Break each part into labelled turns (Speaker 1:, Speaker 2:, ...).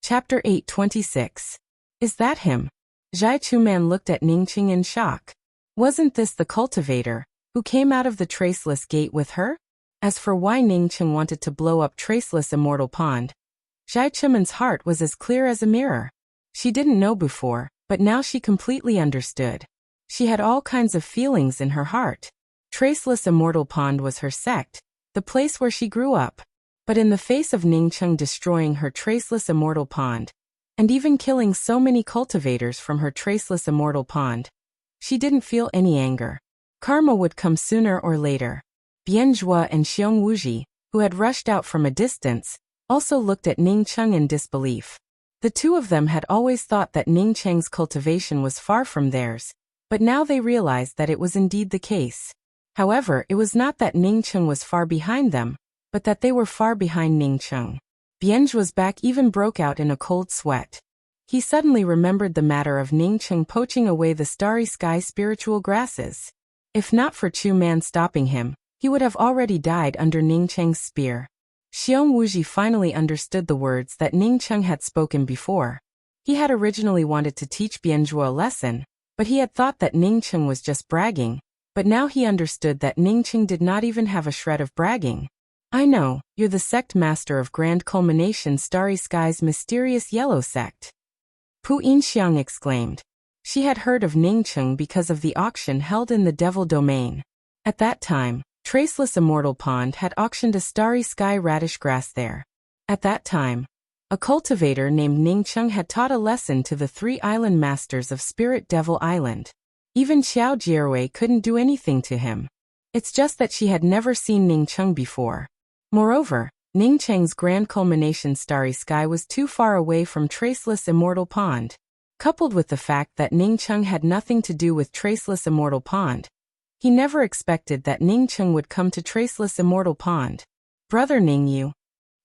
Speaker 1: Chapter 826. Is that him? Zhai Chuman looked at Ningqing in shock. Wasn't this the cultivator, who came out of the Traceless Gate with her? As for why Ningqing wanted to blow up Traceless Immortal Pond, Zhai Chuman's heart was as clear as a mirror. She didn't know before, but now she completely understood. She had all kinds of feelings in her heart. Traceless Immortal Pond was her sect, the place where she grew up. But in the face of Ningqing destroying her Traceless Immortal Pond, and even killing so many cultivators from her Traceless Immortal Pond, she didn't feel any anger. Karma would come sooner or later. Bianzhua and Xiong Wuji, who had rushed out from a distance, also looked at Ningqing in disbelief. The two of them had always thought that Ningqing's cultivation was far from theirs, but now they realized that it was indeed the case. However, it was not that Ningqing was far behind them, but that they were far behind Ningqing. Bianzhua's back even broke out in a cold sweat. He suddenly remembered the matter of Ningqing poaching away the starry sky spiritual grasses. If not for Chu Man stopping him, he would have already died under Ningqing's spear. Xiong Wuji finally understood the words that Ningqing had spoken before. He had originally wanted to teach Bianzhua a lesson, but he had thought that Ningqing was just bragging. But now he understood that Ningqing did not even have a shred of bragging. I know, you're the sect master of Grand Culmination Starry Sky's mysterious yellow sect. Pu Yinxiang exclaimed. She had heard of Ningqing because of the auction held in the Devil Domain. At that time, Traceless Immortal Pond had auctioned a starry sky radish grass there. At that time, a cultivator named Ningqing had taught a lesson to the 3 island masters of Spirit Devil Island. Even Xiao Jierwei couldn't do anything to him. It's just that she had never seen Ningqing before. Moreover, Ningqing's Grand Culmination Starry Sky was too far away from Traceless Immortal Pond. Coupled with the fact that Ningqing had nothing to do with Traceless Immortal Pond, he never expected that Ningqing would come to Traceless Immortal Pond. Brother Ningyu.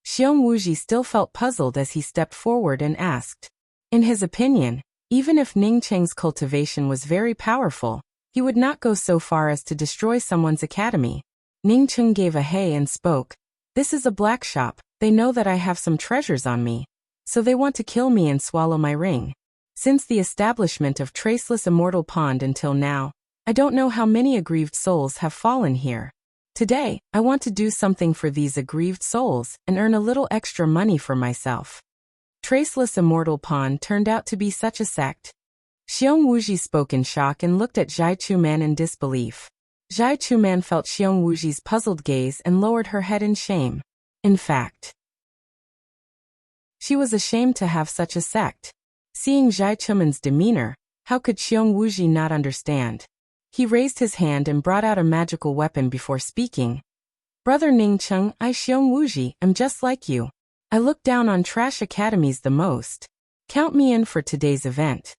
Speaker 1: Xiong Wuji still felt puzzled as he stepped forward and asked. In his opinion, even if Ningqing's cultivation was very powerful, he would not go so far as to destroy someone's academy. Ningqing gave a hey and spoke. This is a black shop, they know that I have some treasures on me, so they want to kill me and swallow my ring. Since the establishment of Traceless Immortal Pond until now, I don't know how many aggrieved souls have fallen here. Today, I want to do something for these aggrieved souls and earn a little extra money for myself. Traceless Immortal Pond turned out to be such a sect. Xiong Wuji spoke in shock and looked at Zhai Chuman in disbelief. Zhai Chuman felt Xiong Wuji's puzzled gaze and lowered her head in shame. In fact, she was ashamed to have such a sect. Seeing Zhai Chuman's demeanor, how could Xiong Wuji not understand? He raised his hand and brought out a magical weapon before speaking. Brother Ningqing, I Xiong Wuji am just like you. I look down on trash academies the most. Count me in for today's event.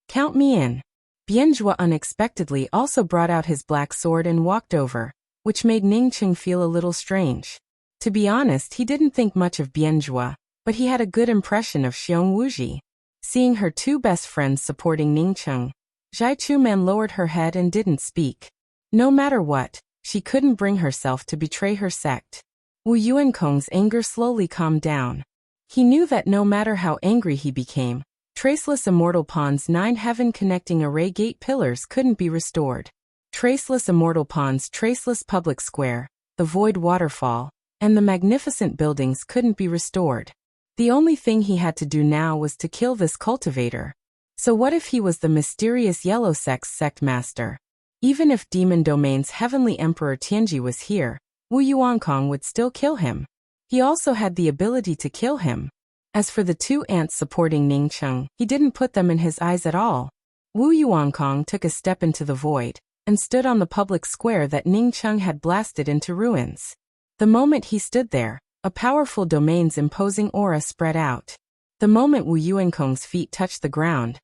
Speaker 1: Count me in. Bianzhua unexpectedly also brought out his black sword and walked over, which made Ningqing feel a little strange. To be honest, he didn't think much of Bianzhua, but he had a good impression of Xiong Wuji. Seeing her 2 best friends supporting Ningqing, Zhai Chuman lowered her head and didn't speak. No matter what, she couldn't bring herself to betray her sect. Wu Yuankong's anger slowly calmed down. He knew that no matter how angry he became, Traceless Immortal Pond's 9 heaven-connecting array gate pillars couldn't be restored. Traceless Immortal Pond's traceless public square, the void waterfall, and the magnificent buildings couldn't be restored. The only thing he had to do now was to kill this cultivator. So what if he was the mysterious Yellow Sect's sect master? Even if Demon Domain's Heavenly Emperor Tianji was here, Wu Yuankong would still kill him. He also had the ability to kill him. As for the 2 ants supporting Ningqing, he didn't put them in his eyes at all. Wu Yuankong took a step into the void, and stood on the public square that Ningqing had blasted into ruins. The moment he stood there, a powerful domain's imposing aura spread out. The moment Wu Yuankong's feet touched the ground,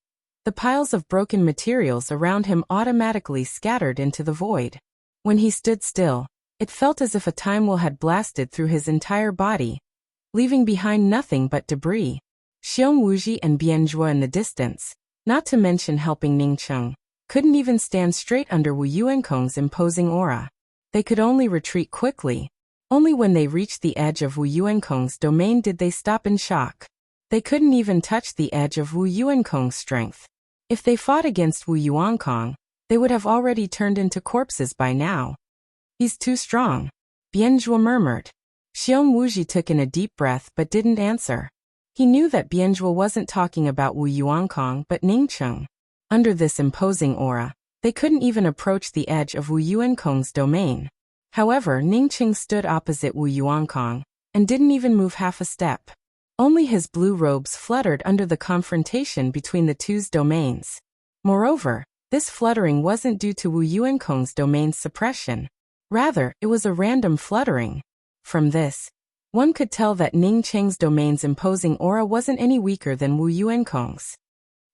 Speaker 1: the piles of broken materials around him automatically scattered into the void. When he stood still, it felt as if a time whirl had blasted through his entire body, leaving behind nothing but debris. Xiong Wuji and Bianzhua in the distance, not to mention helping Ningqing, couldn't even stand straight under Wu Yuankong's imposing aura. They could only retreat quickly. Only when they reached the edge of Wu Yuankong's domain did they stop in shock. They couldn't even touch the edge of Wu Yuankong's strength. If they fought against Wu Yuankong, they would have already turned into corpses by now. He's too strong, Bianzhuo murmured. Xiong Wuji took in a deep breath but didn't answer. He knew that Bianzhuo wasn't talking about Wu Yuankong but Ningcheng. Under this imposing aura, they couldn't even approach the edge of Wu Yuankong's domain. However, Ningcheng stood opposite Wu Yuankong and didn't even move half a step. Only his blue robes fluttered under the confrontation between the two's domains. Moreover, this fluttering wasn't due to Wu Yuankong's domain's suppression. Rather, it was a random fluttering. From this, one could tell that Ningcheng's domain's imposing aura wasn't any weaker than Wu Yuankong's.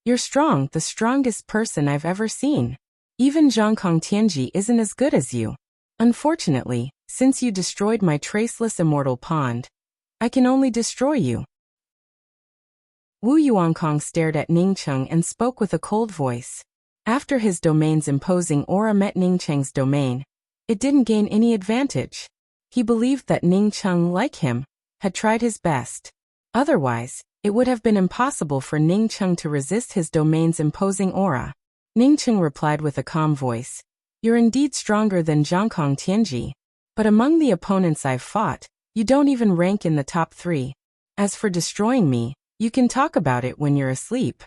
Speaker 1: You're strong, the strongest person I've ever seen. Even Zhangkong Tianji isn't as good as you. Unfortunately, since you destroyed my traceless immortal pond, I can only destroy you. Wu Yuankong stared at Ningcheng and spoke with a cold voice. After his domain's imposing aura met Ningcheng's domain, it didn't gain any advantage. He believed that Ningcheng, like him, had tried his best. Otherwise, it would have been impossible for Ningcheng to resist his domain's imposing aura. Ningcheng replied with a calm voice, "You're indeed stronger than Zhangkong Tianji. But among the opponents I've fought, you don't even rank in the top 3. As for destroying me, you can talk about it when you're asleep."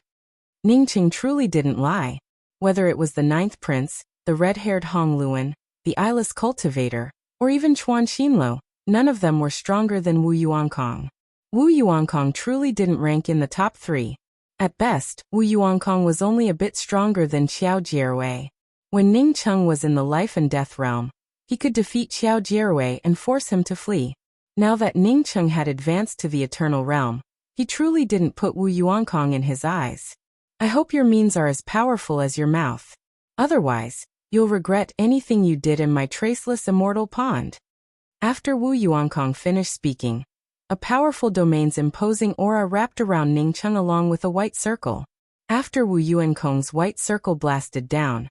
Speaker 1: Ningcheng truly didn't lie. Whether it was the 9th prince, the red-haired Hong Luan, the eyeless cultivator, or even Chuan Xinluo, none of them were stronger than Wu Yuankong. Wu Yuankong truly didn't rank in the top 3. At best, Wu Yuankong was only a bit stronger than Xiao Jierwei. When Ningcheng was in the life and death realm, he could defeat Xiao Jierwei and force him to flee. Now that Ningcheng had advanced to the eternal realm, he truly didn't put Wu Yuankong in his eyes. I hope your means are as powerful as your mouth. Otherwise, you'll regret anything you did in my traceless immortal pond. After Wu Yuankong finished speaking, a powerful domain's imposing aura wrapped around Ningcheng along with a white circle. After Wu Yuankong's white circle blasted down,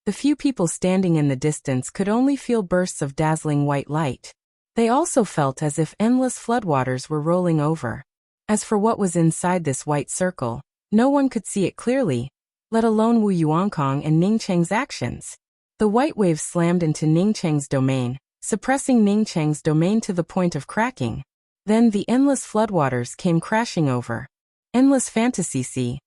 Speaker 1: the few people standing in the distance could only feel bursts of dazzling white light. They also felt as if endless floodwaters were rolling over. As for what was inside this white circle, no one could see it clearly, let alone Wu Yuankong and Ningcheng's actions. The white waves slammed into Ningcheng's domain, suppressing Ningcheng's domain to the point of cracking. Then the endless floodwaters came crashing over. Endless fantasy sea.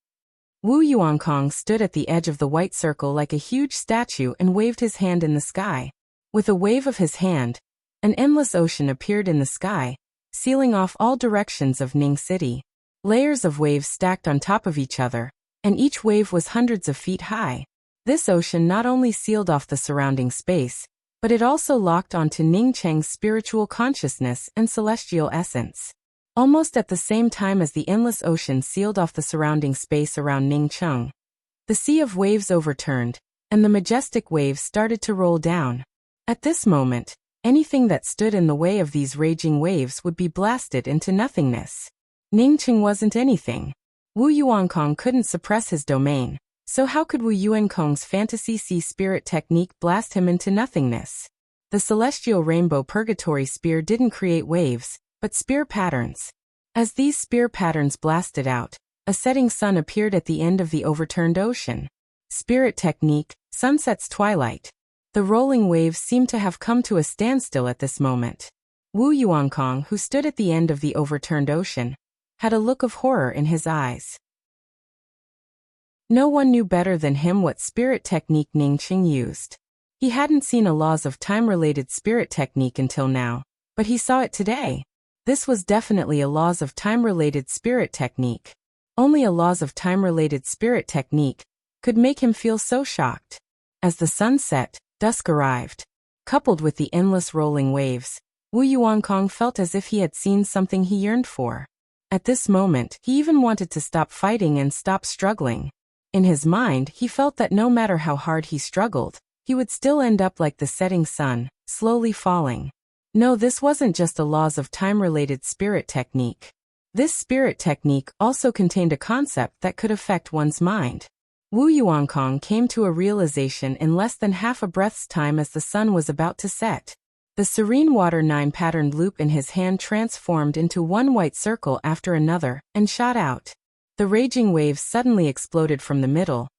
Speaker 1: Wu Yuankong stood at the edge of the white circle like a huge statue and waved his hand in the sky. With a wave of his hand, an endless ocean appeared in the sky, sealing off all directions of Ning City. Layers of waves stacked on top of each other, and each wave was hundreds of feet high. This ocean not only sealed off the surrounding space, but it also locked onto Ningcheng's spiritual consciousness and celestial essence. Almost at the same time as the endless ocean sealed off the surrounding space around Ningcheng, the sea of waves overturned, and the majestic waves started to roll down. At this moment, anything that stood in the way of these raging waves would be blasted into nothingness. Ningcheng wasn't anything. Wu Yuankong couldn't suppress his domain, so how could Wu Yuankong's fantasy sea spirit technique blast him into nothingness? The celestial rainbow purgatory spear didn't create waves, but spear patterns. As these spear patterns blasted out, a setting sun appeared at the end of the overturned ocean. Spirit technique, sunset's twilight. The rolling waves seemed to have come to a standstill at this moment. Wu Yuankong, who stood at the end of the overturned ocean, had a look of horror in his eyes. No one knew better than him what spirit technique Ningcheng used. He hadn't seen a laws of time-related spirit technique until now, but he saw it today. This was definitely a laws of time-related spirit technique. Only a laws of time-related spirit technique could make him feel so shocked. As the sun set, dusk arrived. Coupled with the endless rolling waves, Wu Yuankong felt as if he had seen something he yearned for. At this moment, he even wanted to stop fighting and stop struggling. In his mind, he felt that no matter how hard he struggled, he would still end up like the setting sun, slowly falling. No, this wasn't just a laws of time-related spirit technique. This spirit technique also contained a concept that could affect one's mind. Wu Yuankong came to a realization in less than half a breath's time as the sun was about to set. The serene water 9-patterned loop in his hand transformed into one white circle after another and shot out. The raging waves suddenly exploded from the middle,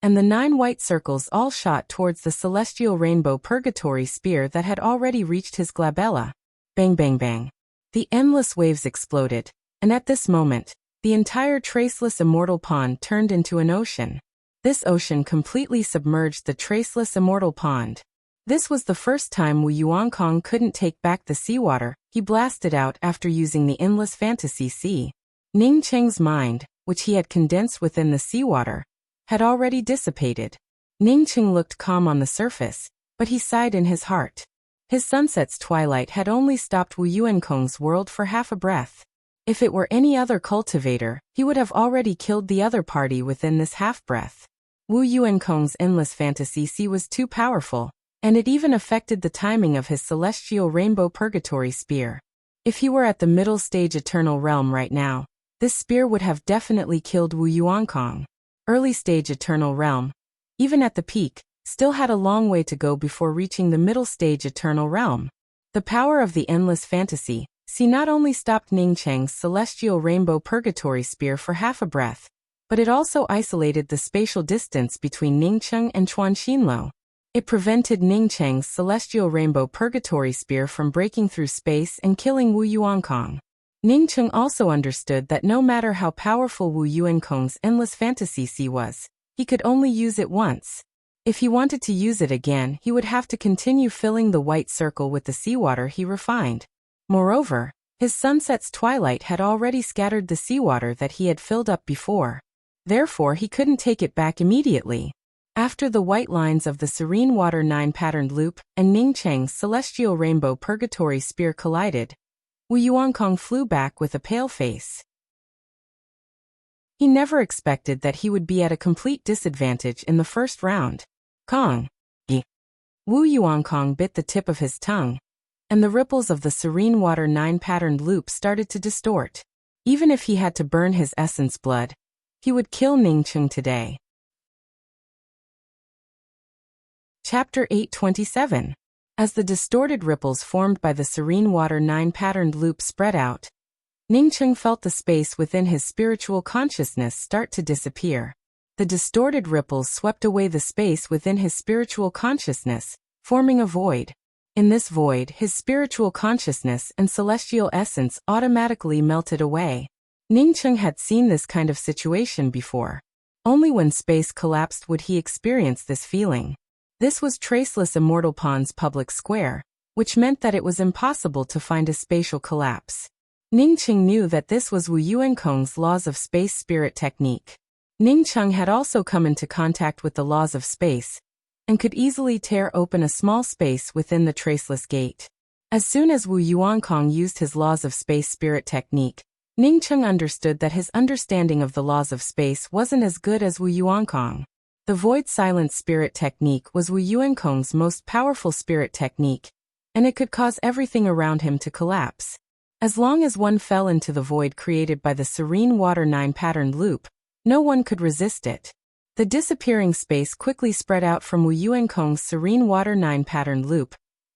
Speaker 1: and the 9 white circles all shot towards the celestial rainbow purgatory spear that had already reached his glabella. Bang bang bang. The endless waves exploded, and at this moment, the entire traceless immortal pond turned into an ocean. This ocean completely submerged the traceless immortal pond. This was the first time Wu Yuankong couldn't take back the seawater he blasted out after using the endless fantasy sea. Ning Cheng's mind, which he had condensed within the seawater, had already dissipated. Ning Cheng looked calm on the surface, but he sighed in his heart. His sunset's twilight had only stopped Wu Yuankong's world for half a breath. If it were any other cultivator, he would have already killed the other party within this half-breath. Wu Yuankong's endless fantasy sea was too powerful, and it even affected the timing of his celestial rainbow purgatory spear. If he were at the middle stage eternal realm right now, this spear would have definitely killed Wu Yuankong. Early stage eternal realm, even at the peak, still had a long way to go before reaching the middle stage eternal realm. The power of the endless fantasy sea not only stopped Ning Cheng's celestial rainbow purgatory spear for half a breath, but it also isolated the spatial distance between Ning Cheng and Chuan Xinluo. It prevented Ning Cheng's celestial rainbow purgatory spear from breaking through space and killing Wu Yuankong. Ning Cheng also understood that no matter how powerful Wu Yuankong's endless fantasy sea was, he could only use it once. If he wanted to use it again, he would have to continue filling the white circle with the seawater he refined. Moreover, his sunset's twilight had already scattered the seawater that he had filled up before. Therefore, he couldn't take it back immediately. After the white lines of the serene water 9-patterned loop and Ning Cheng's celestial rainbow purgatory spear collided, Wu Yuankong flew back with a pale face. He never expected that he would be at a complete disadvantage in the first round. Kong! Yi! Wu Yuankong bit the tip of his tongue, and the ripples of the serene water 9-patterned loop started to distort. Even if he had to burn his essence blood, he would kill Ning Cheng today. Chapter 827. As the distorted ripples formed by the serene water 9-patterned loop spread out, Ning Cheng felt the space within his spiritual consciousness start to disappear. The distorted ripples swept away the space within his spiritual consciousness, forming a void. In this void, his spiritual consciousness and celestial essence automatically melted away. Ning Cheng had seen this kind of situation before. Only when space collapsed would he experience this feeling. This was Traceless Immortal Pond's public square, which meant that it was impossible to find a spatial collapse. Ning Cheng knew that this was Wu Yuankong's laws of space spirit technique. Ning Cheng had also come into contact with the laws of space, and could easily tear open a small space within the traceless gate. As soon as Wu Yuankong used his laws of space spirit technique, Ning Cheng understood that his understanding of the laws of space wasn't as good as Wu Yuankong. The void silent spirit technique was Wu Yuankong's most powerful spirit technique, and it could cause everything around him to collapse. As long as one fell into the void created by the serene water 9-patterned loop, no one could resist it. The disappearing space quickly spread out from Wu Yuankong's serene water 9-patterned loop,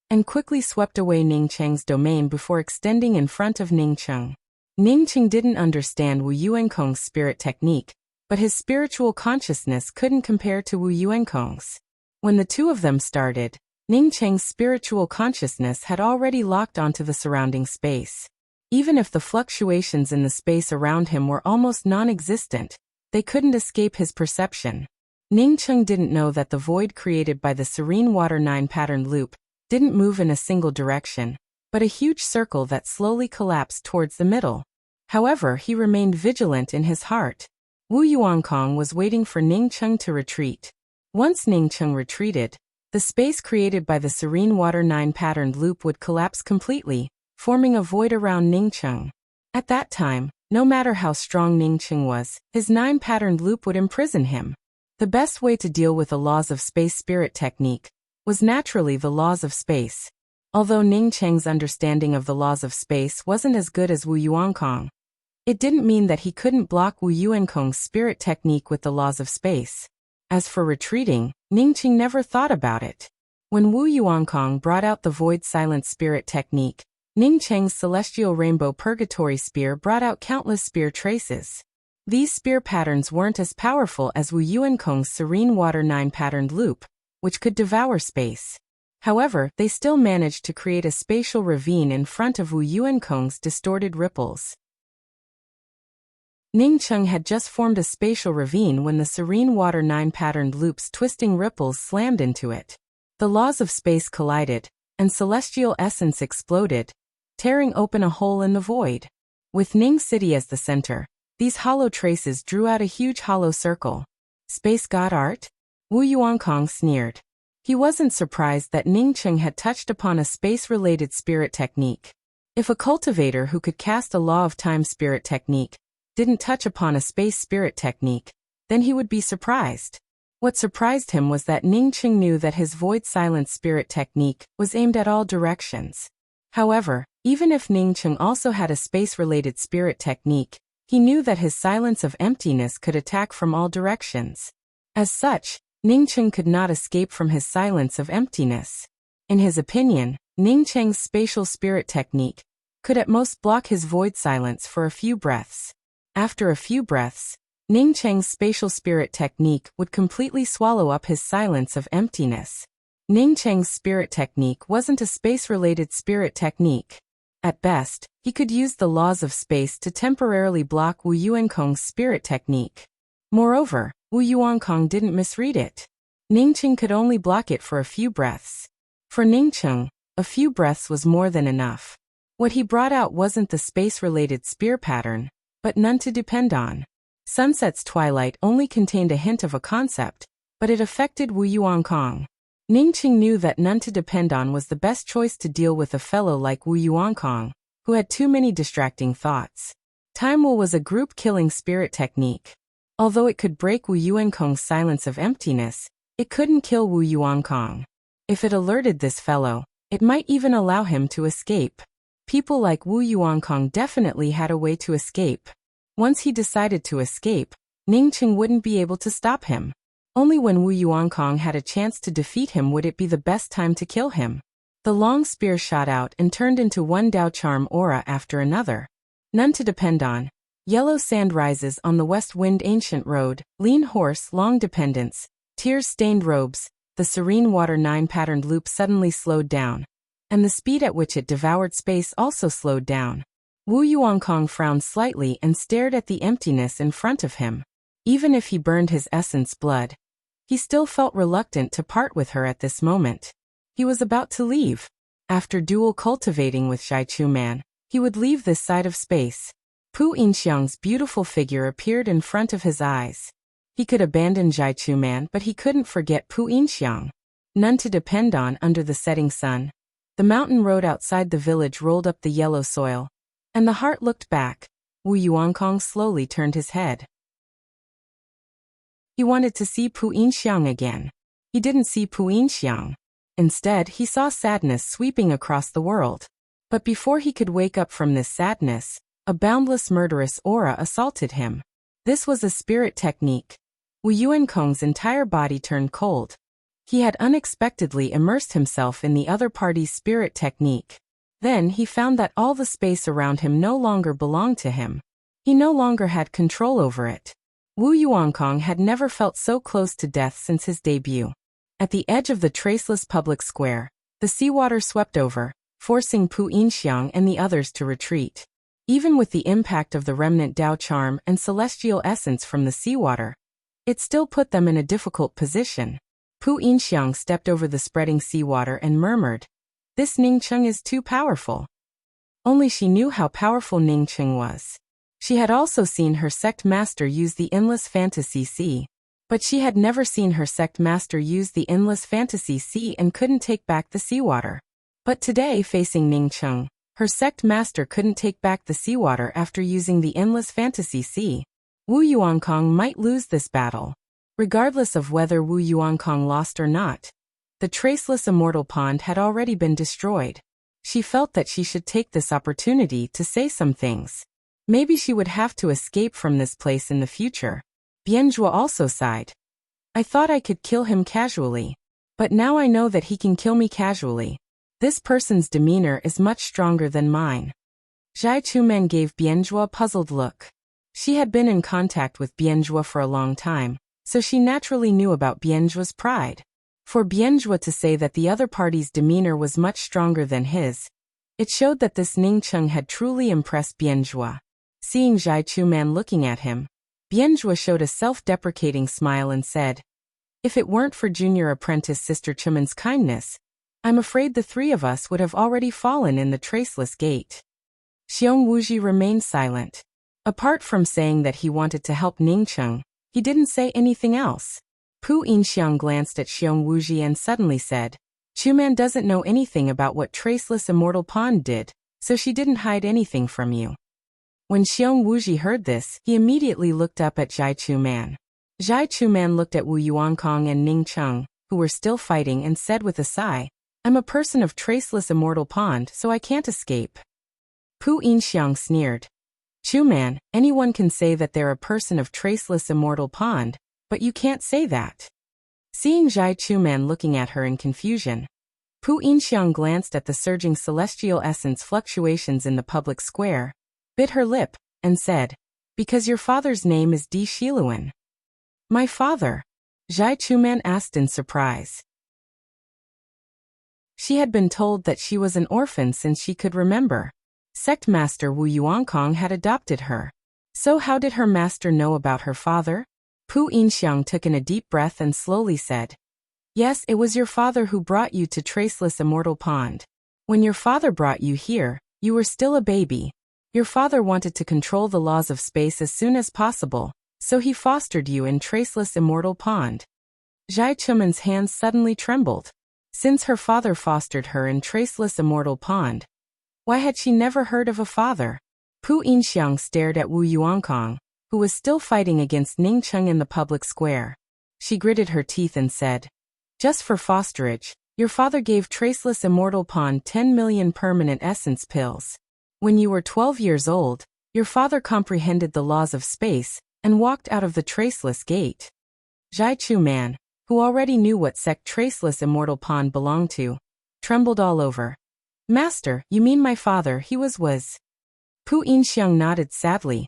Speaker 1: and quickly swept away Ning Cheng's domain before extending in front of Ning Cheng. Ning Cheng didn't understand Wu Yuankong's spirit technique, but his spiritual consciousness couldn't compare to Wu Yuankong's. When the two of them started, Ning Cheng's spiritual consciousness had already locked onto the surrounding space. Even if the fluctuations in the space around him were almost non-existent, they couldn't escape his perception. Ning Cheng didn't know that the void created by the serene water 9-patterned loop didn't move in a single direction, but a huge circle that slowly collapsed towards the middle. However, he remained vigilant in his heart. Wu Yuankong was waiting for Ning Cheng to retreat. Once Ning Cheng retreated, the space created by the serene water 9-patterned loop would collapse completely, forming a void around Ning Cheng. At that time, no matter how strong Ning Cheng was, his 9-patterned loop would imprison him. The best way to deal with the laws of space spirit technique was naturally the laws of space. Although Ning Cheng's understanding of the laws of space wasn't as good as Wu Yuankong, it didn't mean that he couldn't block Wu Yuankong's spirit technique with the laws of space. As for retreating, Ning Cheng never thought about it. When Wu Yuankong brought out the Void Silent Spirit technique, Ning Cheng's Celestial Rainbow Purgatory Spear brought out countless spear traces. These spear patterns weren't as powerful as Wu Yuankong's Serene Water 9-patterned loop, which could devour space. However, they still managed to create a spatial ravine in front of Wu Yuankong's distorted ripples. Ning Cheng had just formed a spatial ravine when the Serene Water 9-patterned loop's twisting ripples slammed into it. The laws of space collided, and celestial essence exploded, tearing open a hole in the void. With Ning City as the center, these hollow traces drew out a huge hollow circle. Space god art? Wu Yuankong sneered. He wasn't surprised that Ning Cheng had touched upon a space-related spirit technique. If a cultivator who could cast a law of time spirit technique didn't touch upon a space spirit technique, then he would be surprised. What surprised him was that Ning Cheng knew that his Void Silent Spirit technique was aimed at all directions. However, even if Ning Cheng also had a space-related spirit technique, he knew that his Silence of Emptiness could attack from all directions. As such, Ning Cheng could not escape from his Silence of Emptiness. In his opinion, Ning Cheng's spatial spirit technique could at most block his void silence for a few breaths. After a few breaths, Ning Cheng's spatial spirit technique would completely swallow up his Silence of Emptiness. Ning Cheng's spirit technique wasn't a space-related spirit technique. At best, he could use the laws of space to temporarily block Wu Yuankong's spirit technique. Moreover, Wu Yuankong didn't misread it. Ning Cheng could only block it for a few breaths. For Ning Cheng, a few breaths was more than enough. What he brought out wasn't the space-related spear pattern, but none to depend on. Sunset's twilight only contained a hint of a concept, but it affected Wu Yuankong. Ning Cheng knew that none to depend on was the best choice to deal with a fellow like Wu Yuankong, who had too many distracting thoughts. Time Will was a group-killing spirit technique. Although it could break Wu Yuankong's Silence of Emptiness, it couldn't kill Wu Yuankong. If it alerted this fellow, it might even allow him to escape. People like Wu Yuankong definitely had a way to escape. Once he decided to escape, Ning Cheng wouldn't be able to stop him. Only when Wu Yuankong had a chance to defeat him would it be the best time to kill him. The long spear shot out and turned into one Dao Charm aura after another. None to depend on. Yellow sand rises on the west wind ancient road, lean horse long dependence, tears-stained robes, the Serene Water 9-patterned loop suddenly slowed down. And the speed at which it devoured space also slowed down. Wu Yuankong frowned slightly and stared at the emptiness in front of him. Even if he burned his essence blood, he still felt reluctant to part with her at this moment. He was about to leave. After dual cultivating with Zhaichu Man, he would leave this side of space. Pu Yinxiang's beautiful figure appeared in front of his eyes. He could abandon Zhaichu Man, but he couldn't forget Pu Yinxiang. None to depend on under the setting sun. The mountain road outside the village rolled up the yellow soil, and the heart looked back. Wu Yuankong slowly turned his head. He wanted to see Pu Yinxiang again. He didn't see Pu Yinxiang. Instead, he saw sadness sweeping across the world. But before he could wake up from this sadness, a boundless murderous aura assaulted him. This was a spirit technique. Wu Yuankong's entire body turned cold. He had unexpectedly immersed himself in the other party's spirit technique. Then he found that all the space around him no longer belonged to him. He no longer had control over it. Wu Yuankong had never felt so close to death since his debut. At the edge of the traceless public square, the seawater swept over, forcing Pu Yinxiang and the others to retreat. Even with the impact of the remnant Dao Charm and celestial essence from the seawater, it still put them in a difficult position. Pu Yinxiang stepped over the spreading seawater and murmured, "This Ning Cheng is too powerful." Only she knew how powerful Ning Cheng was. She had also seen her sect master use the Endless Fantasy Sea. But she had never seen her sect master use the Endless Fantasy Sea and couldn't take back the seawater. But today, facing Ning Cheng, her sect master couldn't take back the seawater after using the Endless Fantasy Sea. Wu Yuankong might lose this battle. Regardless of whether Wu Yuankong lost or not, the traceless immortal pond had already been destroyed. She felt that she should take this opportunity to say some things. Maybe she would have to escape from this place in the future. Bianzhua also sighed. "I thought I could kill him casually. But now I know that he can kill me casually. This person's demeanor is much stronger than mine. Zhai Chumen gave Bianzhua a puzzled look. She had been in contact with Bianzhua for a long time, so she naturally knew about Bianzhua's pride. For Bianzhua to say that the other party's demeanor was much stronger than his, it showed that this Ningcheng had truly impressed Bianzhua. Seeing Zhai Chumen looking at him, Bianzhua showed a self-deprecating smile and said, "If it weren't for junior apprentice Sister Chumen's kindness, I'm afraid the three of us would have already fallen in the traceless gate." Xiong Wuji remained silent. Apart from saying that he wanted to help Ningcheng, he didn't say anything else. Pu Yinxiang glanced at Xiong Wuji and suddenly said, "Chuman doesn't know anything about what Traceless Immortal Pond did, so she didn't hide anything from you." When Xiong Wuji heard this, he immediately looked up at Zhai Chuman. Zhai Chuman looked at Wu Yuankong and Ning Cheng, who were still fighting, and said with a sigh, "I'm a person of Traceless Immortal Pond, so I can't escape." Pu Yinxiang sneered. "Chuman, anyone can say that they're a person of Traceless Immortal Pond, but you can't say that." Seeing Zhai Chuman looking at her in confusion, Pu Yinxiang glanced at the surging celestial essence fluctuations in the public square, bit her lip, and said, "Because your father's name is Di Shiluan." "My father?" Zhai Chuman asked in surprise. She had been told that she was an orphan since she could remember. Sect Master Wu Yuankong had adopted her. So how did her master know about her father? Pu Yinxiang took in a deep breath and slowly said, "Yes, it was your father who brought you to Traceless Immortal Pond. When your father brought you here, you were still a baby. Your father wanted to control the laws of space as soon as possible, so he fostered you in Traceless Immortal Pond." Zhai Chumen's hands suddenly trembled. Since her father fostered her in Traceless Immortal Pond, why had she never heard of a father? Pu Yinxiang stared at Wu Yuankong, who was still fighting against Ning Cheng in the public square. She gritted her teeth and said, "Just for fosterage, your father gave Traceless Immortal Pond 10 million permanent essence pills. When you were 12 years old, your father comprehended the laws of space and walked out of the Traceless Gate." Zhai Chuman, who already knew what sect Traceless Immortal Pond belonged to, trembled all over. "Master, you mean my father, he was. Pu Yinxiang nodded sadly.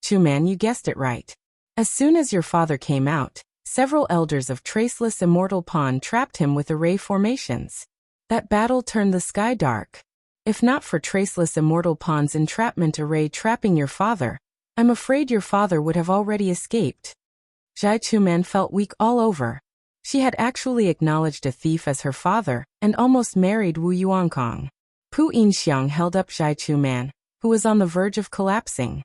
Speaker 1: "Chuman, you guessed it right. As soon as your father came out, several elders of Traceless Immortal Pond trapped him with array formations. That battle turned the sky dark. If not for Traceless Immortal Pond's entrapment array trapping your father, I'm afraid your father would have already escaped." Zhai Chuman felt weak all over. She had actually acknowledged a thief as her father and almost married Wu Yuankong. Pu Yinxiang held up Zhai Chuman, who was on the verge of collapsing.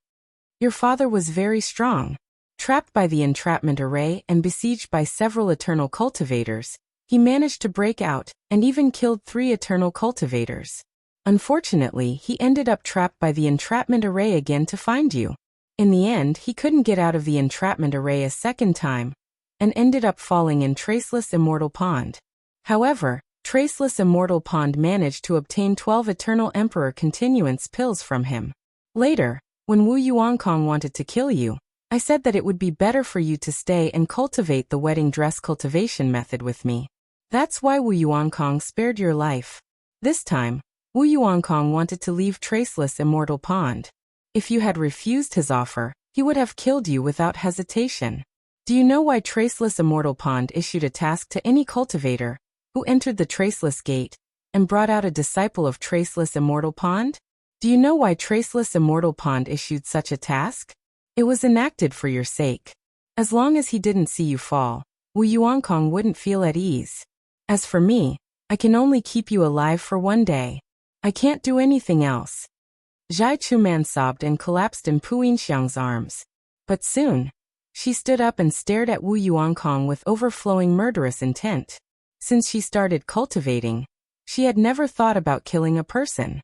Speaker 1: "Your father was very strong. Trapped by the entrapment array and besieged by several eternal cultivators, he managed to break out and even killed 3 eternal cultivators. Unfortunately, he ended up trapped by the entrapment array again to find you. In the end, he couldn't get out of the entrapment array a second time and ended up falling in Traceless Immortal Pond. However, Traceless Immortal Pond managed to obtain 12 Eternal Emperor Continuance pills from him. Later, when Wu Yuankong wanted to kill you, I said that it would be better for you to stay and cultivate the wedding dress cultivation method with me. That's why Wu Yuankong spared your life. This time, Wu Yuankong wanted to leave Traceless Immortal Pond. If you had refused his offer, he would have killed you without hesitation. Do you know why Traceless Immortal Pond issued a task to any cultivator who entered the Traceless Gate and brought out a disciple of Traceless Immortal Pond? Do you know why Traceless Immortal Pond issued such a task? It was enacted for your sake. As long as he didn't see you fall, Wu Yuankong wouldn't feel at ease. As for me, I can only keep you alive for 1 day. I can't do anything else." Zhai Chuman sobbed and collapsed in Pu Yinxiang's arms. But soon, she stood up and stared at Wu Yuankong with overflowing murderous intent. Since she started cultivating, she had never thought about killing a person.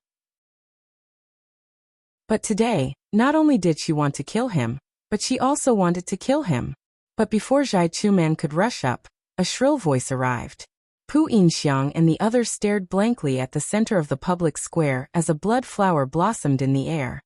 Speaker 1: But today, not only did she want to kill him, but she also wanted to kill him. But before Zhai Chuman could rush up, a shrill voice arrived. Pu Yinxiang and the others stared blankly at the center of the public square as a blood flower blossomed in the air.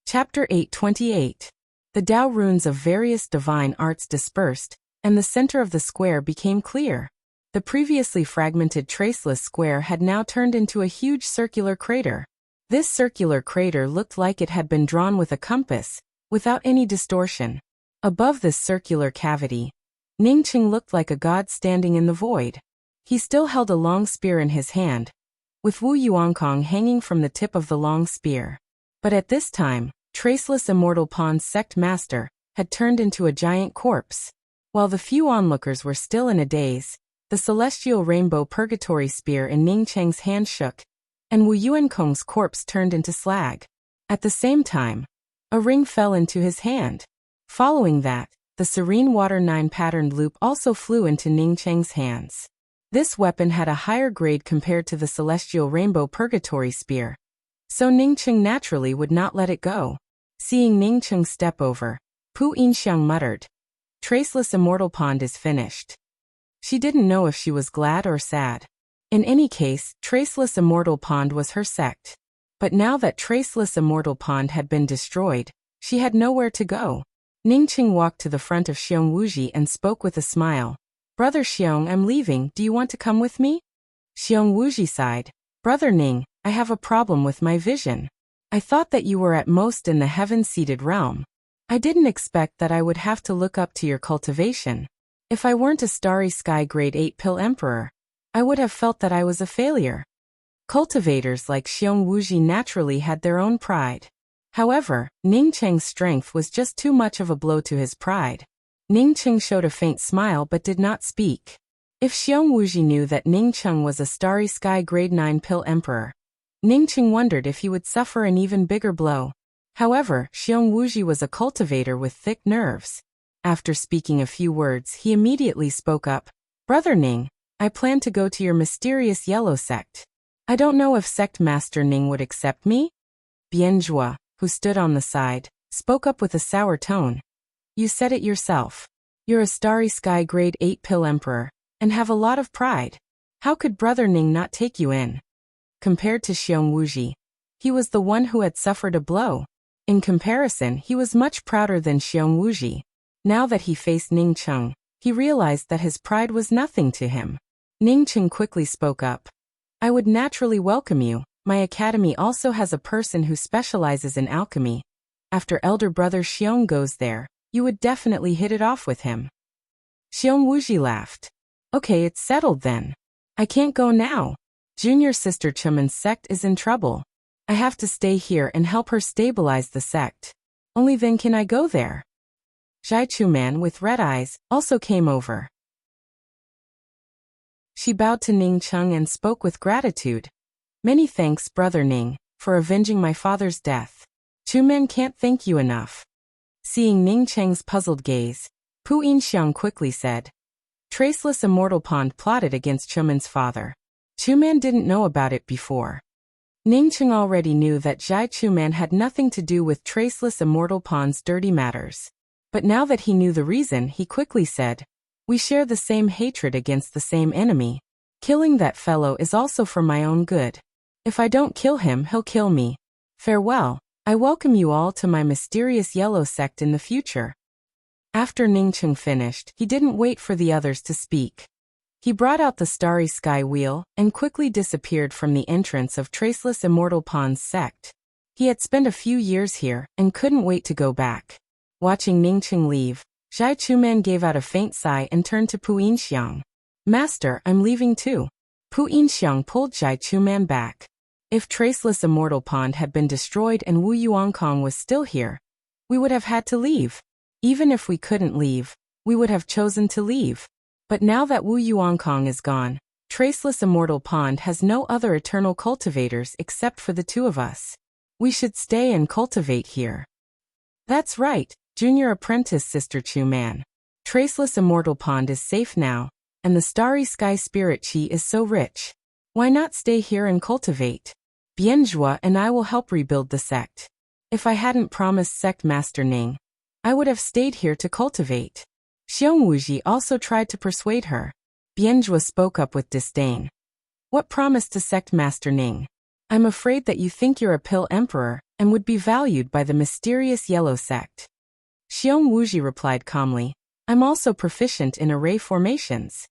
Speaker 1: Chapter 828. The Tao runes of various divine arts dispersed, and the center of the square became clear. The previously fragmented traceless square had now turned into a huge circular crater. This circular crater looked like it had been drawn with a compass, without any distortion. Above this circular cavity, Ningqing looked like a god standing in the void. He still held a long spear in his hand, with Wu Yuankong hanging from the tip of the long spear. But at this time, Traceless Immortal Pond's sect master had turned into a giant corpse. While the few onlookers were still in a daze, the celestial rainbow purgatory spear in Ningcheng's hand shook, and Wu Yuankong's corpse turned into slag. At the same time, a ring fell into his hand. Following that, the serene water 9 patterned loop also flew into Ningcheng's hands. This weapon had a higher grade compared to the celestial rainbow purgatory spear, so Ningcheng naturally would not let it go. Seeing Ningcheng step over, Pu Yinxiang muttered, "Traceless Immortal Pond is finished." She didn't know if she was glad or sad. In any case, Traceless Immortal Pond was her sect. But now that Traceless Immortal Pond had been destroyed, she had nowhere to go. Ningcheng walked to the front of Xiong Wuji and spoke with a smile. "Brother Xiong, I'm leaving, do you want to come with me?" Xiong Wuji sighed. "Brother Ning, I have a problem with my vision. I thought that you were at most in the heaven-seated realm. I didn't expect that I would have to look up to your cultivation. If I weren't a Starry Sky Grade 8 Pill Emperor, I would have felt that I was a failure." Cultivators like Xiong Wuji naturally had their own pride. However, Ningcheng's strength was just too much of a blow to his pride. Ningcheng showed a faint smile but did not speak. If Xiong Wuji knew that Ningcheng was a Starry Sky Grade 9 Pill Emperor, Ningcheng wondered if he would suffer an even bigger blow. However, Xiong Wuji was a cultivator with thick nerves. After speaking a few words, he immediately spoke up. "Brother Ning, I plan to go to your mysterious yellow sect. I don't know if Sect Master Ning would accept me?" Bianzhua, who stood on the side, spoke up with a sour tone. "You said it yourself. You're a Starry Sky Grade 8 Pill Emperor, and have a lot of pride. How could Brother Ning not take you in?" Compared to Xiong Wuji, he was the one who had suffered a blow. In comparison, he was much prouder than Xiong Wuji. Now that he faced Ningcheng, he realized that his pride was nothing to him. Ningcheng quickly spoke up. "I would naturally welcome you. My academy also has a person who specializes in alchemy. After elder brother Xiong goes there, you would definitely hit it off with him." Xiong Wuji laughed. "Okay, it's settled then. I can't go now. Junior sister Chuman's sect is in trouble. I have to stay here and help her stabilize the sect. Only then can I go there." Zhai Chuman with red eyes also came over. She bowed to Ningcheng and spoke with gratitude. "Many thanks, Brother Ning, for avenging my father's death. Chuman can't thank you enough." Seeing Ningcheng's puzzled gaze, Pu Yinxiang quickly said, "Traceless Immortal Pond plotted against Chuman's father. Chuman didn't know about it before." Ningcheng already knew that Zhai Chuman had nothing to do with Traceless Immortal Pond's dirty matters. But now that he knew the reason, he quickly said, "We share the same hatred against the same enemy. Killing that fellow is also for my own good. If I don't kill him, he'll kill me. Farewell. I welcome you all to my mysterious yellow sect in the future." After Ningcheng finished, he didn't wait for the others to speak. He brought out the Starry Sky Wheel and quickly disappeared from the entrance of Traceless Immortal Pond's sect. He had spent a few years here and couldn't wait to go back. Watching Ningcheng leave, Zhai Chuman gave out a faint sigh and turned to Pu Yinxiang. "Master, I'm leaving too." Pu Yinxiang pulled Zhai Chuman back. If Traceless Immortal Pond had been destroyed and Wu Yuankong was still here, we would have had to leave. Even if we couldn't leave, we would have chosen to leave. But now that Wu Yuankong is gone, Traceless Immortal Pond has no other eternal cultivators except for the two of us. We should stay and cultivate here. That's right, Junior Apprentice Sister Chuman. Traceless Immortal Pond is safe now, and the Starry Sky Spirit Chi is so rich. Why not stay here and cultivate? Bianzhua and I will help rebuild the sect. If I hadn't promised Sect Master Ning, I would have stayed here to cultivate." Xiong Wuji also tried to persuade her. Bianzhua spoke up with disdain. "What promise to Sect Master Ning? I'm afraid that you think you're a pill emperor and would be valued by the mysterious yellow sect." Xiong Wuji replied calmly, I'm also proficient in array formations.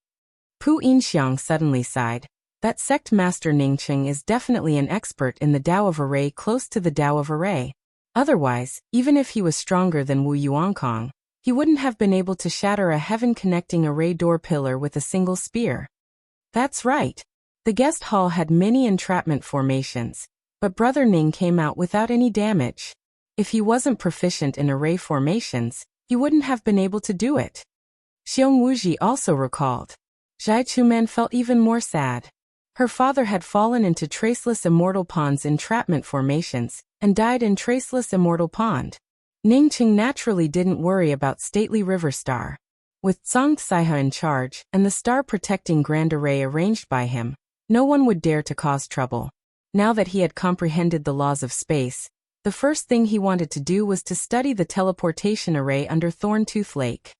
Speaker 1: Pu Yinxiang suddenly sighed. That sect master Ningqing is definitely an expert in the Tao of array, close to the Tao of array. Otherwise, even if he was stronger than Wu Yuankong, he wouldn't have been able to shatter a heaven-connecting array door pillar with a single spear. That's right. The guest hall had many entrapment formations, but Brother Ning came out without any damage. If he wasn't proficient in array formations, he wouldn't have been able to do it. Xiong Wuji also recalled. Zhai Chuman felt even more sad. Her father had fallen into Traceless Immortal Pond's entrapment formations and died in Traceless Immortal Pond. Ningqing naturally didn't worry about stately River Star. With Zhang Caihe in charge and the star-protecting Grand Array arranged by him, no one would dare to cause trouble. Now that he had comprehended the laws of space, the first thing he wanted to do was to study the teleportation array under Thorntooth Lake.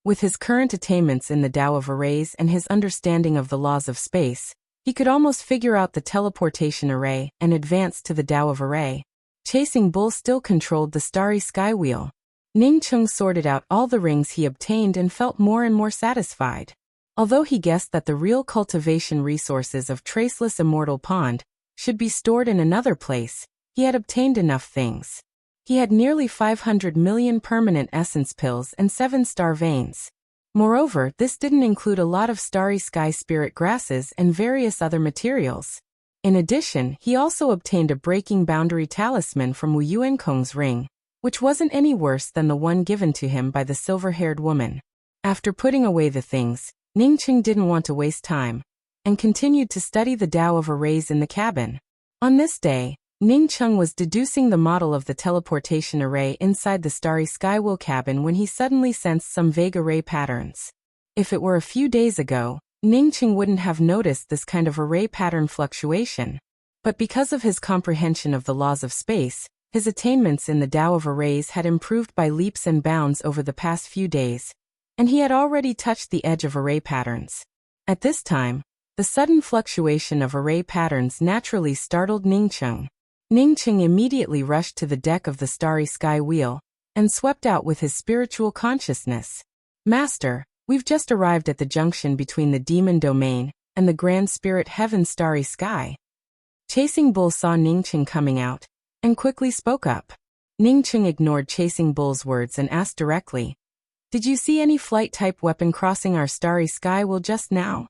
Speaker 1: With his current attainments in the Tao of arrays and his understanding of the laws of space, he could almost figure out the teleportation array and advance to the Tao of array. Chasing Bull still controlled the starry sky wheel. Ningqing sorted out all the rings he obtained and felt more and more satisfied. Although he guessed that the real cultivation resources of Traceless Immortal Pond should be stored in another place, he had obtained enough things. He had nearly 500 million permanent essence pills and 7 star veins. Moreover, this didn't include a lot of starry sky spirit grasses and various other materials. In addition, he also obtained a breaking boundary talisman from Wu Yuankong's ring, which wasn't any worse than the one given to him by the silver-haired woman. After putting away the things, Ningqing didn't want to waste time, and continued to study the Tao of arrays in the cabin. On this day, Ningqing was deducing the model of the teleportation array inside the starry skywheel cabin when he suddenly sensed some vague array patterns. If it were a few days ago, Ningqing wouldn't have noticed this kind of array pattern fluctuation. But because of his comprehension of the laws of space, his attainments in the Tao of arrays had improved by leaps and bounds over the past few days, and he had already touched the edge of array patterns. At this time, the sudden fluctuation of array patterns naturally startled Ningqing. Ningqing immediately rushed to the deck of the starry sky wheel and swept out with his spiritual consciousness. Master, we've just arrived at the junction between the demon domain and the grand spirit heaven starry sky. Chasing Bull saw Ningqing coming out and quickly spoke up. Ningqing ignored Chasing Bull's words and asked directly, "Did you see any flight-type weapon crossing our starry sky wheel just now?"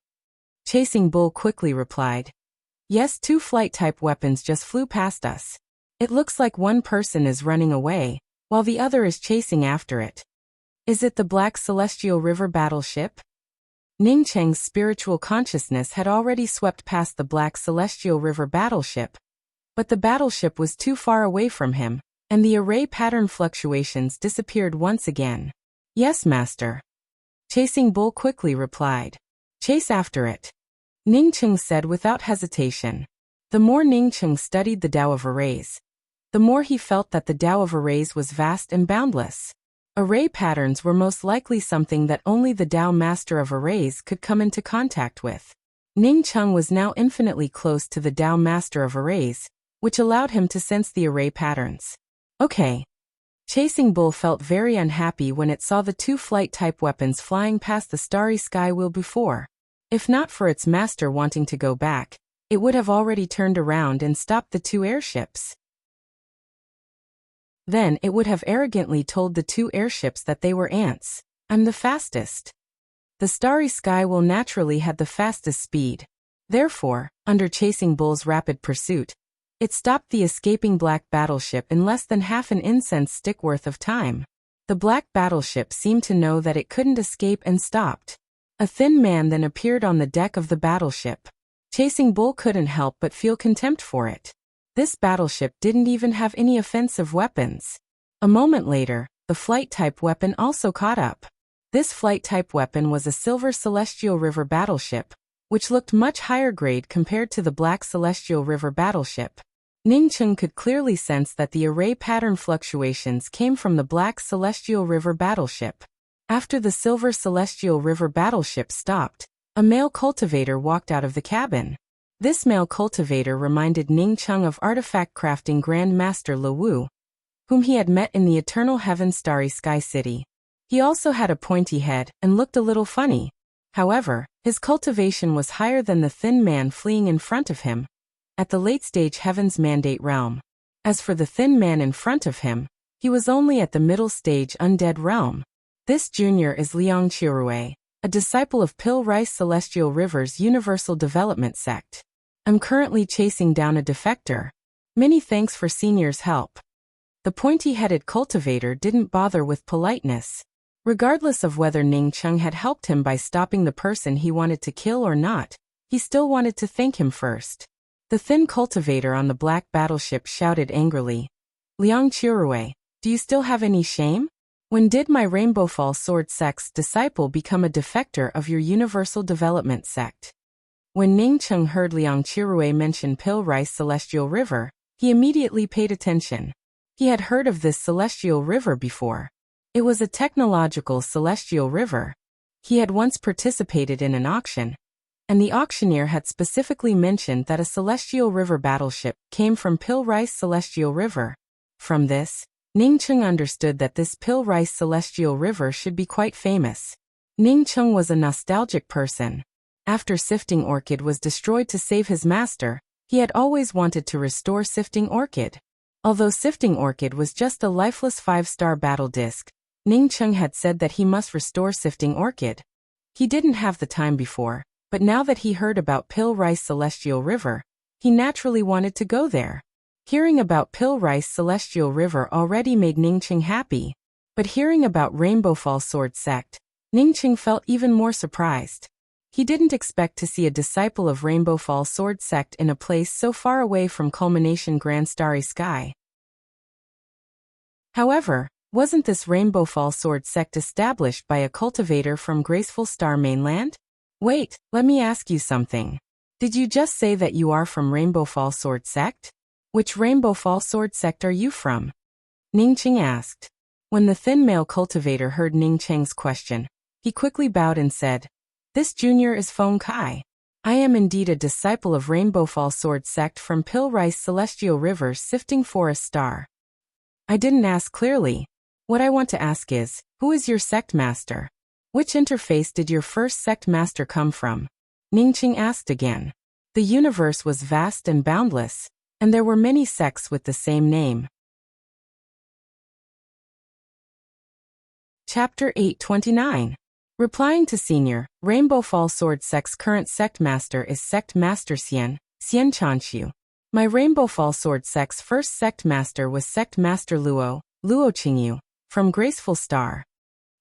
Speaker 1: Chasing Bull quickly replied, "Yes, 2 flight-type weapons just flew past us. It looks like one person is running away, while the other is chasing after it. Is it the Black Celestial River battleship?" Ningqing's spiritual consciousness had already swept past the Black Celestial River battleship, but the battleship was too far away from him, and the array pattern fluctuations disappeared once again. "Yes, Master." Chasing Bull quickly replied, "Chase after it," Ningqing said without hesitation. The more Ningqing studied the Tao of arrays, the more he felt that the Tao of arrays was vast and boundless. Array patterns were most likely something that only the Tao Master of arrays could come into contact with. Ningqing was now infinitely close to the Tao Master of arrays, which allowed him to sense the array patterns. Okay. Chasing Bull felt very unhappy when it saw the 2 flight-type weapons flying past the starry sky wheel before. If not for its master wanting to go back, it would have already turned around and stopped the 2 airships. Then it would have arrogantly told the 2 airships that they were ants. "I'm the fastest." The starry sky wheel naturally had the fastest speed. Therefore, under Chasing Bull's rapid pursuit, it stopped the escaping black battleship in less than half an incense stick worth of time. The black battleship seemed to know that it couldn't escape and stopped. A thin man then appeared on the deck of the battleship. Chasing Bull couldn't help but feel contempt for it. This battleship didn't even have any offensive weapons. A moment later, the flight-type weapon also caught up. This flight-type weapon was a Silver Celestial River battleship, which looked much higher grade compared to the Black Celestial River battleship. Ningqing could clearly sense that the array pattern fluctuations came from the Black Celestial River battleship. After the Silver Celestial River battleship stopped, a male cultivator walked out of the cabin. This male cultivator reminded Ningqing of artifact crafting Grand Master Le Wu, whom he had met in the Eternal Heaven Starry Sky City. He also had a pointy head and looked a little funny. However, his cultivation was higher than the thin man fleeing in front of him, at the late-stage Heaven's Mandate realm. As for the thin man in front of him, he was only at the middle-stage Undead realm. This junior is Liang Chirue, a disciple of Pil Rice Celestial River's Universal Development Sect. I'm currently chasing down a defector. Many thanks for senior's help. The pointy-headed cultivator didn't bother with politeness. Regardless of whether Ning Cheng had helped him by stopping the person he wanted to kill or not, he still wanted to thank him first. The thin cultivator on the black battleship shouted angrily, Liang Chirue, do you still have any shame? When did my Rainbow Fall Sword Sect's disciple become a defector of your Universal Development Sect? When Ning Cheng heard Liang Chirue mention Pil Rice Celestial River, he immediately paid attention. He had heard of this celestial river before. It was a technological celestial river. He had once participated in an auction, and the auctioneer had specifically mentioned that a celestial river battleship came from Pil Rice Celestial River. From this, Ning Cheng understood that this Pil Rice Celestial River should be quite famous. Ning Cheng was a nostalgic person. After Sifting Orchid was destroyed to save his master, he had always wanted to restore Sifting Orchid. Although Sifting Orchid was just a lifeless 5-star battle disc, Ning Cheng had said that he must restore Sifting Orchid. He didn't have the time before, but now that he heard about Pil Rice Celestial River, he naturally wanted to go there. Hearing about Pil Rice Celestial River already made Ning Cheng happy, but hearing about Rainbow Fall Sword Sect, Ning Cheng felt even more surprised. He didn't expect to see a disciple of Rainbow Fall Sword Sect in a place so far away from Culmination Grand Starry Sky. However, wasn't this Rainbow Fall Sword Sect established by a cultivator from Graceful Star Mainland? Wait, let me ask you something. Did you just say that you are from Rainbow Fall Sword Sect? Which Rainbow Fall Sword Sect are you from? Ning Cheng asked. When the thin male cultivator heard Ning Cheng's question, he quickly bowed and said, This junior is Feng Kai. I am indeed a disciple of Rainbow Fall Sword Sect from Pil Rice Celestial River's Sifting Forest Star. I didn't ask clearly. What I want to ask is, who is your sect master? Which interface did your first sect master come from? Ning Cheng asked again. The universe was vast and boundless, and there were many sects with the same name. Chapter 829. Replying to Senior, Rainbow Fall Sword Sect's current sect master is Sect Master Xian Chanxiu. My Rainbow Fall Sword Sect's first sect master was Sect Master Luo Qingyu, from Graceful Star.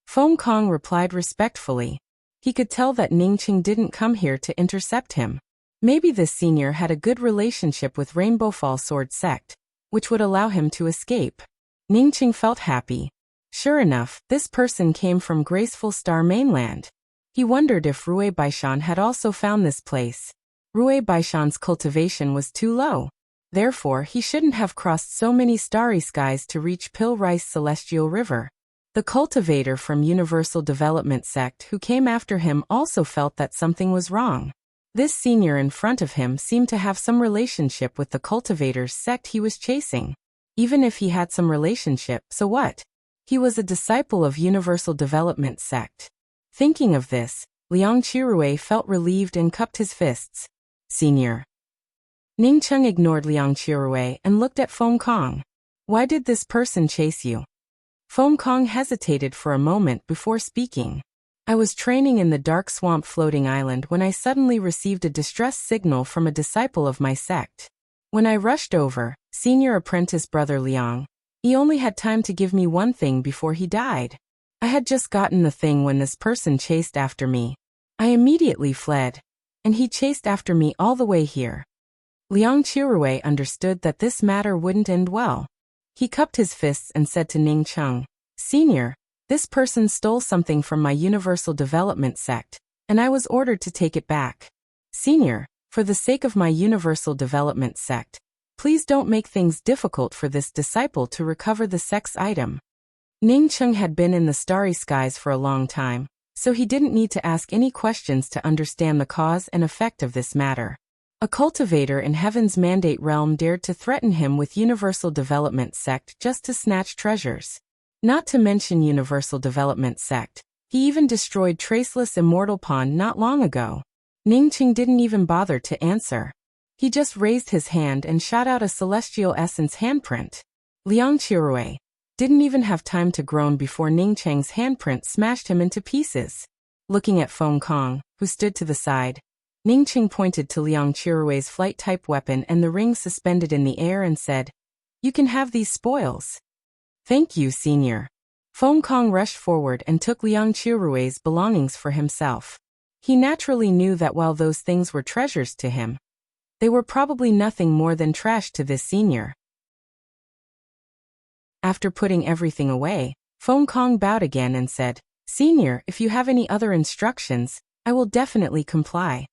Speaker 1: Feng Kong replied respectfully. He could tell that Ning Cheng didn't come here to intercept him. Maybe this senior had a good relationship with Rainbow Fall Sword Sect, which would allow him to escape. Ning Cheng felt happy. Sure enough, this person came from Graceful Star Mainland. He wondered if Rui Baishan had also found this place. Rui Baishan's cultivation was too low. Therefore, he shouldn't have crossed so many starry skies to reach Pil Rice Celestial River. The cultivator from Universal Development Sect who came after him also felt that something was wrong. This senior in front of him seemed to have some relationship with the cultivator's sect he was chasing. Even if he had some relationship, so what? He was a disciple of Universal Development Sect. Thinking of this, Liang Chirue felt relieved and cupped his fists. Senior. Ning Cheng ignored Liang Chirue and looked at Feng Kong. Why did this person chase you? Feng Kong hesitated for a moment before speaking. I was training in the dark swamp floating island when I suddenly received a distress signal from a disciple of my sect. When I rushed over, senior apprentice brother Liang, he only had time to give me one thing before he died. I had just gotten the thing when this person chased after me. I immediately fled, and he chased after me all the way here. Liang Chirue understood that this matter wouldn't end well. He cupped his fists and said to Ning Cheng, Senior, this person stole something from my Universal Development Sect, and I was ordered to take it back. Senior, for the sake of my Universal Development Sect, please don't make things difficult for this disciple to recover the sect's item. Ning Cheng had been in the starry skies for a long time, so he didn't need to ask any questions to understand the cause and effect of this matter. A cultivator in Heaven's Mandate realm dared to threaten him with Universal Development Sect just to snatch treasures. Not to mention Universal Development Sect. He even destroyed Traceless Immortal Pawn not long ago. Ningqing didn't even bother to answer. He just raised his hand and shot out a Celestial Essence handprint. Liang Qirui didn't even have time to groan before Ningqing's handprint smashed him into pieces. Looking at Feng Kong, who stood to the side, Ningqing pointed to Liang Qirui's flight-type weapon and the ring suspended in the air and said, "You can have these spoils." "Thank you, Senior." Feng Kong rushed forward and took Liang Qirui's belongings for himself. He naturally knew that while those things were treasures to him, they were probably nothing more than trash to this senior. After putting everything away, Feng Kong bowed again and said, "Senior, if you have any other instructions, I will definitely comply."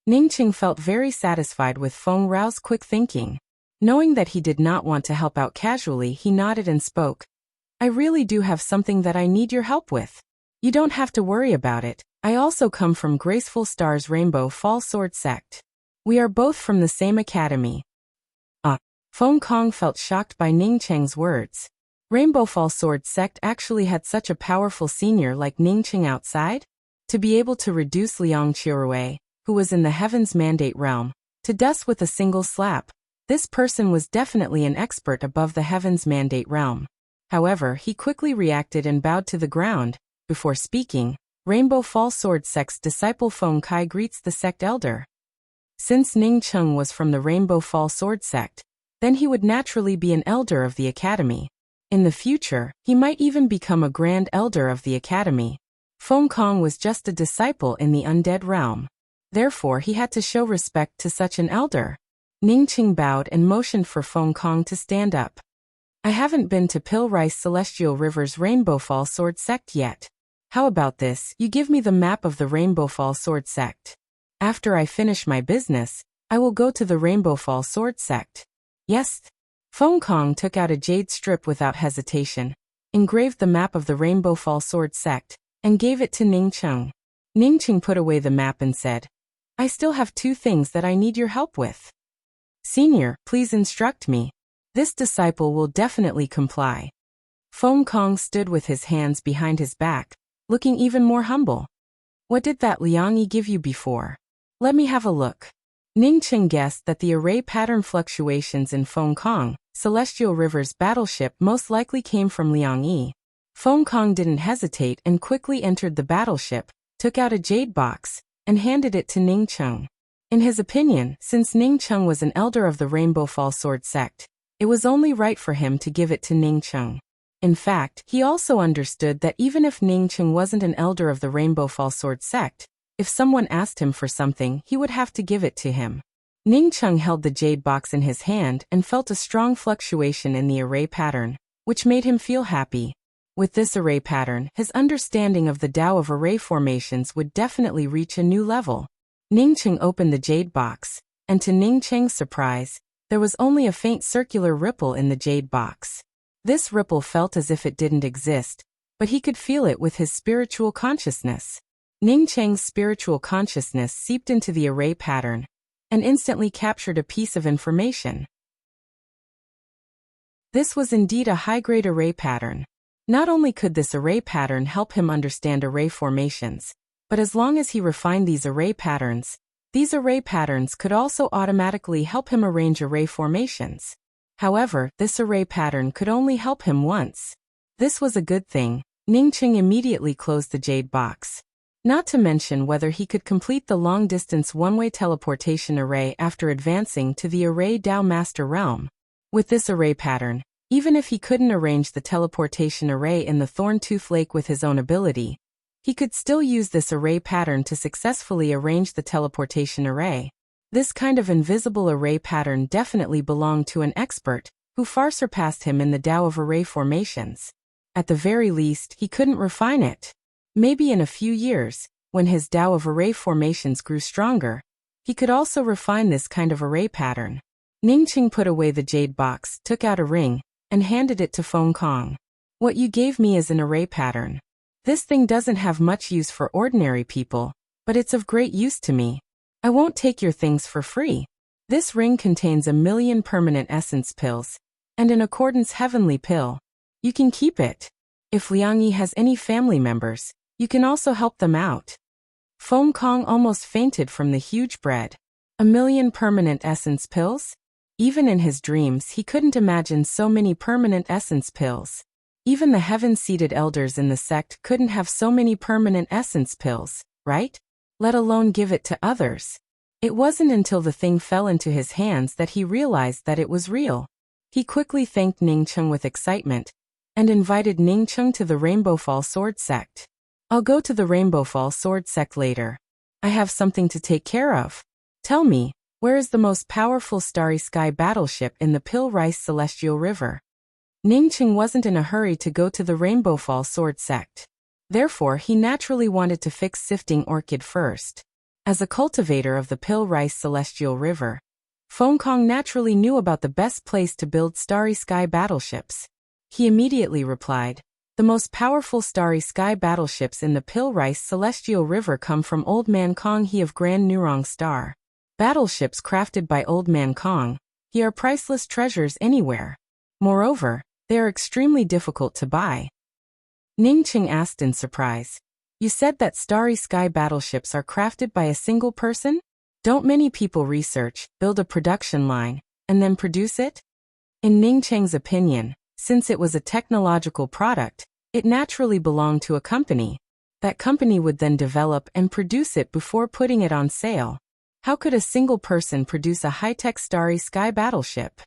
Speaker 1: Ningqing felt very satisfied with Feng Rao's quick thinking. Knowing that he did not want to help out casually, he nodded and spoke, "I really do have something that I need your help with. You don't have to worry about it. I also come from Graceful Star's Rainbow Fall Sword Sect. We are both from the same academy." Feng Kong felt shocked by Ningqing's words. Rainbow Fall Sword Sect actually had such a powerful senior like Ningqing outside? To be able to reduce Liang Qirui, who was in the Heaven's Mandate realm, to dust with a single slap, this person was definitely an expert above the Heaven's Mandate realm. However, he quickly reacted and bowed to the ground. Before speaking, Rainbow Fall Sword Sect's disciple Feng Kai greets the sect elder. Since Ningqing was from the Rainbow Fall Sword Sect, then he would naturally be an elder of the academy. In the future, he might even become a grand elder of the academy. Feng Kong was just a disciple in the undead realm. Therefore, he had to show respect to such an elder. Ningqing bowed and motioned for Feng Kong to stand up. "I haven't been to Pillrice Celestial River's Rainbow Fall Sword Sect yet. How about this, you give me the map of the Rainbow Fall Sword Sect. After I finish my business, I will go to the Rainbow Fall Sword Sect." "Yes." Feng Kong took out a jade strip without hesitation, engraved the map of the Rainbow Fall Sword Sect, and gave it to Ningqing. Ningqing put away the map and said, "I still have 2 things that I need your help with." "Senior, please instruct me. This disciple will definitely comply." Feng Kong stood with his hands behind his back, looking even more humble. "What did that Liang Yi give you before? Let me have a look." Ningqing guessed that the array pattern fluctuations in Feng Kong, Celestial River's battleship, most likely came from Liang Yi. Feng Kong didn't hesitate and quickly entered the battleship, took out a jade box, and handed it to Ningqing. In his opinion, since Ningqing was an elder of the Rainbow Fall Sword Sect, it was only right for him to give it to Ningqing. In fact, he also understood that even if Ningqing wasn't an elder of the Rainbow Fall Sword Sect, if someone asked him for something, he would have to give it to him. Ningqing held the jade box in his hand and felt a strong fluctuation in the array pattern, which made him feel happy. With this array pattern, his understanding of the Tao of array formations would definitely reach a new level. Ningqing opened the jade box, and to Ningqing's surprise, there was only a faint circular ripple in the jade box. This ripple felt as if it didn't exist, but he could feel it with his spiritual consciousness. Ningqing's spiritual consciousness seeped into the array pattern and instantly captured a piece of information. This was indeed a high-grade array pattern. Not only could this array pattern help him understand array formations, but as long as he refined these array patterns could also automatically help him arrange array formations. However, this array pattern could only help him once. This was a good thing. Ningqing immediately closed the jade box. Not to mention whether he could complete the long-distance one-way teleportation array after advancing to the Array Tao Master Realm. With this array pattern, even if he couldn't arrange the teleportation array in the Thorn-Tooth Lake with his own ability, he could still use this array pattern to successfully arrange the teleportation array. This kind of invisible array pattern definitely belonged to an expert, who far surpassed him in the Tao of array formations. At the very least, he couldn't refine it. Maybe in a few years, when his Tao of array formations grew stronger, he could also refine this kind of array pattern. Ningqing put away the jade box, took out a ring, and handed it to Feng Kong. "What you gave me is an array pattern. This thing doesn't have much use for ordinary people, but it's of great use to me. I won't take your things for free. This ring contains 1,000,000 permanent essence pills, and an accordance heavenly pill. You can keep it." If Liang Yi has any family members, you can also help them out. Feng Kong almost fainted from the huge bread. 1,000,000 permanent essence pills? Even in his dreams he couldn't imagine so many permanent essence pills. Even the heaven-seated elders in the sect couldn't have so many permanent essence pills, right? Let alone give it to others. It wasn't until the thing fell into his hands that he realized that it was real. He quickly thanked Ningcheng with excitement and invited Ningcheng to the Rainbow Fall Sword sect. I'll go to the Rainbow Fall Sword sect later. I have something to take care of. Tell me, where is the most powerful Starry Sky battleship in the Pill Rice Celestial River? Ningcheng wasn't in a hurry to go to the Rainbow Fall Sword sect. Therefore, he naturally wanted to fix Sifting Orchid first. As a cultivator of the Pill Rice Celestial River, Feng Kong naturally knew about the best place to build Starry Sky battleships. He immediately replied, "The most powerful Starry Sky battleships in the Pill Rice Celestial River come from Old Man Kong He of Grand Nurong Star. Battleships crafted by Old Man Kong He are priceless treasures anywhere. Moreover, they are extremely difficult to buy." Ningcheng asked in surprise, "You said that Starry Sky battleships are crafted by a single person? Don't many people research, build a production line, and then produce it?" In Ningcheng's opinion, since it was a technological product, it naturally belonged to a company. That company would then develop and produce it before putting it on sale. How could a single person produce a high-tech Starry Sky battleship?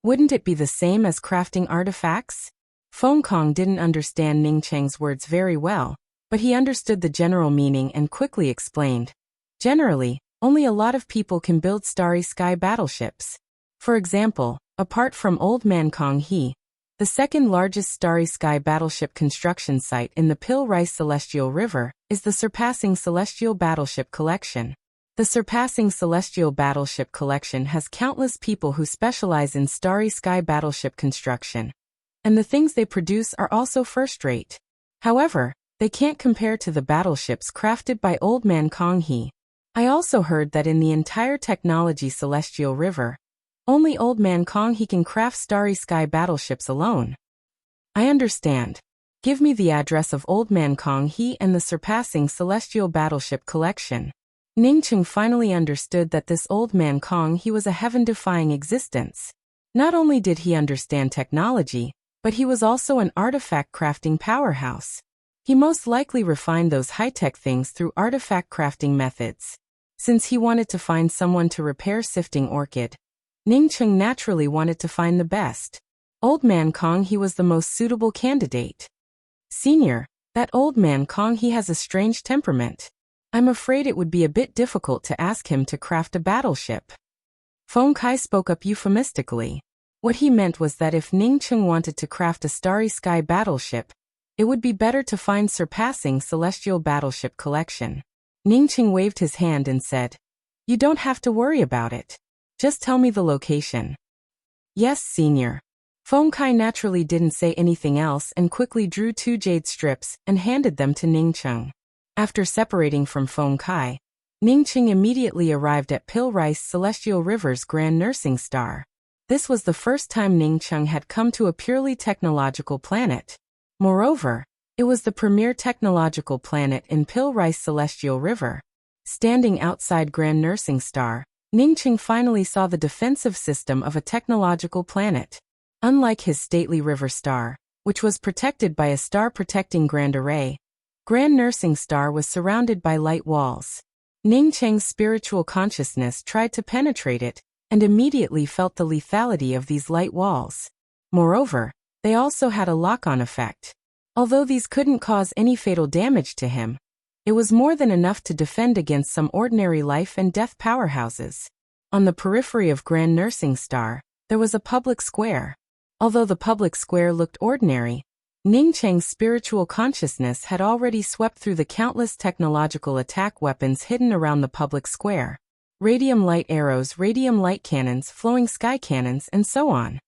Speaker 1: Wouldn't it be the same as crafting artifacts? Feng Kong didn't understand Ningcheng's words very well, but he understood the general meaning and quickly explained. Generally, only a lot of people can build Starry Sky battleships. For example, apart from Old Man Kong He, the second largest Starry Sky battleship construction site in the Pill Rice Celestial River is the Surpassing Celestial Battleship Collection. The Surpassing Celestial Battleship Collection has countless people who specialize in Starry Sky battleship construction, and the things they produce are also first-rate. However, they can't compare to the battleships crafted by Old Man Kong He. I also heard that in the entire technology Celestial River, only Old Man Kong He can craft Starry Sky battleships alone. I understand. Give me the address of Old Man Kong He and the Surpassing Celestial Battleship Collection. Ningcheng finally understood that this Old Man Kong He was a heaven-defying existence. Not only did he understand technology, but he was also an artifact crafting powerhouse. He most likely refined those high-tech things through artifact crafting methods. Since he wanted to find someone to repair Sifting Orchid, Ningcheng naturally wanted to find the best. Old Man Kong He was the most suitable candidate. "Senior, that Old Man Kong He has a strange temperament. I'm afraid it would be a bit difficult to ask him to craft a battleship." Feng Kai spoke up euphemistically. What he meant was that if Ningcheng wanted to craft a Starry Sky battleship, it would be better to find Surpassing Celestial Battleship Collection. Ningcheng waved his hand and said, "You don't have to worry about it. Just tell me the location." "Yes, Senior." Feng Kai naturally didn't say anything else and quickly drew 2 jade strips and handed them to Ningcheng. After separating from Feng Kai, Ningcheng immediately arrived at Pill Rice Celestial River's Grand Nursing Star. This was the first time Ningcheng had come to a purely technological planet. Moreover, it was the premier technological planet in Pill Rice Celestial River. Standing outside Grand Nursing Star, Ningcheng finally saw the defensive system of a technological planet. Unlike his stately river star, which was protected by a star-protecting Grand Array, Grand Nursing Star was surrounded by light walls. Ningcheng's spiritual consciousness tried to penetrate it, and immediately felt the lethality of these light walls. Moreover, they also had a lock-on effect. Although these couldn't cause any fatal damage to him, it was more than enough to defend against some ordinary life and death powerhouses. On the periphery of Grand Nursing Star, there was a public square. Although the public square looked ordinary, Ningcheng's spiritual consciousness had already swept through the countless technological attack weapons hidden around the public square. Radium light arrows, radium light cannons, flowing sky cannons, and so on.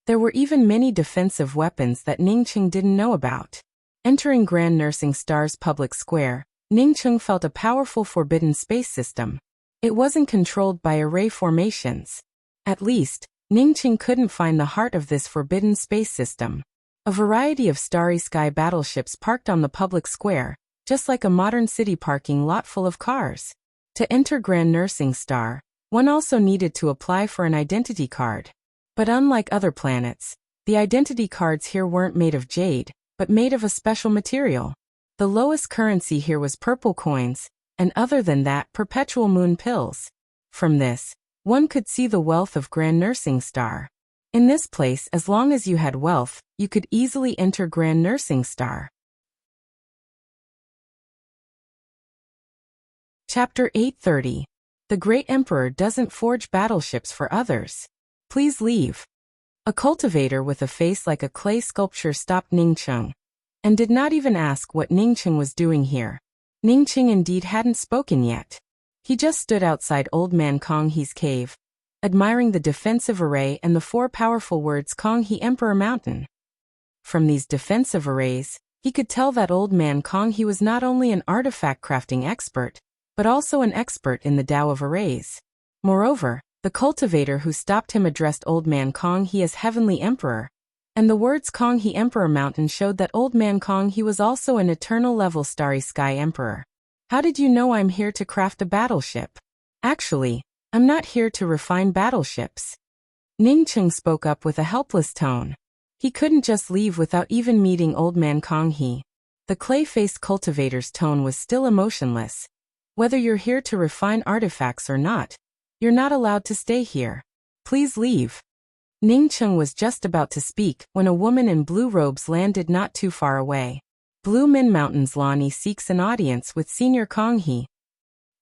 Speaker 1: There were even many defensive weapons that Ningcheng didn't know about. Entering Grand Nursing Star's public square, Ningcheng felt a powerful forbidden space system. It wasn't controlled by array formations. At least, Ningqing couldn't find the heart of this forbidden space system. A variety of starry sky battleships parked on the public square, just like a modern city parking lot full of cars. To enter Grand Nursing Star, one also needed to apply for an identity card. But unlike other planets, the identity cards here weren't made of jade, but made of a special material. The lowest currency here was purple coins, and other than that, perpetual moon pills. From this, one could see the wealth of Grand Nursing Star. In this place, as long as you had wealth, you could easily enter Grand Nursing Star. Chapter 830. The Great Emperor doesn't forge battleships for others. Please leave. A cultivator with a face like a clay sculpture stopped Ningqing, and did not even ask what Ningqing was doing here. Ningqing indeed hadn't spoken yet. He just stood outside Old Man Kong He's cave, admiring the defensive array and the 4 powerful words Kong He Emperor Mountain. From these defensive arrays, he could tell that Old Man Kong He was not only an artifact crafting expert, but also an expert in the Tao of arrays. Moreover, the cultivator who stopped him addressed Old Man Kong He as Heavenly Emperor, and the words Kong He Emperor Mountain showed that Old Man Kong He was also an eternal level Starry Sky Emperor. How did you know I'm here to craft a battleship? Actually, I'm not here to refine battleships. Ningqing spoke up with a helpless tone. He couldn't just leave without even meeting Old Man Kong He. The clay-faced cultivator's tone was still emotionless. Whether you're here to refine artifacts or not, you're not allowed to stay here. Please leave. Ningqing was just about to speak when a woman in blue robes landed not too far away. Blue Min Mountain's Lani seeks an audience with Senior Kong He.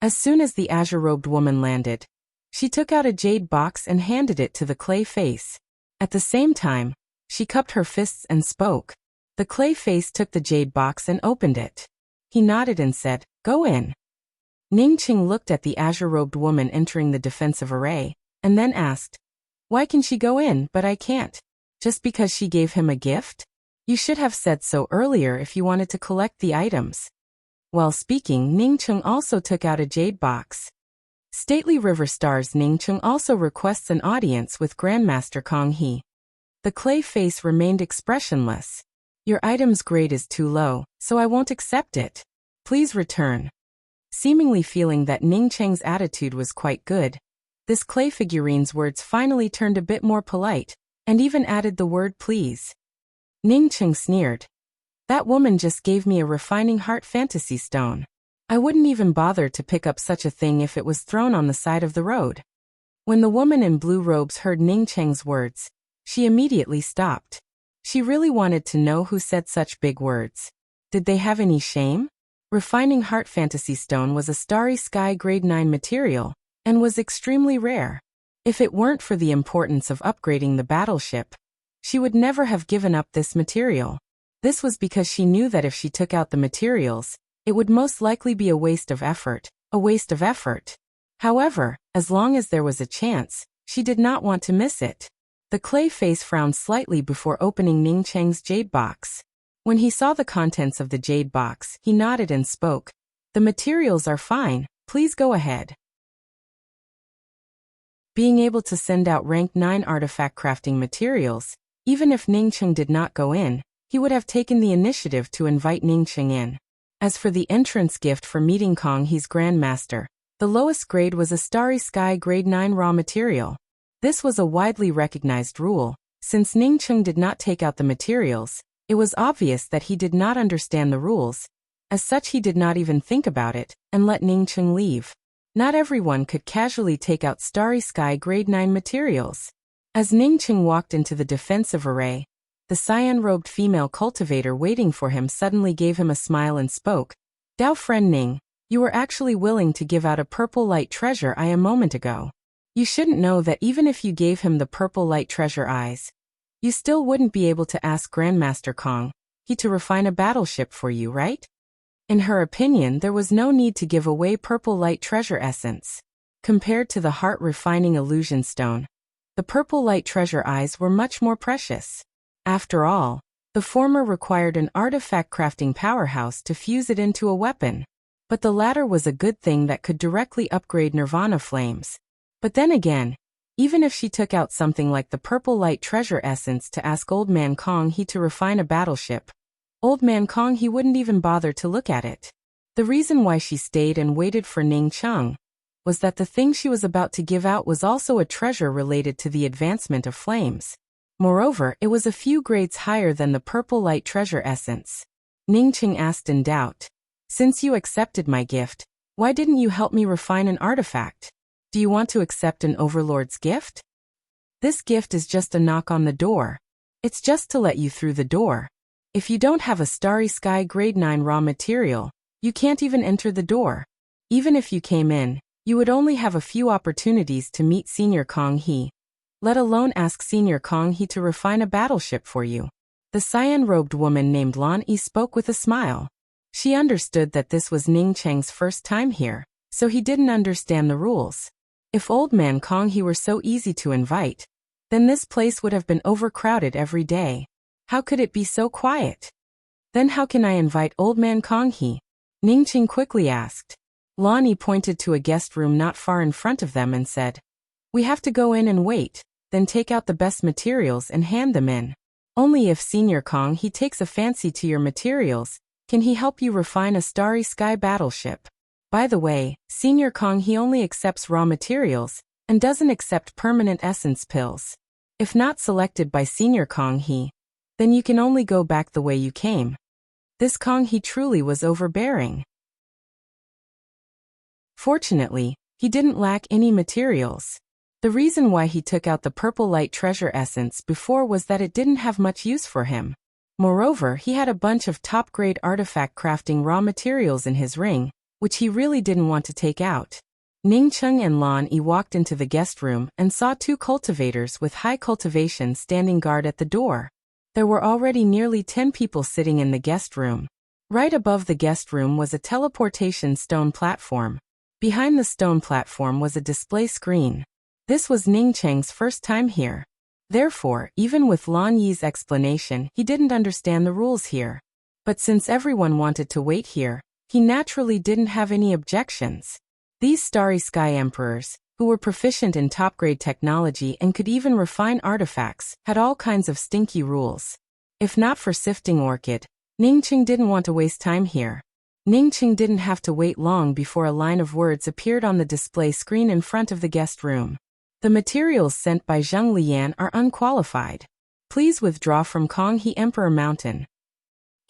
Speaker 1: As soon as the azure-robed woman landed, she took out a jade box and handed it to the clay face. At the same time, she cupped her fists and spoke. The clay face took the jade box and opened it. He nodded and said, "Go in." Ningqing looked at the azure-robed woman entering the defensive array, and then asked, "Why can she go in, but I can't? Just because she gave him a gift? You should have said so earlier if you wanted to collect the items." While speaking, Ningqing also took out a jade box. Stately River Stars Ningqing also requests an audience with Grandmaster Kong He. The clay face remained expressionless. "Your item's grade is too low, so I won't accept it. Please return." Seemingly feeling that Ningqing's attitude was quite good, this clay figurine's words finally turned a bit more polite, and even added the word please. Ningqing sneered. "That woman just gave me a refining heart fantasy stone. I wouldn't even bother to pick up such a thing if it was thrown on the side of the road." When the woman in blue robes heard Ningqing's words, she immediately stopped. She really wanted to know who said such big words. Did they have any shame? Refining Heart Fantasy Stone was a Starry Sky Grade 9 material, and was extremely rare. If it weren't for the importance of upgrading the battleship, she would never have given up this material. This was because she knew that if she took out the materials, it would most likely be a waste of effort. However, as long as there was a chance, she did not want to miss it. The clay face frowned slightly before opening Ningqing's jade box. When he saw the contents of the jade box, he nodded and spoke. "The materials are fine, please go ahead." Being able to send out rank 9 artifact crafting materials, even if Ningqing did not go in, he would have taken the initiative to invite Ningqing in. As for the entrance gift for meeting Kong He's Grandmaster, the lowest grade was a Starry Sky Grade 9 raw material. This was a widely recognized rule. Since Ningqing did not take out the materials, it was obvious that he did not understand the rules. As such, he did not even think about it, and let Ningqing leave. Not everyone could casually take out Starry Sky Grade 9 materials. As Ningqing walked into the defensive array, the cyan-robed female cultivator waiting for him suddenly gave him a smile and spoke. "Dao friend Ning, you were actually willing to give out a purple light treasure eye a moment ago. You shouldn't know that even if you gave him the purple light treasure eyes, you still wouldn't be able to ask Grandmaster Kong He to refine a battleship for you, right?" In her opinion, there was no need to give away purple light treasure essence. Compared to the heart refining illusion stone, the purple light treasure eyes were much more precious. After all, the former required an artifact crafting powerhouse to fuse it into a weapon, but the latter was a good thing that could directly upgrade Nirvana flames. But then again, Even if she took out something like the purple light treasure essence to ask Old Man Kong He to refine a battleship, Old Man Kong He wouldn't even bother to look at it. The reason why she stayed and waited for Ning Cheng was that the thing she was about to give out was also a treasure related to the advancement of flames. Moreover, it was a few grades higher than the purple light treasure essence. Ning Cheng asked in doubt, "Since you accepted my gift, why didn't you help me refine an artifact? Do you want to accept an overlord's gift? This gift is just a knock on the door. It's just to let you through the door. If you don't have a Starry Sky grade 9 raw material, you can't even enter the door. Even if you came in, you would only have a few opportunities to meet Senior Kong He, let alone ask Senior Kong He to refine a battleship for you." The cyan-robed woman named Lan Yi spoke with a smile. She understood that this was Ning Cheng's first time here, so he didn't understand the rules. If Old Man Kong He were so easy to invite, then this place would have been overcrowded every day. How could it be so quiet? Then how can I invite Old Man Kong He? Ning Cheng quickly asked. Lan Yi pointed to a guest room not far in front of them and said, "We have to go in and wait, then take out the best materials and hand them in. Only if Senior Kong He takes a fancy to your materials, can he help you refine a Starry Sky battleship. By the way, Senior Kong He only accepts raw materials and doesn't accept permanent essence pills. If not selected by Senior Kong He, then you can only go back the way you came." This Kong He truly was overbearing. Fortunately, he didn't lack any materials. The reason why he took out the purple light treasure essence before was that it didn't have much use for him. Moreover, he had a bunch of top-grade artifact crafting raw materials in his ring, which he really didn't want to take out. Ning Cheng and Lan Yi walked into the guest room and saw two cultivators with high cultivation standing guard at the door. There were already nearly 10 people sitting in the guest room. Right above the guest room was a teleportation stone platform. Behind the stone platform was a display screen. This was Ning Cheng's first time here. Therefore, even with Lan Yi's explanation, he didn't understand the rules here. But since everyone wanted to wait here, he naturally didn't have any objections. These Starry Sky Emperors, who were proficient in top-grade technology and could even refine artifacts, had all kinds of stinky rules. If not for Sifting Orchid, Ning Cheng didn't want to waste time here. Ning Cheng didn't have to wait long before a line of words appeared on the display screen in front of the guest room. The materials sent by Zheng Lian are unqualified. Please withdraw from Kong He Emperor Mountain.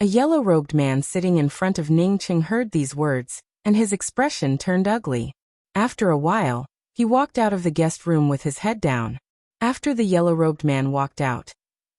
Speaker 1: A yellow-robed man sitting in front of Ning Cheng heard these words, and his expression turned ugly. After a while, he walked out of the guest room with his head down. After the yellow-robed man walked out,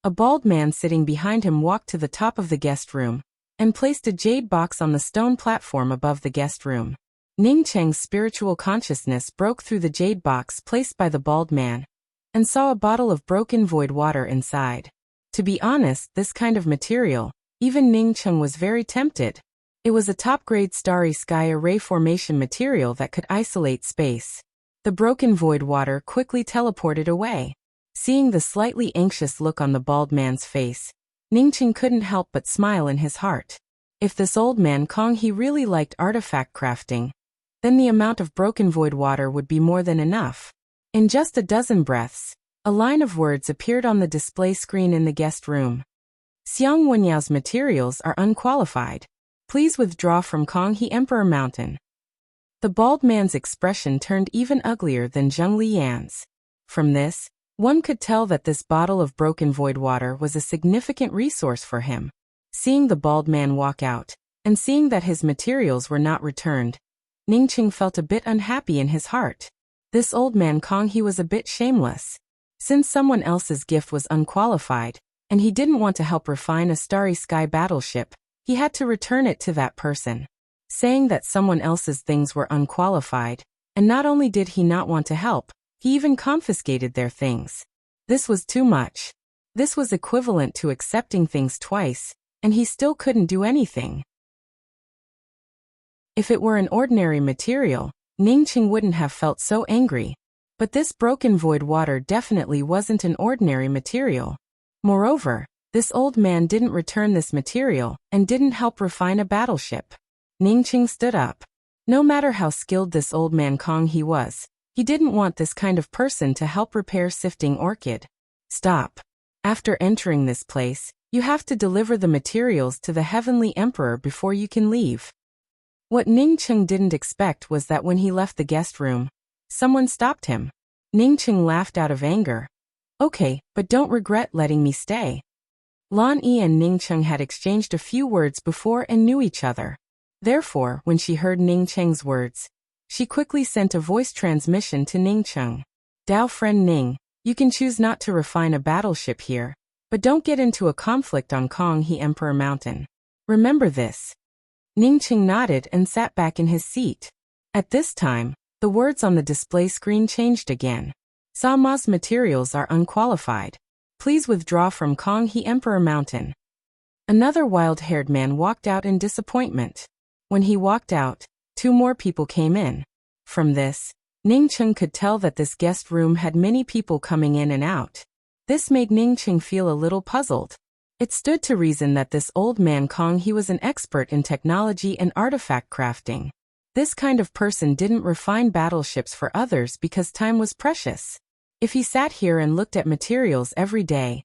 Speaker 1: a bald man sitting behind him walked to the top of the guest room and placed a jade box on the stone platform above the guest room. Ning Cheng's spiritual consciousness broke through the jade box placed by the bald man and saw a bottle of broken void water inside. To be honest, this kind of material, even Ning Cheng was very tempted. It was a top-grade Starry Sky array formation material that could isolate space. The broken void water quickly teleported away. Seeing the slightly anxious look on the bald man's face, Ning Cheng couldn't help but smile in his heart. If this old man Kong He really liked artifact crafting, then the amount of broken void water would be more than enough. In just a dozen breaths, a line of words appeared on the display screen in the guest room. Xiang Wenyao's materials are unqualified. Please withdraw from Kong He Emperor Mountain. The bald man's expression turned even uglier than Zheng Lian's. From this, one could tell that this bottle of broken void water was a significant resource for him. Seeing the bald man walk out, and seeing that his materials were not returned, Ning Cheng felt a bit unhappy in his heart. This old man Kong He was a bit shameless. Since someone else's gift was unqualified, and he didn't want to help refine a Starry Sky battleship, he had to return it to that person. Saying that someone else's things were unqualified, and not only did he not want to help, he even confiscated their things. This was too much. This was equivalent to accepting things twice, and he still couldn't do anything. If it were an ordinary material, Ning Cheng wouldn't have felt so angry. But this broken void water definitely wasn't an ordinary material. Moreover, this old man didn't return this material and didn't help refine a battleship. Ning Cheng stood up. No matter how skilled this old man Kong He was, He didn't want this kind of person to help repair Sifting Orchid. Stop. After entering this place, you have to deliver the materials to the Heavenly Emperor before you can leave. What Ningcheng didn't expect was that when he left the guest room, someone stopped him. Ningcheng laughed out of anger. Okay, but don't regret letting me stay. Lan Yi and Ningcheng had exchanged a few words before and knew each other. Therefore, when she heard Ningcheng's words, she quickly sent a voice transmission to Ningcheng. Dao friend Ning, you can choose not to refine a battleship here, but don't get into a conflict on Konghe Emperor Mountain. Remember this. Ningcheng nodded and sat back in his seat. At this time, the words on the display screen changed again. Sama's materials are unqualified. Please withdraw from Konghe Emperor Mountain. Another wild-haired man walked out in disappointment. When he walked out, 2 more people came in. From this, Ningcheng could tell that this guest room had many people coming in and out. This made Ningcheng feel a little puzzled. It stood to reason that this old man Konghe was an expert in technology and artifact crafting. This kind of person didn't refine battleships for others because time was precious. If he sat here and looked at materials every day,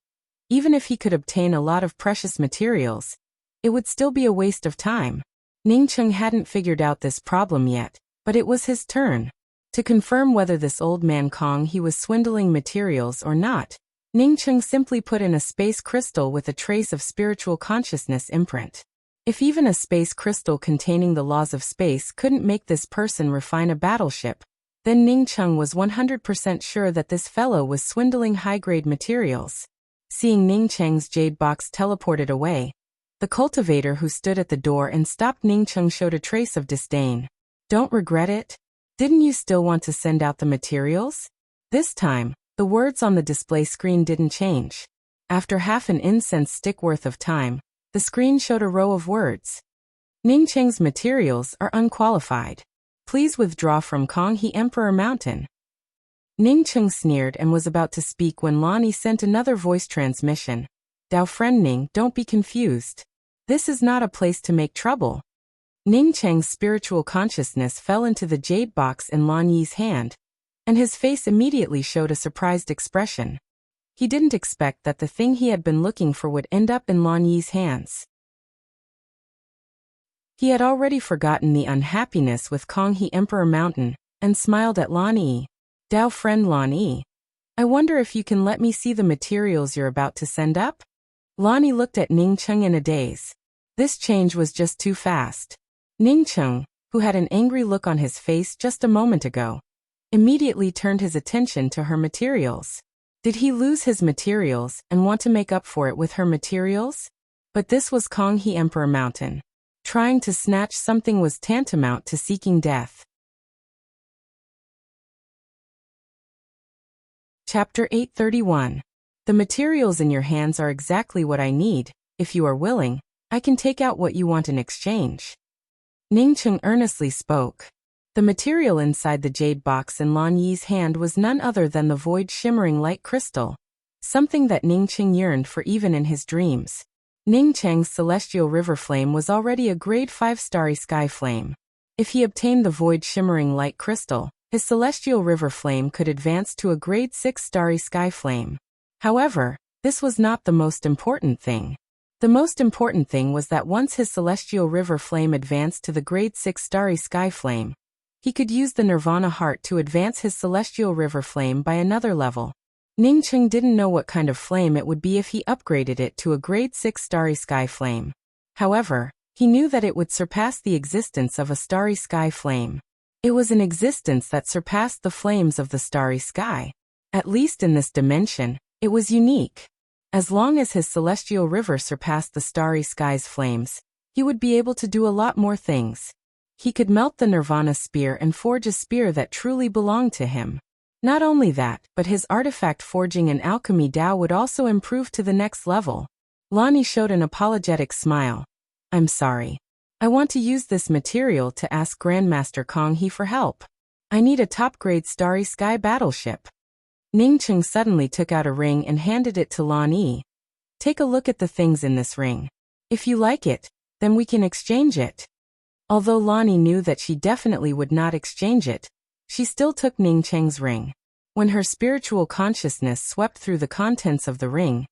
Speaker 1: even if he could obtain a lot of precious materials, it would still be a waste of time. Ningcheng hadn't figured out this problem yet, but it was his turn. To confirm whether this old man Konghe was swindling materials or not, Ningcheng simply put in a space crystal with a trace of spiritual consciousness imprint. If even a space crystal containing the laws of space couldn't make this person refine a battleship, then Ningcheng was 100% sure that this fellow was swindling high-grade materials. Seeing Ningcheng's jade box teleported away, the cultivator who stood at the door and stopped Ningcheng showed a trace of disdain. Don't regret it? Didn't you still want to send out the materials? This time, the words on the display screen didn't change. After half an incense stick worth of time, the screen showed a row of words. Ningcheng's materials are unqualified. Please withdraw from Konghe Emperor Mountain. Ningcheng sneered and was about to speak when Lan Yi sent another voice transmission. Dao friend Ning, don't be confused. This is not a place to make trouble. Ningcheng's spiritual consciousness fell into the jade box in Lan Yi's hand, and his face immediately showed a surprised expression. He didn't expect that the thing he had been looking for would end up in Lan Yi's hands. He had already forgotten the unhappiness with Konghe Emperor Mountain, and smiled at Lan Yi. Dao friend Lan Yi, I wonder if you can let me see the materials you're about to send up? Lan Yi looked at Ningcheng in a daze. This change was just too fast. Ningcheng, who had an angry look on his face just a moment ago, immediately turned his attention to her materials. Did he lose his materials and want to make up for it with her materials? But this was Konghe Emperor Mountain. Trying to snatch something was tantamount to seeking death. Chapter 831. The materials in your hands are exactly what I need. If you are willing, I can take out what you want in exchange. Ningcheng earnestly spoke. The material inside the jade box in Lan Yi's hand was none other than the void shimmering light crystal, something that Ningcheng yearned for even in his dreams. Ningcheng's celestial river flame was already a grade 5 starry sky flame. If he obtained the void shimmering light crystal, his celestial river flame could advance to a grade 6 starry sky flame. However, this was not the most important thing. The most important thing was that once his celestial river flame advanced to the grade 6 starry sky flame, he could use the Nirvana heart to advance his celestial river flame by another level. Ningcheng didn't know what kind of flame it would be if he upgraded it to a grade 6 starry sky flame. However, he knew that it would surpass the existence of a starry sky flame. It was an existence that surpassed the flames of the starry sky. At least in this dimension, it was unique. As long as his celestial river surpassed the starry sky's flames, he would be able to do a lot more things. He could melt the Nirvana spear and forge a spear that truly belonged to him. Not only that, but his artifact forging and alchemy Dao would also improve to the next level. Lan Yi showed an apologetic smile. I'm sorry. I want to use this material to ask Grandmaster Konghe for help. I need a top-grade starry sky battleship. Ningcheng suddenly took out a ring and handed it to Lan Yi. Take a look at the things in this ring. If you like it, then we can exchange it. Although Lan Yi knew that she definitely would not exchange it, she still took Ningcheng's ring. When her spiritual consciousness swept through the contents of the ring,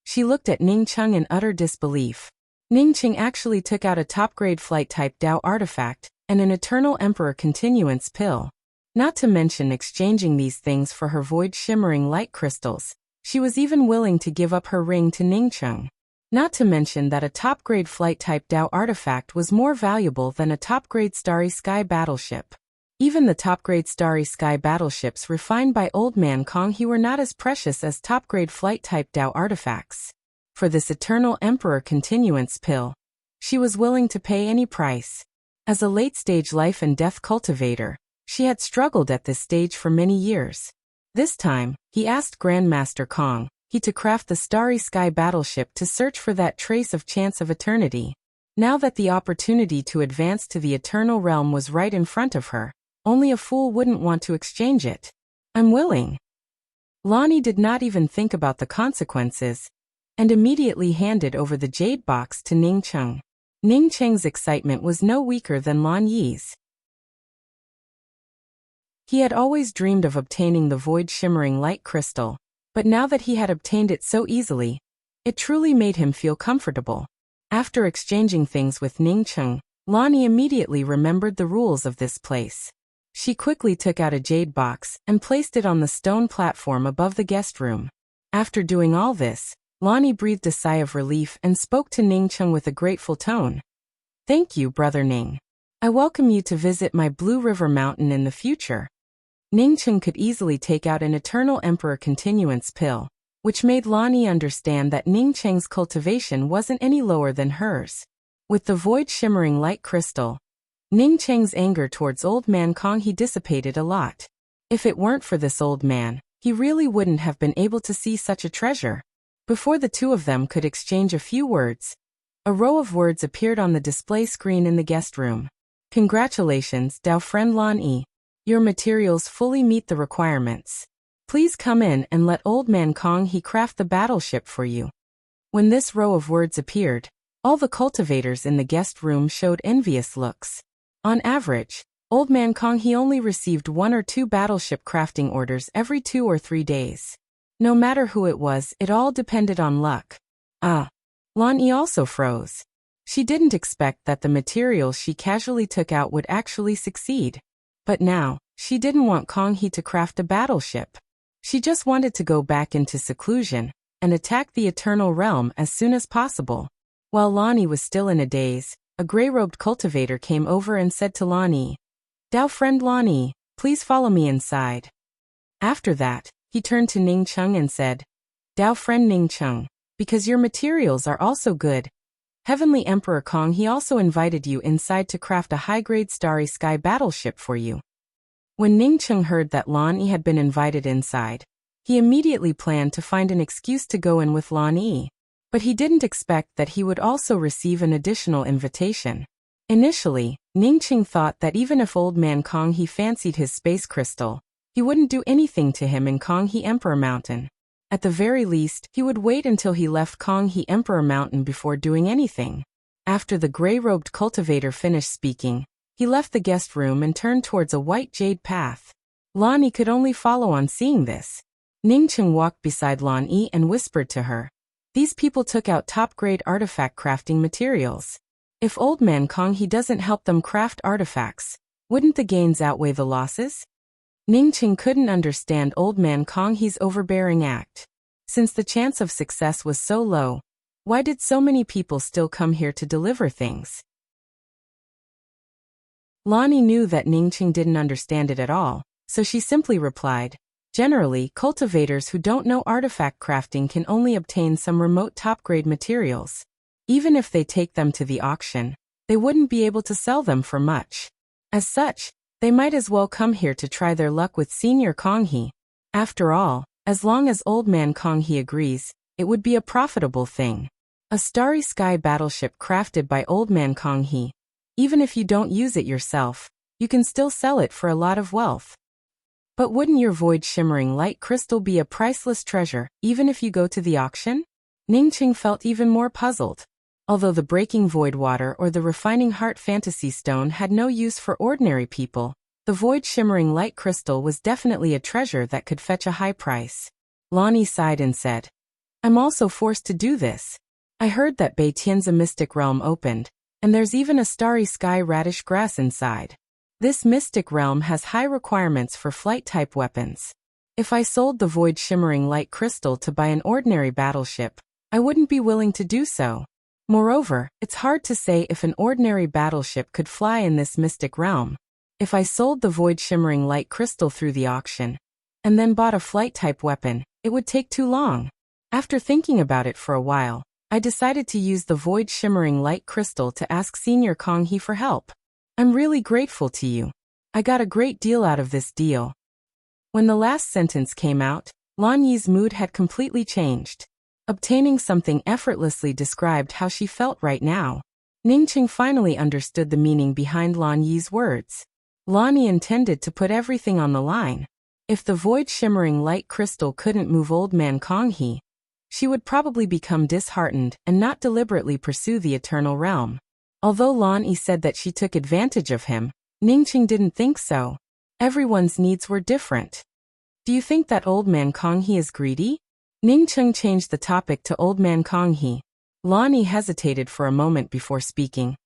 Speaker 1: she looked at Ningcheng in utter disbelief. Ningcheng actually took out a top-grade flight-type Dao artifact and an Eternal Emperor continuance pill. Not to mention exchanging these things for her void-shimmering light crystals, she was even willing to give up her ring to Ningcheng. Not to mention that a top-grade flight-type Dao artifact was more valuable than a top-grade Starry Sky battleship. Even the top-grade Starry Sky battleships refined by Old Man Kong He were not as precious as top-grade flight-type Dao artifacts. For this Eternal Emperor continuance pill, she was willing to pay any price. As a late-stage life and death cultivator, she had struggled at this stage for many years. This time, he asked Grandmaster Kong He to craft the Starry Sky battleship to search for that trace of chance of eternity. Now that the opportunity to advance to the Eternal Realm was right in front of her, only a fool wouldn't want to exchange it. I'm willing. Lonnie did not even think about the consequences, and immediately handed over the jade box to Ningcheng. Ningcheng's excitement was no weaker than Lan Yi's. He had always dreamed of obtaining the void-shimmering light crystal, but now that he had obtained it so easily, it truly made him feel comfortable. After exchanging things with Ningcheng, Lonnie immediately remembered the rules of this place. She quickly took out a jade box and placed it on the stone platform above the guest room. After doing all this, Lonnie breathed a sigh of relief and spoke to Ningcheng with a grateful tone. Thank you, Brother Ning. I welcome you to visit my Blue River Mountain in the future. Ningcheng could easily take out an Eternal Emperor continuance pill, which made Lonnie understand that Ningcheng's cultivation wasn't any lower than hers. With the void-shimmering light crystal, Ningcheng's anger towards Old Man Kong He dissipated a lot. If it weren't for this old man, he really wouldn't have been able to see such a treasure. Before the two of them could exchange a few words, a row of words appeared on the display screen in the guest room. Congratulations, Dao friend Lan Yi. Your materials fully meet the requirements. Please come in and let Old Man Kong He craft the battleship for you. When this row of words appeared, all the cultivators in the guest room showed envious looks. On average, Old Man Kong He only received 1 or 2 battleship crafting orders every 2 or 3 days. No matter who it was, it all depended on luck. Lan Yi also froze. She didn't expect that the materials she casually took out would actually succeed. But now, she didn't want Kong He to craft a battleship. She just wanted to go back into seclusion and attack the Eternal Realm as soon as possible. While Lan Yi was still in a daze, a gray-robed cultivator came over and said to Lan Yi, Dao friend Lan Yi, please follow me inside. After that, he turned to Ningcheng and said, Dao friend Ningcheng, because your materials are also good, Heavenly Emperor Kong He also invited you inside to craft a high-grade Starry Sky battleship for you. When Ningcheng heard that Lan Yi had been invited inside, he immediately planned to find an excuse to go in with Lan Yi, but he didn't expect that he would also receive an additional invitation. Initially, Ningcheng thought that even if Old Man Kong He fancied his space crystal, he wouldn't do anything to him in Kong He Emperor Mountain. At the very least, he would wait until he left Kong He Emperor Mountain before doing anything. After the gray-robed cultivator finished speaking, he left the guest room and turned towards a white jade path. Lan Yi could only follow on seeing this. Ningcheng walked beside Lan Yi and whispered to her. These people took out top-grade artifact crafting materials. If Old Man Kong He doesn't help them craft artifacts, wouldn't the gains outweigh the losses? Ningcheng couldn't understand Old Man Kong He's overbearing act. Since the chance of success was so low, why did so many people still come here to deliver things? Lan Yi knew that Ningcheng didn't understand it at all, so she simply replied, Generally, cultivators who don't know artifact crafting can only obtain some remote top-grade materials. Even if they take them to the auction, they wouldn't be able to sell them for much. As such, they might as well come here to try their luck with Senior Kong He. After all, as long as Old Man Kong He agrees, it would be a profitable thing. A Starry Sky battleship crafted by Old Man Kong He. Even if you don't use it yourself, you can still sell it for a lot of wealth. But wouldn't your void-shimmering light crystal be a priceless treasure, even if you go to the auction? Ningcheng felt even more puzzled. Although the breaking void water or the refining heart fantasy stone had no use for ordinary people, The void shimmering light crystal was definitely a treasure that could fetch a high price. Lonnie sighed and said, I'm also forced to do this. I heard that Bei Tian's mystic realm opened, and there's even a starry sky radish grass inside. This mystic realm has high requirements for flight-type weapons. If I sold the void shimmering light crystal to buy an ordinary battleship, I wouldn't be willing to do so. Moreover, it's hard to say if an ordinary battleship could fly in this mystic realm. If I sold the void shimmering light crystal through the auction, and then bought a flight-type weapon, it would take too long. After thinking about it for a while, I decided to use the void shimmering light crystal to ask Senior Kong He for help. I'm really grateful to you. I got a great deal out of this deal. When the last sentence came out, Lan Yi's mood had completely changed. Obtaining something effortlessly described how she felt right now. Ningqing finally understood the meaning behind Lan Yi's words. Lan Yi intended to put everything on the line. If the void shimmering light crystal couldn't move old man Kong He, she would probably become disheartened and not deliberately pursue the eternal realm. Although Lan Yi said that she took advantage of him, Ningqing didn't think so. Everyone's needs were different. Do you think that old man Kong He is greedy? Ningqing changed the topic to old man Kong He. Lan Yi hesitated for a moment before speaking.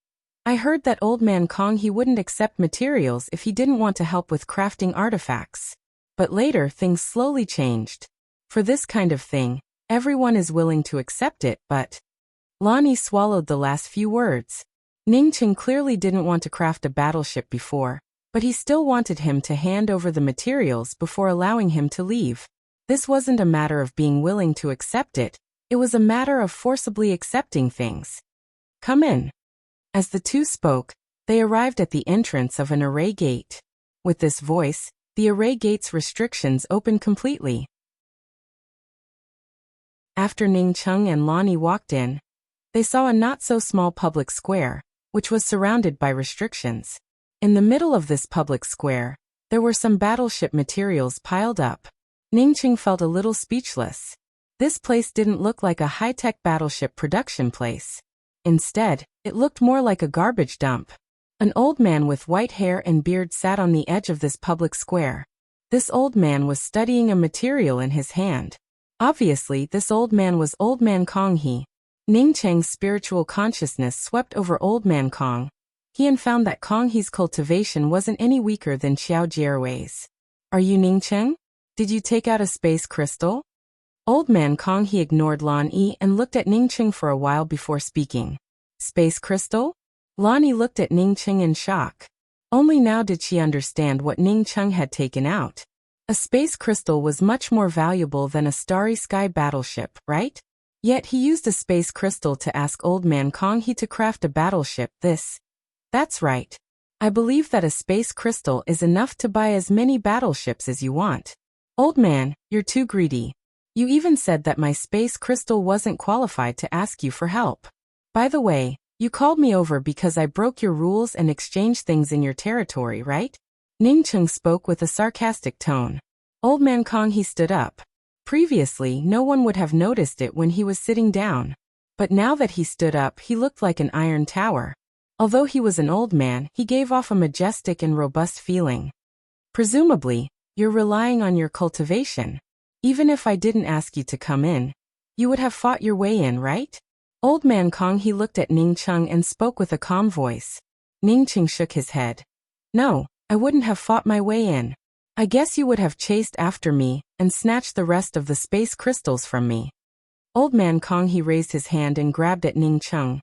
Speaker 1: I heard that old man Kong He wouldn't accept materials if he didn't want to help with crafting artifacts. But later things slowly changed. For this kind of thing, everyone is willing to accept it, but... Lan Yi swallowed the last few words. Ningqing clearly didn't want to craft a battleship before, but he still wanted him to hand over the materials before allowing him to leave. This wasn't a matter of being willing to accept it, it was a matter of forcibly accepting things. Come in. As the two spoke, they arrived at the entrance of an array gate. With this voice, the array gate's restrictions opened completely. After Ningqing and Lan Yi walked in, they saw a not-so-small public square, which was surrounded by restrictions. In the middle of this public square, there were some battleship materials piled up. Ningqing felt a little speechless. This place didn't look like a high-tech battleship production place. Instead, it looked more like a garbage dump. An old man with white hair and beard sat on the edge of this public square. This old man was studying a material in his hand. Obviously, this old man was old man Kong He. Ningqing's spiritual consciousness swept over old man Kong He and found that Kong He's cultivation wasn't any weaker than Xiao Jierui's. Are you Ningqing? Did you take out a space crystal? Old man Kong He ignored Lan Yi and looked at Ningqing for a while before speaking. Space crystal? Lan Yi looked at Ningqing in shock. Only now did she understand what Ningqing had taken out. A space crystal was much more valuable than a starry sky battleship, right? Yet he used a space crystal to ask old man Kong He to craft a battleship. That's right. I believe that a space crystal is enough to buy as many battleships as you want. Old man, you're too greedy. You even said that my space crystal wasn't qualified to ask you for help. By the way, you called me over because I broke your rules and exchanged things in your territory, right? Ningqing spoke with a sarcastic tone. Old man Kong He stood up. Previously, no one would have noticed it when he was sitting down. But now that he stood up, he looked like an iron tower. Although he was an old man, he gave off a majestic and robust feeling. Presumably, you're relying on your cultivation. Even if I didn't ask you to come in, you would have fought your way in, right? Old man Kong He looked at Ningqing and spoke with a calm voice. Ningqing shook his head. No, I wouldn't have fought my way in. I guess you would have chased after me and snatched the rest of the space crystals from me. Old man Kong He raised his hand and grabbed at Ningqing.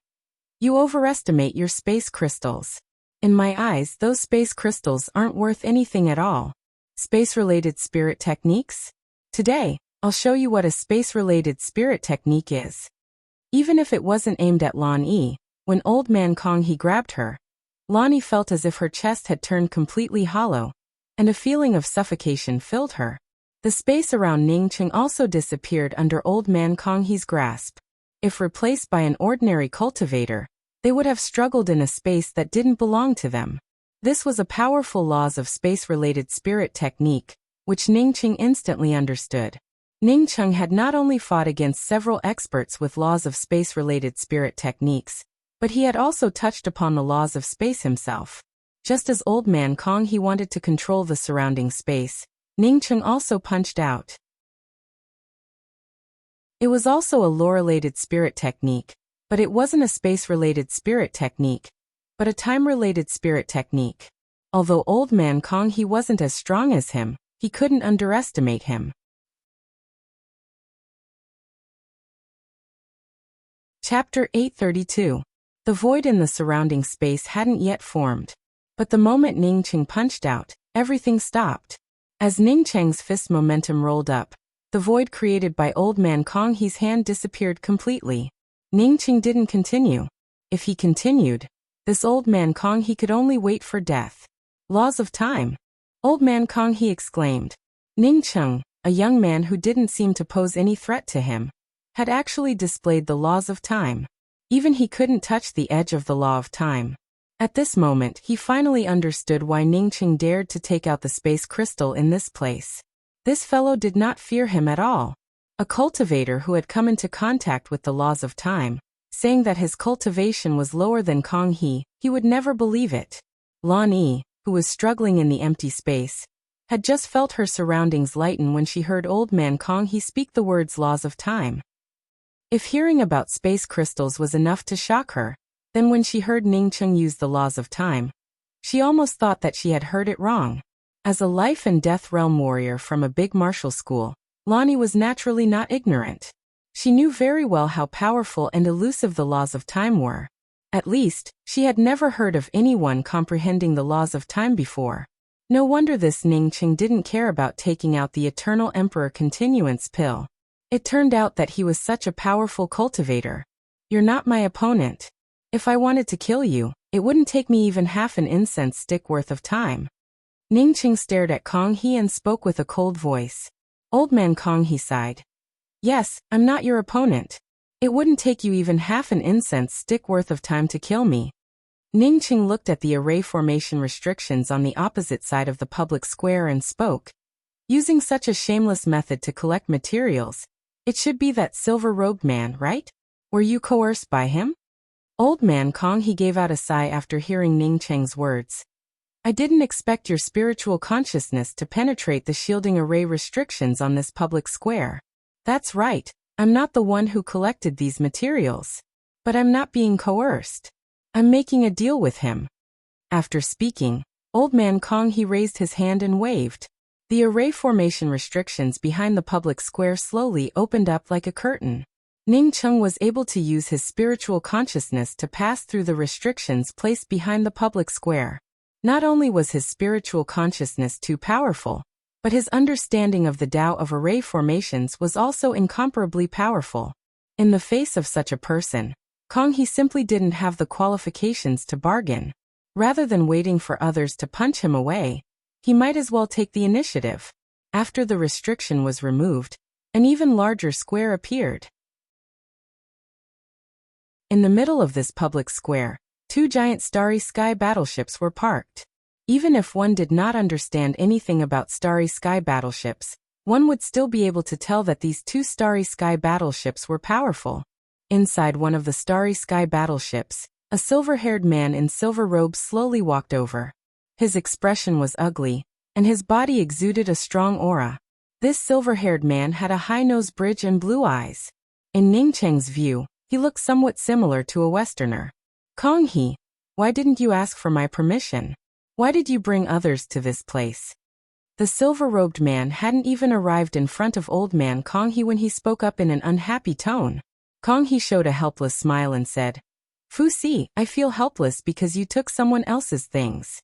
Speaker 1: You overestimate your space crystals. In my eyes, those space crystals aren't worth anything at all. Space-related spirit techniques? Today, I'll show you what a space-related spirit technique is. Even if it wasn't aimed at Lan Yi, when old man Kong He grabbed her, Lan Yi felt as if her chest had turned completely hollow, and a feeling of suffocation filled her. The space around Ningqing also disappeared under old man Kong He's grasp. If replaced by an ordinary cultivator, they would have struggled in a space that didn't belong to them. This was a powerful laws of space-related spirit technique, which Ningqing instantly understood. Ningqing had not only fought against several experts with laws of space-related spirit techniques, but he had also touched upon the laws of space himself. Just as Old Man Kong he wanted to control the surrounding space, Ning Cheng also punched out. It was also a lore-related spirit technique, but it wasn't a space-related spirit technique, but a time-related spirit technique. Although Old Man Kong he wasn't as strong as him, he couldn't underestimate him. Chapter 832. The void in the surrounding space hadn't yet formed. But the moment Ning Cheng punched out, everything stopped. As Ning Cheng's fist momentum rolled up, the void created by Old Man Kong he's hand disappeared completely. Ning Cheng didn't continue. If he continued, this Old Man Kong he could only wait for death. Laws of time. Old Man Kong he exclaimed. Ning Cheng, a young man who didn't seem to pose any threat to him, had actually displayed the laws of time. Even he couldn't touch the edge of the law of time. At this moment he finally understood why Ning Cheng dared to take out the space crystal in this place. This fellow did not fear him at all. A cultivator who had come into contact with the laws of time, saying that his cultivation was lower than Kong he would never believe it. Lan Yi, who was struggling in the empty space, had just felt her surroundings lighten when she heard Old Man Kong he speak the words laws of time. If hearing about space crystals was enough to shock her, then when she heard Ning Cheng use the laws of time, she almost thought that she had heard it wrong. As a life and death realm warrior from a big martial school, Lan Yi was naturally not ignorant. She knew very well how powerful and elusive the laws of time were. At least, she had never heard of anyone comprehending the laws of time before. No wonder this Ning Cheng didn't care about taking out the Eternal Emperor Continuance pill. It turned out that he was such a powerful cultivator. You're not my opponent. If I wanted to kill you, it wouldn't take me even half an incense stick worth of time. Ning Cheng stared at Kong he and spoke with a cold voice. Old Man Kong he sighed. Yes, I'm not your opponent. It wouldn't take you even half an incense stick worth of time to kill me. Ning Cheng looked at the array formation restrictions on the opposite side of the public square and spoke. Using such a shameless method to collect materials, it should be that silver-robed man, right? Were you coerced by him? Old Man Kong he gave out a sigh after hearing Ning Cheng's words. I didn't expect your spiritual consciousness to penetrate the shielding array restrictions on this public square. That's right, I'm not the one who collected these materials. But I'm not being coerced. I'm making a deal with him. After speaking, Old Man Kong he raised his hand and waved. The array formation restrictions behind the public square slowly opened up like a curtain. Ning Cheng was able to use his spiritual consciousness to pass through the restrictions placed behind the public square. Not only was his spiritual consciousness too powerful, but his understanding of the Tao of array formations was also incomparably powerful. In the face of such a person, Kong he simply didn't have the qualifications to bargain. Rather than waiting for others to punch him away, he might as well take the initiative. After the restriction was removed, an even larger square appeared. In the middle of this public square, two giant starry sky battleships were parked. Even if one did not understand anything about starry sky battleships, one would still be able to tell that these two starry sky battleships were powerful. Inside one of the starry sky battleships, a silver-haired man in silver robes slowly walked over. His expression was ugly, and his body exuded a strong aura. This silver-haired man had a high nose bridge and blue eyes. In Ning Cheng's view, he looked somewhat similar to a Westerner. Kong he, why didn't you ask for my permission? Why did you bring others to this place? The silver-robed man hadn't even arrived in front of Old Man Kong he when he spoke up in an unhappy tone. Kong he showed a helpless smile and said, Fu Si, I feel helpless because you took someone else's things.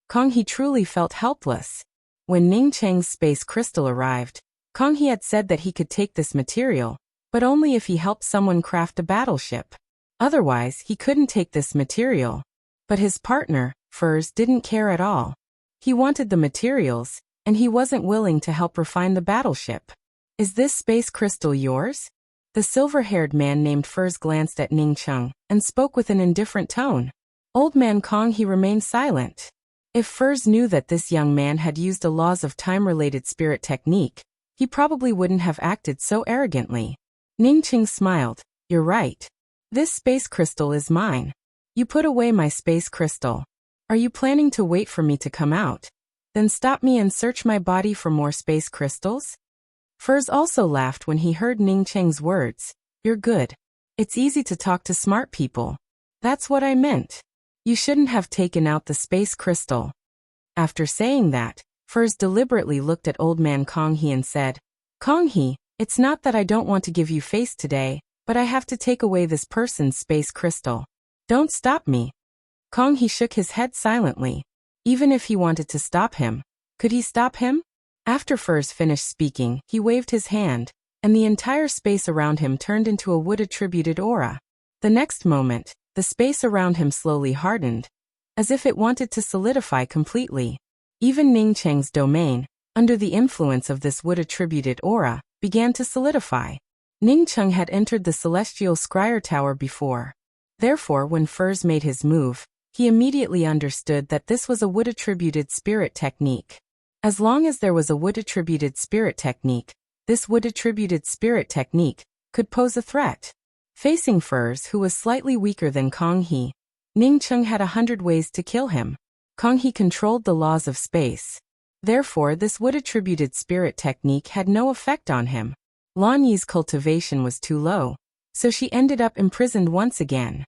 Speaker 1: Kong he truly felt helpless. When Ning Cheng's space crystal arrived, Kong he had said that he could take this material, but only if he helped someone craft a battleship. Otherwise, he couldn't take this material. But his partner, Furs, didn't care at all. He wanted the materials, and he wasn't willing to help refine the battleship. Is this space crystal yours? The silver-haired man named Furs glanced at Ning Cheng and spoke with an indifferent tone. Old Man Kong he remained silent. If Furs knew that this young man had used a laws of time-related spirit technique, he probably wouldn't have acted so arrogantly. Ning Cheng smiled. You're right. This space crystal is mine. You put away my space crystal. Are you planning to wait for me to come out? Then stop me and search my body for more space crystals? Furs also laughed when he heard Ning Cheng's words. You're good. It's easy to talk to smart people. That's what I meant. You shouldn't have taken out the space crystal. After saying that, Furs deliberately looked at old man Kong He and said, Kong He, it's not that I don't want to give you face today, but I have to take away this person's space crystal. Don't stop me. Kong He shook his head silently. Even if he wanted to stop him, could he stop him? After Furs finished speaking, he waved his hand, and the entire space around him turned into a wood-attributed aura. The next moment, the space around him slowly hardened, as if it wanted to solidify completely. Even Ning Cheng's domain, under the influence of this wood-attributed aura, began to solidify. Ning Cheng had entered the celestial scryer tower before. Therefore, when Furs made his move, he immediately understood that this was a wood-attributed spirit technique. As long as there was a wood-attributed spirit technique, this wood-attributed spirit technique could pose a threat. Facing Furs, who was slightly weaker than Kong He, Ning Cheng had 100 ways to kill him. Kong He controlled the laws of space. Therefore, this wood-attributed spirit technique had no effect on him. Lan Yi's cultivation was too low, so she ended up imprisoned once again.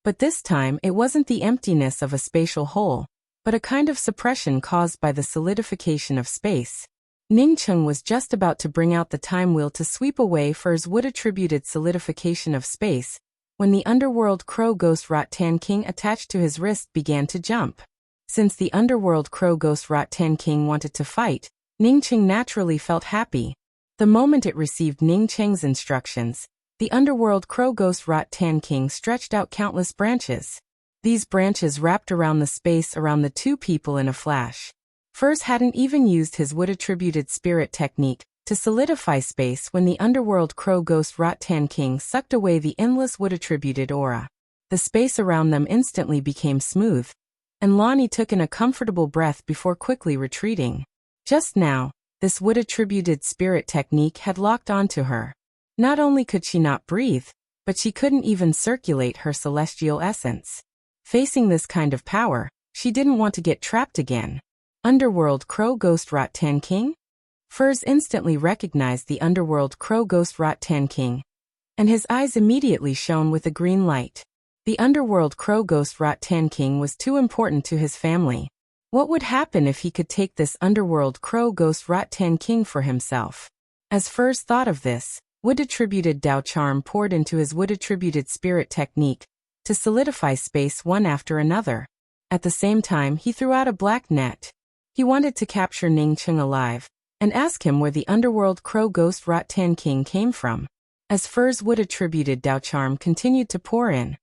Speaker 1: But this time, it wasn't the emptiness of a spatial hole, but a kind of suppression caused by the solidification of space. Ning Cheng was just about to bring out the time wheel to sweep away Furs' wood-attributed solidification of space, when the underworld crow ghost Rot Tan King attached to his wrist began to jump. Since the underworld crow ghost Rot Tan King wanted to fight, Ning Cheng naturally felt happy. The moment it received Ning Cheng's instructions, the underworld crow ghost Rot Tan King stretched out countless branches. These branches wrapped around the space around the two people in a flash. Furs hadn't even used his wood-attributed spirit technique to solidify space when the underworld crow ghost Rot Tan King sucked away the endless wood-attributed aura. The space around them instantly became smooth, and Lonnie took in a comfortable breath before quickly retreating. Just now, this wood-attributed spirit technique had locked onto her. Not only could she not breathe, but she couldn't even circulate her celestial essence. Facing this kind of power, she didn't want to get trapped again. Underworld Crow Ghost Rot Tan King? Furs instantly recognized the Underworld Crow Ghost Rot Tan King, and his eyes immediately shone with a green light. The Underworld Crow Ghost Rot Tan King was too important to his family. What would happen if he could take this Underworld Crow Ghost Rot Tan King for himself? As Furs thought of this, wood-attributed Dao Charm poured into his wood-attributed spirit technique to solidify space one after another. At the same time, he threw out a black net. He wanted to capture Ning Cheng alive and ask him where the Underworld Crow Ghost Rot Tan King came from. As Furs' wood-attributed Dao Charm continued to pour in,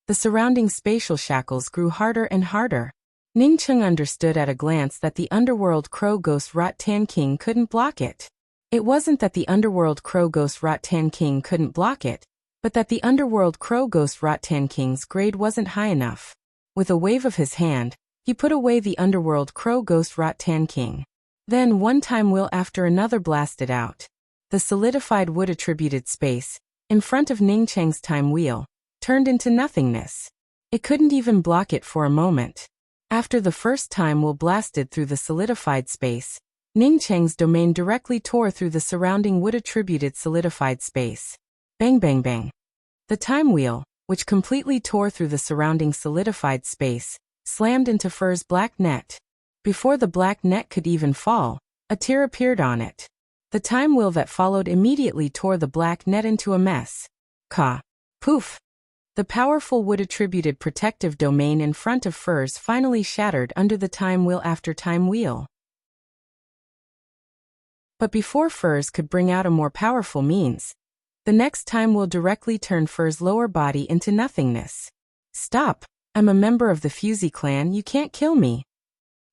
Speaker 1: the surrounding spatial shackles grew harder and harder. Ning Cheng understood at a glance that the Underworld Crow Ghost Rot Tan King couldn't block it. It wasn't that the Underworld Crow Ghost Rot Tan King couldn't block it, but that the Underworld Crow Ghost Rot Tan King's grade wasn't high enough. With a wave of his hand, he put away the Underworld Crow Ghost Rot Tan King. Then one time wheel after another blasted out. The solidified wood-attributed space, in front of Ning Cheng's time wheel, turned into nothingness. It couldn't even block it for a moment. After the first time wheel blasted through the solidified space, Ning Cheng's domain directly tore through the surrounding wood-attributed solidified space. Bang bang bang. The time wheel, which completely tore through the surrounding solidified space, slammed into Furs' black net. Before the black net could even fall, a tear appeared on it. The time wheel that followed immediately tore the black net into a mess. Ka. Poof. The powerful wood-attributed protective domain in front of Furs finally shattered under the time wheel after time wheel. But before Furs could bring out a more powerful means, the next time wheel directly turned Furs' lower body into nothingness. Stop! I'm a member of the Fusey clan, you can't kill me.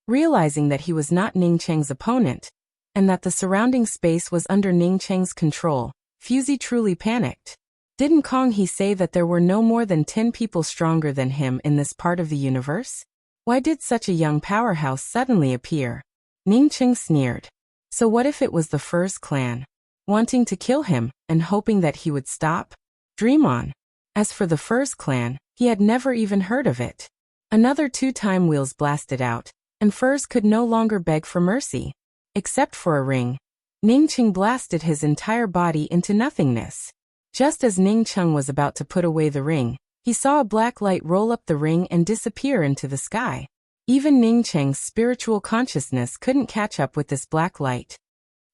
Speaker 1: Realizing that he was not Ning Cheng's opponent, and that the surrounding space was under Ning Cheng's control, Fusey truly panicked. Didn't Kong He say that there were no more than 10 people stronger than him in this part of the universe? Why did such a young powerhouse suddenly appear? Ning Cheng sneered. So what if it was the Furs clan, wanting to kill him and hoping that he would stop? Dream on. As for the Furs clan, He had never even heard of it. Another 2 time wheels blasted out, and Furs could no longer beg for mercy. Except for a ring. Ningqing blasted his entire body into nothingness. Just as Ningqiang was about to put away the ring, he saw a black light roll up the ring and disappear into the sky. Even Ningqiang's spiritual consciousness couldn't catch up with this black light.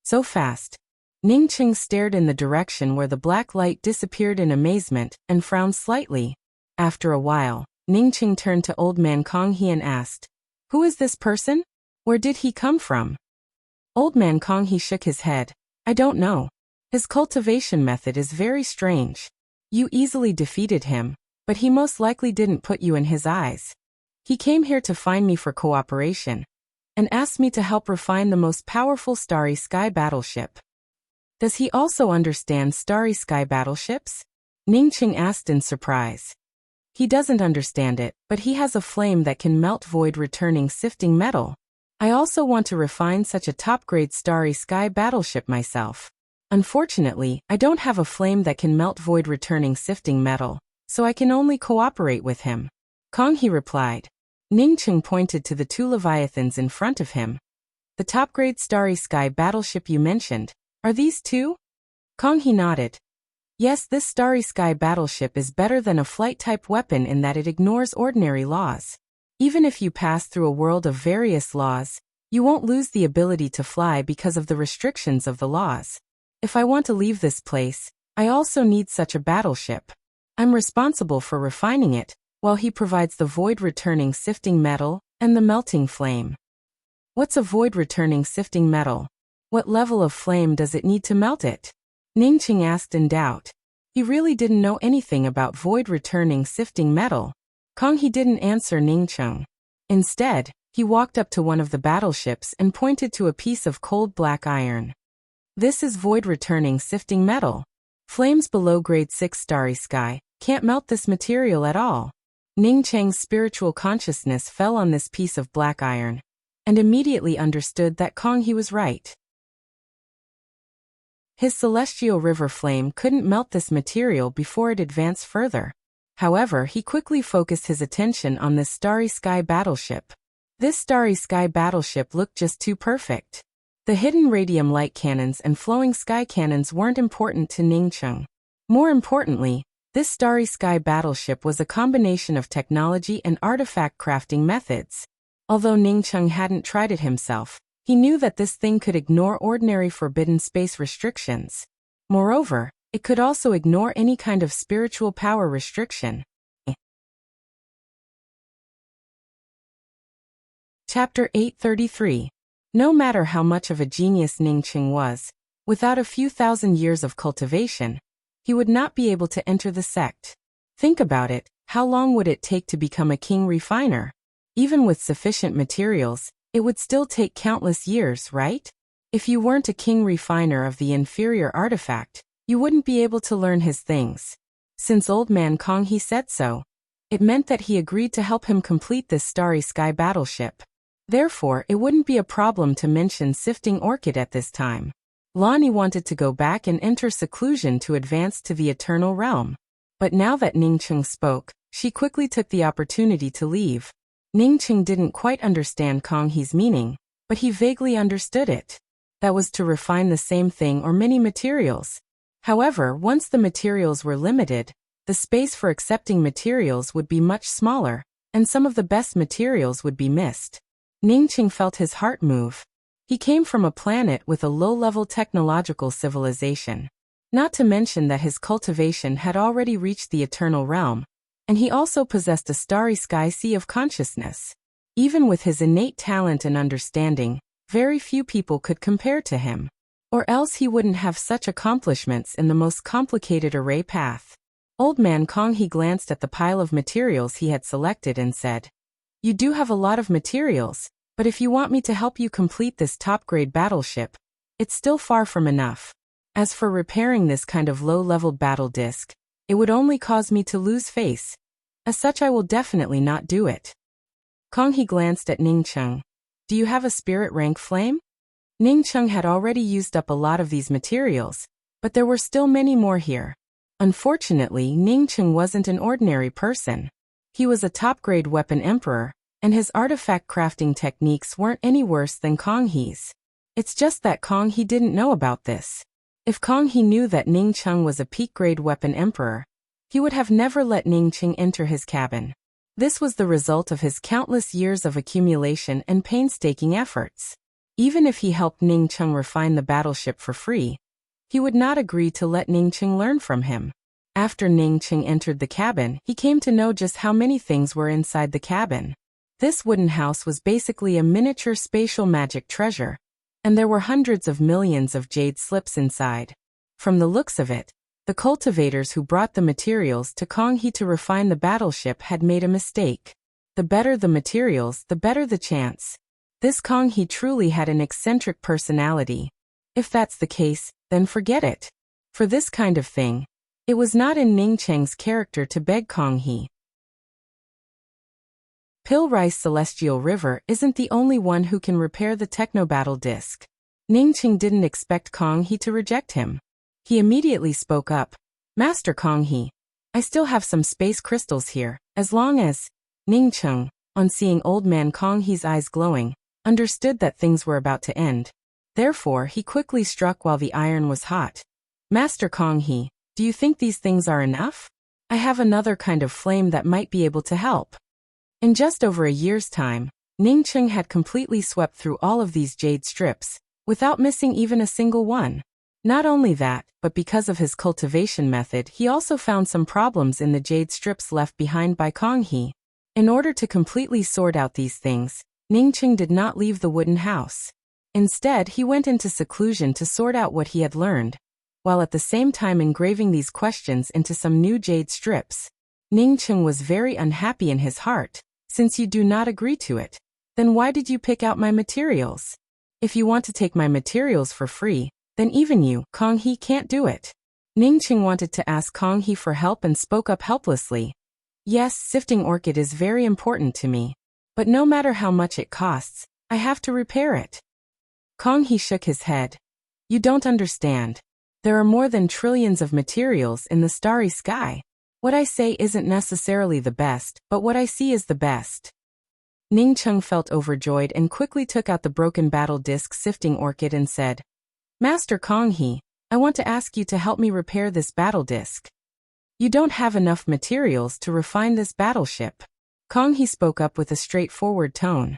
Speaker 1: So fast. Ningqiang stared in the direction where the black light disappeared in amazement and frowned slightly. After a while, Ningqiang turned to Old Man Konghe and asked, "Who is this person? Where did he come from?" Old Man Konghe shook his head. "I don't know. His cultivation method is very strange. You easily defeated him, but he most likely didn't put you in his eyes. He came here to find me for cooperation, and asked me to help refine the most powerful Starry Sky battleship." "Does he also understand Starry Sky battleships?" Ningqing asked in surprise. "He doesn't understand it, but he has a flame that can melt void-returning sifting metal. I also want to refine such a top-grade Starry Sky battleship myself. Unfortunately, I don't have a flame that can melt void-returning sifting metal, so I can only cooperate with him," Konghe replied. Ningqing pointed to the 2 leviathans in front of him. "The top-grade Starry Sky battleship you mentioned, are these 2? Konghe nodded. "Yes, this Starry Sky battleship is better than a flight-type weapon in that it ignores ordinary laws. Even if you pass through a world of various laws, you won't lose the ability to fly because of the restrictions of the laws. If I want to leave this place, I also need such a battleship. I'm responsible for refining it, while he provides the void-returning sifting metal and the melting flame." "What's a void-returning sifting metal? What level of flame does it need to melt it?" Ningqing asked in doubt. He really didn't know anything about void-returning sifting metal. Konghe didn't answer Ningqiang. Instead, he walked up to one of the battleships and pointed to a piece of cold black iron. "This is void-returning sifting metal. Flames below grade 6 Starry Sky can't melt this material at all." Ningqiang's spiritual consciousness fell on this piece of black iron, and immediately understood that Konghe was right. His celestial river flame couldn't melt this material before it advanced further. However, he quickly focused his attention on this Starry Sky battleship. This Starry Sky battleship looked just too perfect. The hidden radium light cannons and flowing sky cannons weren't important to Ningqiang. More importantly, this Starry Sky battleship was a combination of technology and artifact crafting methods. Although Ningqiang hadn't tried it himself, he knew that this thing could ignore ordinary forbidden space restrictions. Moreover, it could also ignore any kind of spiritual power restriction. Chapter 833. No matter how much of a genius Ningqiang was, without a few thousand years of cultivation, he would not be able to enter the sect. Think about it, how long would it take to become a king refiner? Even with sufficient materials, it would still take countless years, right? If you weren't a king refiner of the inferior artifact, you wouldn't be able to learn his things. Since Old Man Konghe said so, it meant that he agreed to help him complete this Starry Sky battleship. Therefore, it wouldn't be a problem to mention Sifting Orchid at this time. Lani wanted to go back and enter seclusion to advance to the Eternal Realm. But now that Ningqiang spoke, she quickly took the opportunity to leave. Ningqiang didn't quite understand Konghe's meaning, but he vaguely understood it. That was to refine the same thing or many materials. However, once the materials were limited, the space for accepting materials would be much smaller, and some of the best materials would be missed. Ningqiang felt his heart move. He came from a planet with a low-level technological civilization. Not to mention that his cultivation had already reached the Eternal Realm, and he also possessed a Starry Sky sea of consciousness. Even with his innate talent and understanding, very few people could compare to him. Or else he wouldn't have such accomplishments in the most complicated array path. Old Man Konghe glanced at the pile of materials he had selected and said, "You do have a lot of materials, but if you want me to help you complete this top-grade battleship, it's still far from enough. As for repairing this kind of low-leveled battle disc, it would only cause me to lose face. As such, I will definitely not do it." Konghe glanced at Ningqiang. "Do you have a spirit rank flame?" Ningqiang had already used up a lot of these materials, but there were still many more here. Unfortunately, Ningcheng wasn't an ordinary person. He was a top-grade weapon emperor, and his artifact crafting techniques weren't any worse than Kong He's. It's just that Kong He didn't know about this. If Kong He knew that Ningcheng was a peak-grade weapon emperor, he would have never let Ningcheng enter his cabin. This was the result of his countless years of accumulation and painstaking efforts. Even if he helped Ningcheng refine the battleship for free, he would not agree to let Ningcheng learn from him. After Ningcheng entered the cabin, he came to know just how many things were inside the cabin. This wooden house was basically a miniature spatial magic treasure, and there were hundreds of millions of jade slips inside. From the looks of it, the cultivators who brought the materials to Kong He to refine the battleship had made a mistake. The better the materials, the better the chance. This Kong He truly had an eccentric personality. If that's the case, then forget it. For this kind of thing, it was not in Ningcheng's character to beg Kong He. Pillrice Celestial River isn't the only one who can repair the Technobattle disc. Ningcheng didn't expect Kong He to reject him. He immediately spoke up. Master Kong He, I still have some space crystals here, as long as... Ningcheng, on seeing old man Kong He's eyes glowing, understood that things were about to end. Therefore, he quickly struck while the iron was hot. Master Kong He, do you think these things are enough? I have another kind of flame that might be able to help. In just over a year's time, Ningcheng had completely swept through all of these jade strips, without missing even a single one. Not only that, but because of his cultivation method, he also found some problems in the jade strips left behind by Kong He. In order to completely sort out these things, Ningcheng did not leave the wooden house. Instead, he went into seclusion to sort out what he had learned, while at the same time engraving these questions into some new jade strips. Ningcheng was very unhappy in his heart. Since you do not agree to it, then why did you pick out my materials? If you want to take my materials for free, then even you, Kong He, can't do it. Ningcheng wanted to ask Kong He for help and spoke up helplessly. Yes, sifting orchid is very important to me. But no matter how much it costs, I have to repair it. Kong He shook his head. You don't understand. There are more than trillions of materials in the starry sky. What I say isn't necessarily the best, but what I see is the best. Ningcheng felt overjoyed and quickly took out the broken battle disc sifting orchid and said, Master Kong He, I want to ask you to help me repair this battle disc. You don't have enough materials to refine this battleship. Kong He spoke up with a straightforward tone.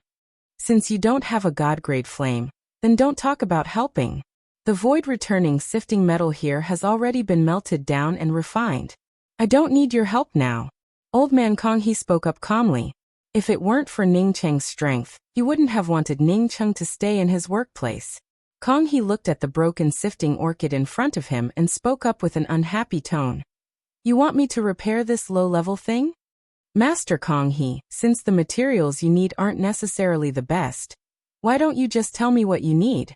Speaker 1: Since you don't have a god-grade flame, then don't talk about helping. The void-returning sifting metal here has already been melted down and refined. I don't need your help now. Old man Kong He spoke up calmly. If it weren't for Ningcheng's strength, he wouldn't have wanted Ningcheng to stay in his workplace. Kong He looked at the broken sifting orchid in front of him and spoke up with an unhappy tone. You want me to repair this low-level thing? Master Kong He, since the materials you need aren't necessarily the best, why don't you just tell me what you need?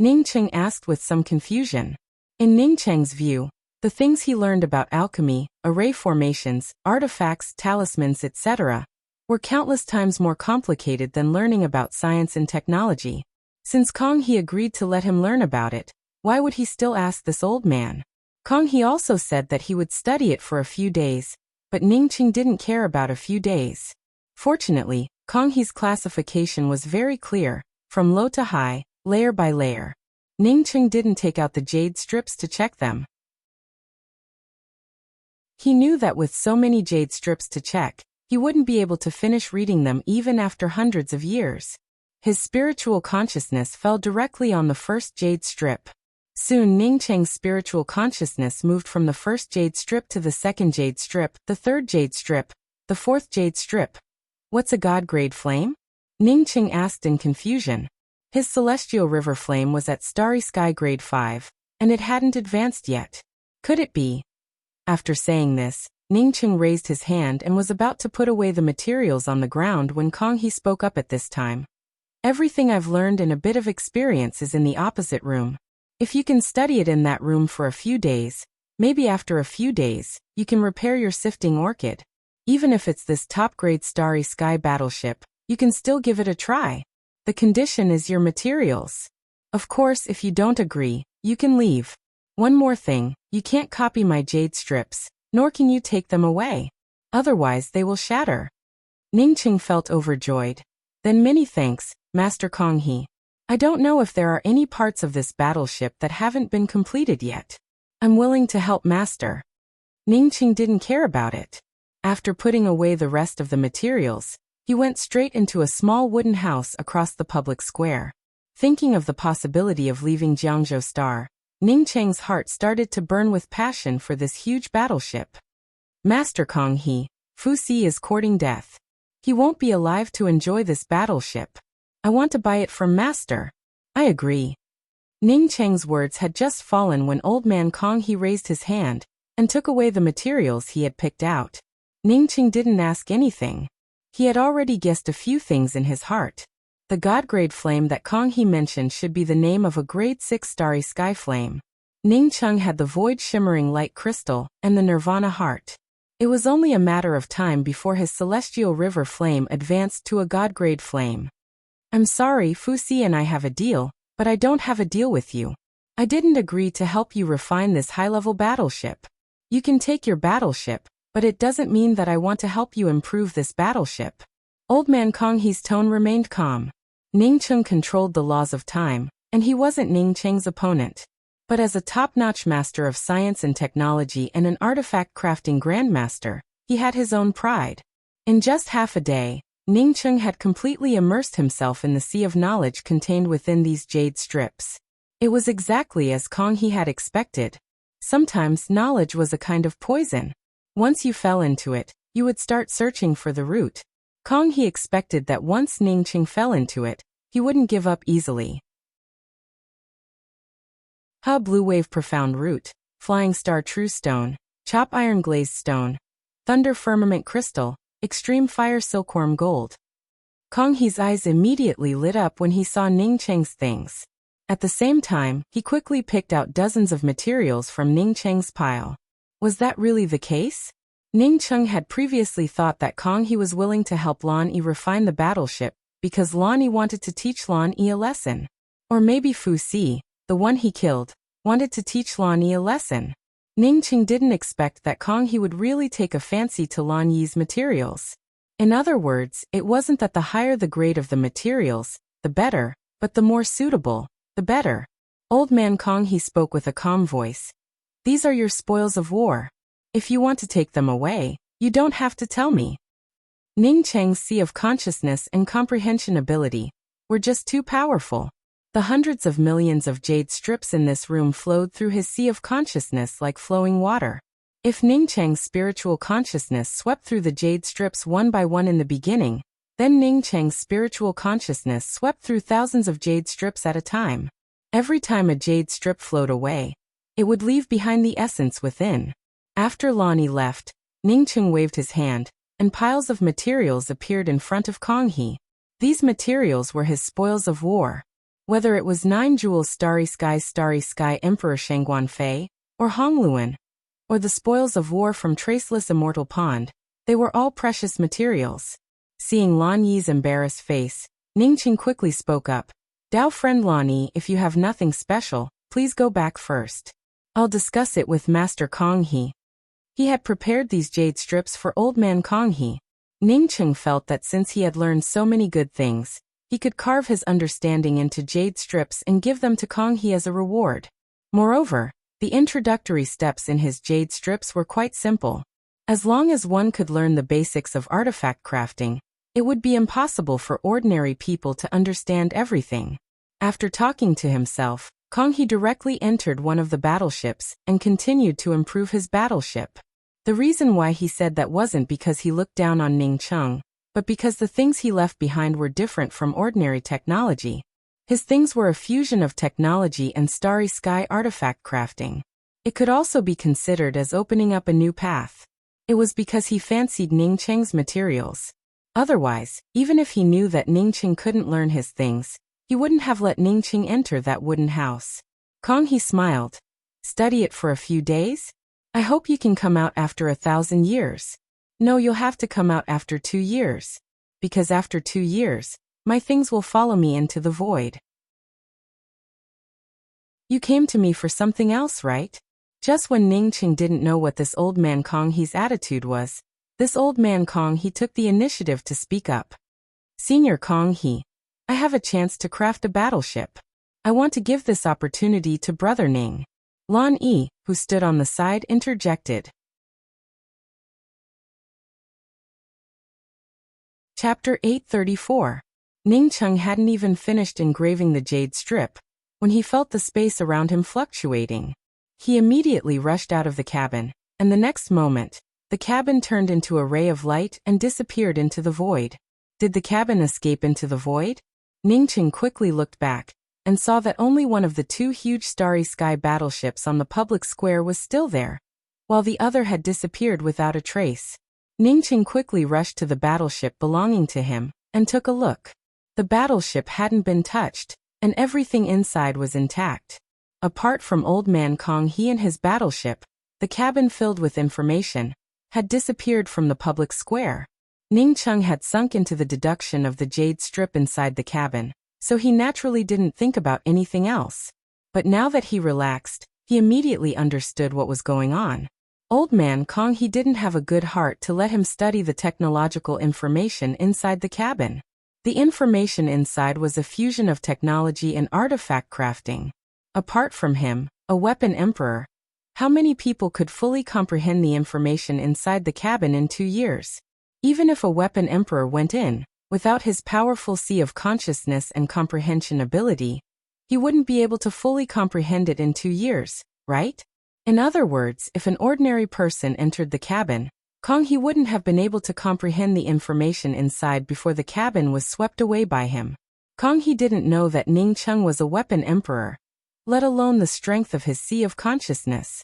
Speaker 1: Ningcheng asked with some confusion. In Ningcheng's view, the things he learned about alchemy, array formations, artifacts, talismans, etc., were countless times more complicated than learning about science and technology. Since Kong He agreed to let him learn about it, why would he still ask this old man? Kong He also said that he would study it for a few days, but Ningcheng didn't care about a few days. Fortunately, Kong He's classification was very clear, from low to high, layer by layer. Ningcheng didn't take out the jade strips to check them. He knew that with so many jade strips to check, he wouldn't be able to finish reading them even after hundreds of years. His spiritual consciousness fell directly on the first jade strip. Soon Ningcheng's spiritual consciousness moved from the first jade strip to the second jade strip, the third jade strip, the fourth jade strip. What's a god-grade flame? Ningcheng asked in confusion. His celestial river flame was at starry sky grade 5, and it hadn't advanced yet. Could it be? After saying this, Ningcheng raised his hand and was about to put away the materials on the ground when Kong He spoke up at this time. Everything I've learned and a bit of experience is in the opposite room. If you can study it in that room for a few days, maybe after a few days, you can repair your sifting orchid. Even if it's this top-grade starry sky battleship, you can still give it a try. The condition is your materials. Of course, if you don't agree, you can leave. One more thing, You can't copy my jade strips, nor can you take them away. Otherwise they will shatter. Ningqing felt overjoyed. Then many thanks, Master Konghe. I don't know if there are any parts of this battleship that haven't been completed yet. I'm willing to help Master. Ningqing didn't care about it. After putting away the rest of the materials, he went straight into a small wooden house across the public square. Thinking of the possibility of leaving Jiangzhou Star, Ningqing's heart started to burn with passion for this huge battleship. Master Konghe, Fu Si is courting death. He won't be alive to enjoy this battleship. I want to buy it from Master. I agree. Ningqing's words had just fallen when old man Konghe raised his hand and took away the materials he had picked out. Ningqing didn't ask anything. He had already guessed a few things in his heart. The God-grade flame that Konghe mentioned should be the name of a grade 6 starry sky flame. Ningqing had the void shimmering light crystal and the nirvana heart. It was only a matter of time before his celestial river flame advanced to a God-grade flame. I'm sorry, Fu Si and I have a deal, but I don't have a deal with you. I didn't agree to help you refine this high-level battleship. You can take your battleship, but it doesn't mean that I want to help you improve this battleship. Old man Konghe's tone remained calm. Ningqing controlled the laws of time, and he wasn't Ningqing's opponent. But as a top-notch master of science and technology and an artifact crafting grandmaster, he had his own pride. In just half a day, Ningqing had completely immersed himself in the sea of knowledge contained within these jade strips. It was exactly as Konghe had expected. Sometimes knowledge was a kind of poison. Once you fell into it, you would start searching for the root. Konghe expected that once Ningqing fell into it, he wouldn't give up easily. Blue wave profound root, flying star true stone, chop iron glazed stone, thunder firmament crystal, extreme fire silkworm gold. Konghe's eyes immediately lit up when he saw Ningqing's things. At the same time, he quickly picked out dozens of materials from Ningqing's pile. Was that really the case? Ningqing had previously thought that Konghe was willing to help Lan Yi refine the battleship because Lan Yi wanted to teach Lan Yi a lesson. Or maybe Fu Si, the one he killed, wanted to teach Lan Yi a lesson. Ningqing didn't expect that Konghe would really take a fancy to Lan Yi's materials. In other words, it wasn't that the higher the grade of the materials, the better, but the more suitable, the better. Old man Konghe spoke with a calm voice. These are your spoils of war. If you want to take them away, you don't have to tell me. Ningqing's sea of consciousness and comprehension ability were just too powerful. The hundreds of millions of jade strips in this room flowed through his sea of consciousness like flowing water. If Ningqing's spiritual consciousness swept through the jade strips one by one in the beginning, then Ningqing's spiritual consciousness swept through thousands of jade strips at a time. Every time a jade strip flowed away, it would leave behind the essence within. After Lan Yi left, Ningqing waved his hand, and piles of materials appeared in front of Konghe. These materials were his spoils of war. Whether it was 9 jewels Starry Sky Emperor Shangguan Fei, or Hongluan, or the spoils of war from Traceless Immortal Pond, they were all precious materials. Seeing Lan Yi's embarrassed face, Ningqing quickly spoke up. Dao friend Lan Yi, if you have nothing special, please go back first. I'll discuss it with Master Konghe. He had prepared these jade strips for old man Konghe. Ningqing felt that since he had learned so many good things, he could carve his understanding into jade strips and give them to Konghe as a reward. Moreover, the introductory steps in his jade strips were quite simple. As long as one could learn the basics of artifact crafting, it would be impossible for ordinary people to understand everything. After talking to himself, Konghe directly entered one of the battleships and continued to improve his battleship. The reason why he said that wasn't because he looked down on Ningqing, but because the things he left behind were different from ordinary technology. His things were a fusion of technology and starry sky artifact crafting. It could also be considered as opening up a new path. It was because he fancied Ningqing's materials. Otherwise, even if he knew that Ningqing couldn't learn his things, he wouldn't have let Ningqing enter that wooden house. Konghe smiled. Study it for a few days? I hope you can come out after 1,000 years. No, you'll have to come out after 2 years. Because after 2 years, my things will follow me into the void. You came to me for something else, right? Just when Ningqing didn't know what this old man Kong He's attitude was, this old man Kong He took the initiative to speak up. Senior Kong He, I have a chance to craft a battleship. I want to give this opportunity to Brother Ning. Lan Yi, who stood on the side, interjected. Chapter 834. Ningqing hadn't even finished engraving the jade strip when he felt the space around him fluctuating. He immediately rushed out of the cabin, and the next moment, the cabin turned into a ray of light and disappeared into the void. Did the cabin escape into the void? Ningqing quickly looked back and saw that only one of the two huge starry sky battleships on the public square was still there, while the other had disappeared without a trace. Ningqing quickly rushed to the battleship belonging to him and took a look. The battleship hadn't been touched, and everything inside was intact. Apart from Old Man Kong He and his battleship, the cabin filled with information had disappeared from the public square. Ningqing had sunk into the deduction of the jade strip inside the cabin, so he naturally didn't think about anything else. But now that he relaxed, he immediately understood what was going on. Old Man Kong He didn't have a good heart to let him study the technological information inside the cabin. The information inside was a fusion of technology and artifact crafting. Apart from him, a weapon emperor, how many people could fully comprehend the information inside the cabin in 2 years? Even if a weapon emperor went in, without his powerful sea of consciousness and comprehension ability, he wouldn't be able to fully comprehend it in 2 years, right? In other words, if an ordinary person entered the cabin, Kong He wouldn't have been able to comprehend the information inside before the cabin was swept away by him. Kong He didn't know that Ningqing was a weapon emperor, let alone the strength of his sea of consciousness.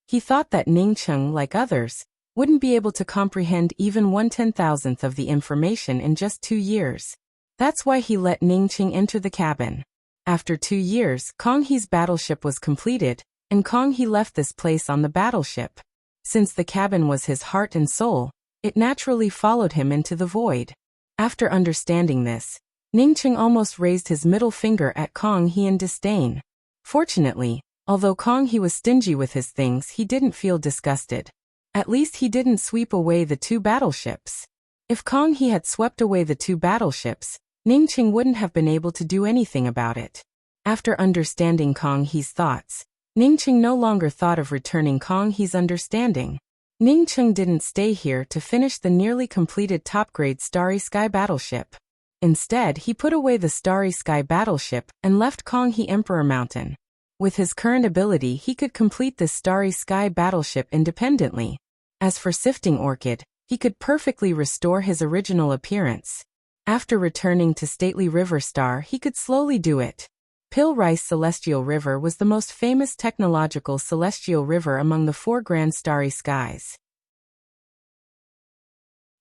Speaker 1: He thought that Ningqing, like others, wouldn't be able to comprehend even 1/10,000th of the information in just 2 years. That's why he let Ningqing enter the cabin. After 2 years, Kong He's battleship was completed, and Kong He left this place on the battleship. Since the cabin was his heart and soul, it naturally followed him into the void. After understanding this, Ningqing almost raised his middle finger at Kong He in disdain. Fortunately, although Kong He was stingy with his things, he didn't feel disgusted. At least he didn't sweep away the 2 battleships. If Kong He had swept away the 2 battleships, Ningqing wouldn't have been able to do anything about it. After understanding Kong He's thoughts, Ningqing no longer thought of returning Kong He's understanding. Ningqing didn't stay here to finish the nearly completed top-grade Starry Sky battleship. Instead, he put away the Starry Sky battleship and left Kong He Emperor Mountain. With his current ability, he could complete this Starry Sky battleship independently. As for Sifting Orchid, he could perfectly restore his original appearance. After returning to Stately River Star, he could slowly do it. Pill Rice Celestial River was the most famous technological celestial river among the 4 grand starry skies.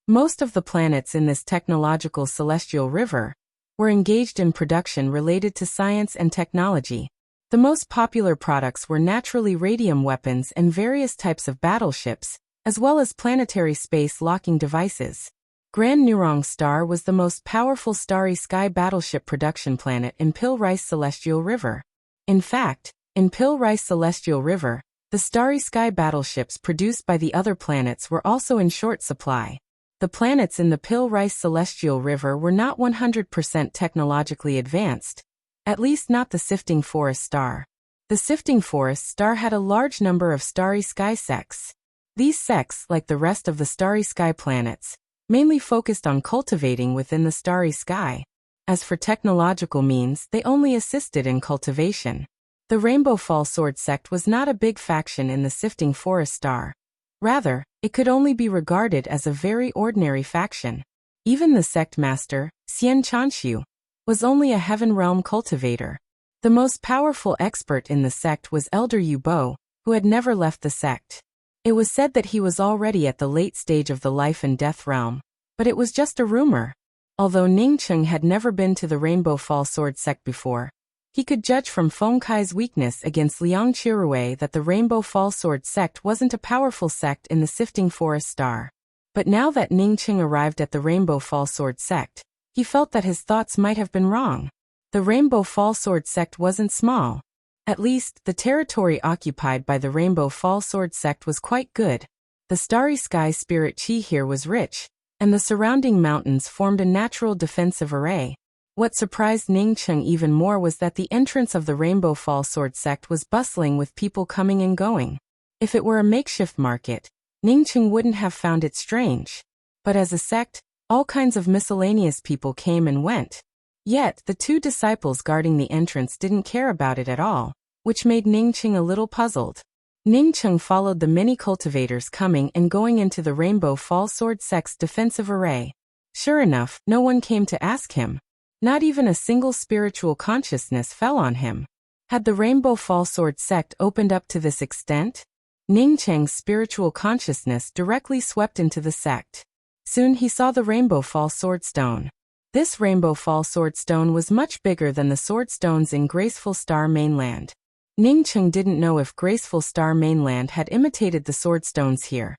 Speaker 1: Most of the planets in this technological celestial river were engaged in production related to science and technology. The most popular products were naturally radium weapons and various types of battleships, as well as planetary space-locking devices. Grand Nurong Star was the most powerful starry sky battleship production planet in Pill Rice Celestial River. In fact, in Pill Rice Celestial River, the starry sky battleships produced by the other planets were also in short supply. The planets in the Pill Rice Celestial River were not 100% technologically advanced, at least not the Sifting Forest Star. The Sifting Forest Star had a large number of starry sky sects. These sects, like the rest of the starry sky planets, mainly focused on cultivating within the starry sky. As for technological means, they only assisted in cultivation. The Rainbow Fall Sword sect was not a big faction in the Sifting Forest Star. Rather, it could only be regarded as a very ordinary faction. Even the sect master, Xian Chanshu, was only a heaven realm cultivator. The most powerful expert in the sect was Elder Yu Bo, who had never left the sect. It was said that he was already at the late stage of the life and death realm, but it was just a rumor. Although Ningqing had never been to the Rainbow Fall Sword sect before, he could judge from Feng Kai's weakness against Liang Chirui that the Rainbow Fall Sword sect wasn't a powerful sect in the Sifting Forest Star. But now that Ningqing arrived at the Rainbow Fall Sword sect, he felt that his thoughts might have been wrong. The Rainbow Fall Sword sect wasn't small. At least, the territory occupied by the Rainbow Fall Sword sect was quite good. The starry sky spirit chi here was rich, and the surrounding mountains formed a natural defensive array. What surprised Ningcheng even more was that the entrance of the Rainbow Fall Sword sect was bustling with people coming and going. If it were a makeshift market, Ningcheng wouldn't have found it strange. But as a sect, all kinds of miscellaneous people came and went. Yet, the two disciples guarding the entrance didn't care about it at all, which made Ningcheng a little puzzled. Ningcheng followed the many cultivators coming and going into the Rainbow Fall Sword sect's defensive array. Sure enough, no one came to ask him. Not even a single spiritual consciousness fell on him. Had the Rainbow Fall Sword sect opened up to this extent? Ningcheng's spiritual consciousness directly swept into the sect. Soon he saw the Rainbow Fall Sword Stone. This Rainbow Fall Sword Stone was much bigger than the sword stones in Graceful Star Mainland. Ningcheng didn't know if Graceful Star Mainland had imitated the sword stones here,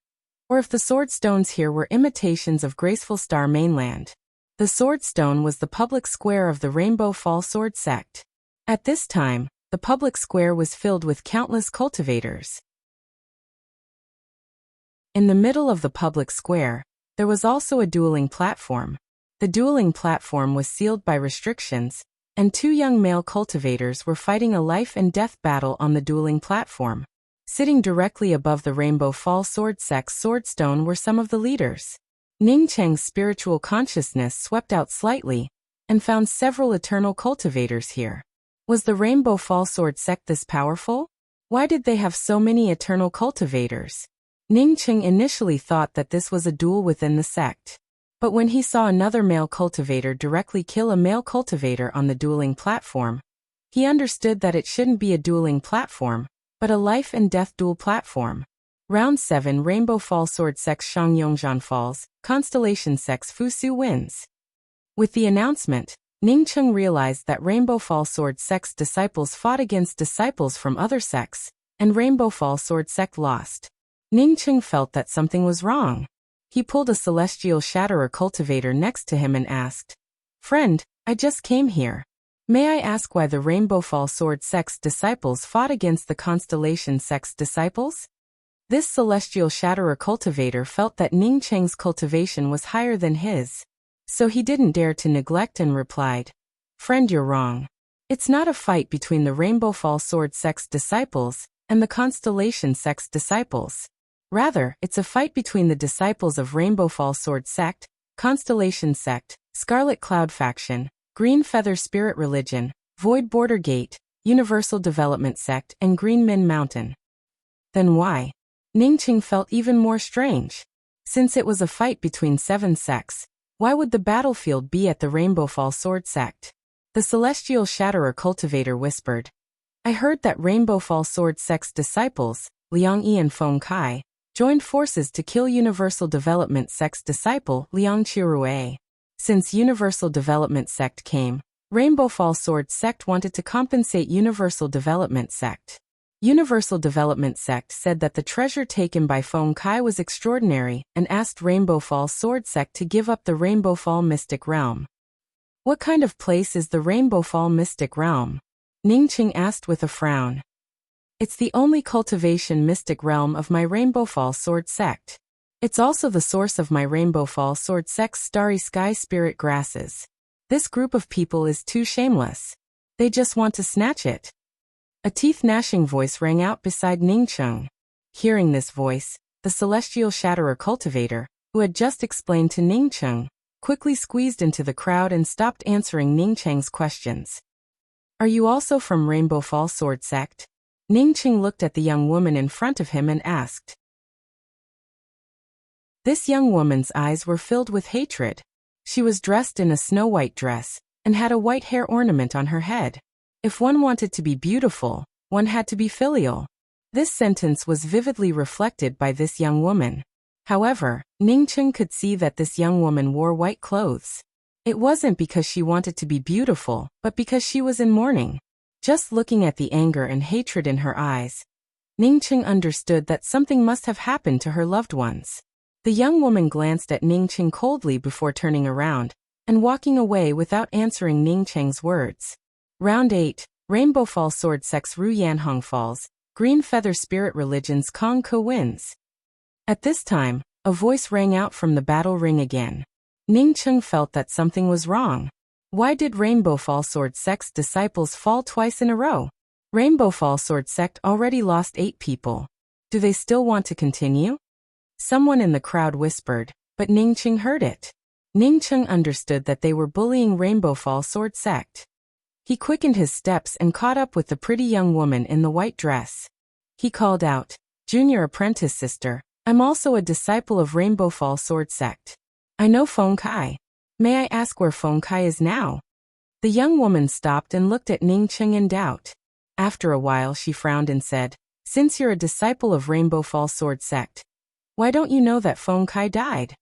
Speaker 1: or if the sword stones here were imitations of Graceful Star Mainland. The sword stone was the public square of the Rainbow Fall Sword sect. At this time, the public square was filled with countless cultivators. In the middle of the public square, there was also a dueling platform. The dueling platform was sealed by restrictions, and two young male cultivators were fighting a life and death battle on the dueling platform. Sitting directly above the Rainbow Fall Sword sect's swordstone were some of the leaders. Ningcheng's spiritual consciousness swept out slightly, and found several eternal cultivators here. Was the Rainbow Fall Sword sect this powerful? Why did they have so many eternal cultivators? Ningcheng initially thought that this was a duel within the sect. But when he saw another male cultivator directly kill a male cultivator on the dueling platform, he understood that it shouldn't be a dueling platform, but a life and death duel platform. Round 7 Rainbow Fall Sword Sect's Shangyongzhan falls, Constellation Sect's Fusu wins. With the announcement, Ningcheng realized that Rainbow Fall Sword Sect's disciples fought against disciples from other sects, and Rainbow Fall Sword Sect lost. Ningcheng felt that something was wrong. He pulled a Celestial Shatterer cultivator next to him and asked, "Friend, I just came here. May I ask why the Rainbow Fall Sword sect's disciples fought against the Constellation sect's disciples?" This Celestial Shatterer cultivator felt that Ningcheng's cultivation was higher than his, so he didn't dare to neglect and replied, "Friend, you're wrong. It's not a fight between the Rainbow Fall Sword sect's disciples and the Constellation sect's disciples. Rather, it's a fight between the disciples of Rainbow Fall Sword sect, Constellation sect, Scarlet Cloud faction, Green Feather Spirit Religion, Void Border Gate, Universal Development sect, and Green Min Mountain." Then why? Ningcheng felt even more strange. Since it was a fight between 7 sects, why would the battlefield be at the Rainbow Fall Sword sect? The Celestial Shatterer cultivator whispered, "I heard that Rainbow Fall Sword sect's disciples, Liang Yi and Feng Kai, joined forces to kill Universal Development sect's disciple Liang Qirue. Since Universal Development sect came, Rainbow Fall Sword sect wanted to compensate Universal Development sect. Universal Development sect said that the treasure taken by Feng Kai was extraordinary and asked Rainbow Fall Sword sect to give up the Rainbow Fall Mystic Realm." "What kind of place is the Rainbow Fall Mystic Realm?" Ningcheng asked with a frown. "It's the only cultivation mystic realm of my Rainbow Fall Sword sect. It's also the source of my Rainbow Fall Sword sect's starry sky spirit grasses. This group of people is too shameless. They just want to snatch it." A teeth-gnashing voice rang out beside Ningcheng. Hearing this voice, the Celestial Shatterer cultivator, who had just explained to Ningcheng, quickly squeezed into the crowd and stopped answering Ningcheng's questions. "Are you also from Rainbow Fall Sword sect?" Ningcheng looked at the young woman in front of him and asked. This young woman's eyes were filled with hatred. She was dressed in a snow-white dress, and had a white hair ornament on her head. If one wanted to be beautiful, one had to be filial. This sentence was vividly reflected by this young woman. However, Ningcheng could see that this young woman wore white clothes. It wasn't because she wanted to be beautiful, but because she was in mourning. Just looking at the anger and hatred in her eyes, Ningcheng understood that something must have happened to her loved ones. The young woman glanced at Ningcheng coldly before turning around and walking away without answering Ningcheng's words. Round 8, Rainbow Fall Sword Sects Ru Yanhong Falls, Green Feather Spirit Religions Kong Ko wins. At this time, a voice rang out from the battle ring again. Ning Cheng felt that something was wrong. Why did Rainbow Fall Sword Sect's disciples fall twice in a row? Rainbow Fall Sword Sect already lost 8 people. Do they still want to continue? Someone in the crowd whispered, but Ning Cheng heard it. Ning Cheng understood that they were bullying Rainbow Fall Sword Sect. He quickened his steps and caught up with the pretty young woman in the white dress. He called out, "Junior apprentice sister, I'm also a disciple of Rainbow Fall Sword Sect. I know Feng Kai. May I ask where Feng Kai is now?" The young woman stopped and looked at Ning Cheng in doubt. After a while she frowned and said, "Since you're a disciple of Rainbow Fall Sword Sect, why don't you know that Feng Kai died?"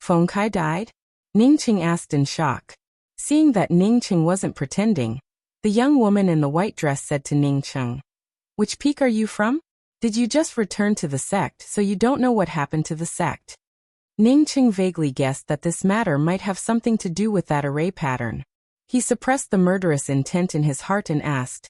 Speaker 1: "Feng Kai died?" Ning Cheng asked in shock. Seeing that Ning Cheng wasn't pretending, the young woman in the white dress said to Ning Cheng, "Which peak are you from? Did you just return to the sect so you don't know what happened to the sect?" Ning Cheng vaguely guessed that this matter might have something to do with that array pattern. He suppressed the murderous intent in his heart and asked,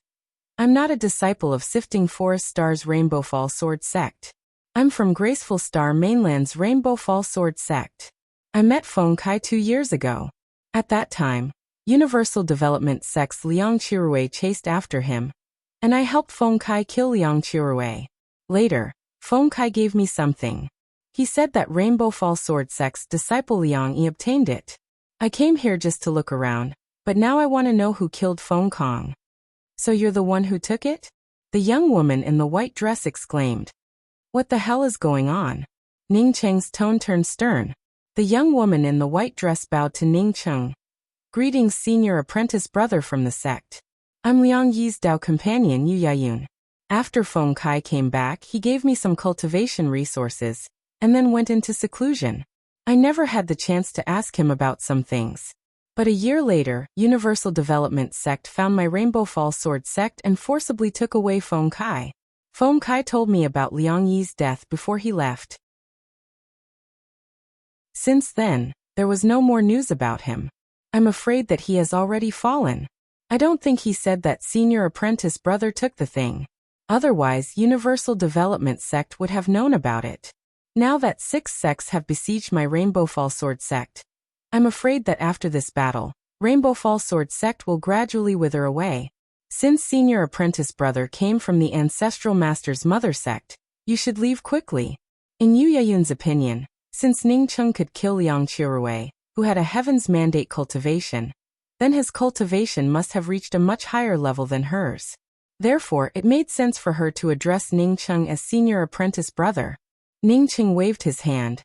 Speaker 1: "I'm not a disciple of Sifting Forest Star's Rainbow Fall Sword Sect. I'm from Graceful Star Mainland's Rainbow Fall Sword Sect. I met Feng Kai 2 years ago. At that time, Universal Development Sect's Liang Chirui chased after him, and I helped Feng Kai kill Liang Chirui. Later, Feng Kai gave me something. He said that Rainbow Fall Sword Sect's disciple Liang Yi obtained it. I came here just to look around, but now I want to know who killed Feng Kong." "So you're the one who took it?" the young woman in the white dress exclaimed. "What the hell is going on?" Ning Cheng's tone turned stern. The young woman in the white dress bowed to Ning Cheng. "Greetings, senior apprentice brother from the sect. I'm Liang Yi's Dao companion Yu Yayun. After Feng Kai came back, he gave me some cultivation resources, and then went into seclusion. I never had the chance to ask him about some things. But a year later, Universal Development Sect found my Rainbow Fall Sword Sect and forcibly took away Feng Kai. Feng Kai told me about Liang Yi's death before he left. Since then, there was no more news about him. I'm afraid that he has already fallen. I don't think he said that senior apprentice brother took the thing. Otherwise, Universal Development Sect would have known about it. Now that 6 sects have besieged my Rainbow Fall Sword Sect, I'm afraid that after this battle, Rainbow Fall Sword Sect will gradually wither away. Since senior apprentice brother came from the ancestral master's mother sect, you should leave quickly." In Yu Yayun's opinion, since Ning Cheng could kill Liang Chirui, who had a Heaven's Mandate cultivation, then his cultivation must have reached a much higher level than hers. Therefore, it made sense for her to address Ning Cheng as senior apprentice brother. Ning Cheng waved his hand.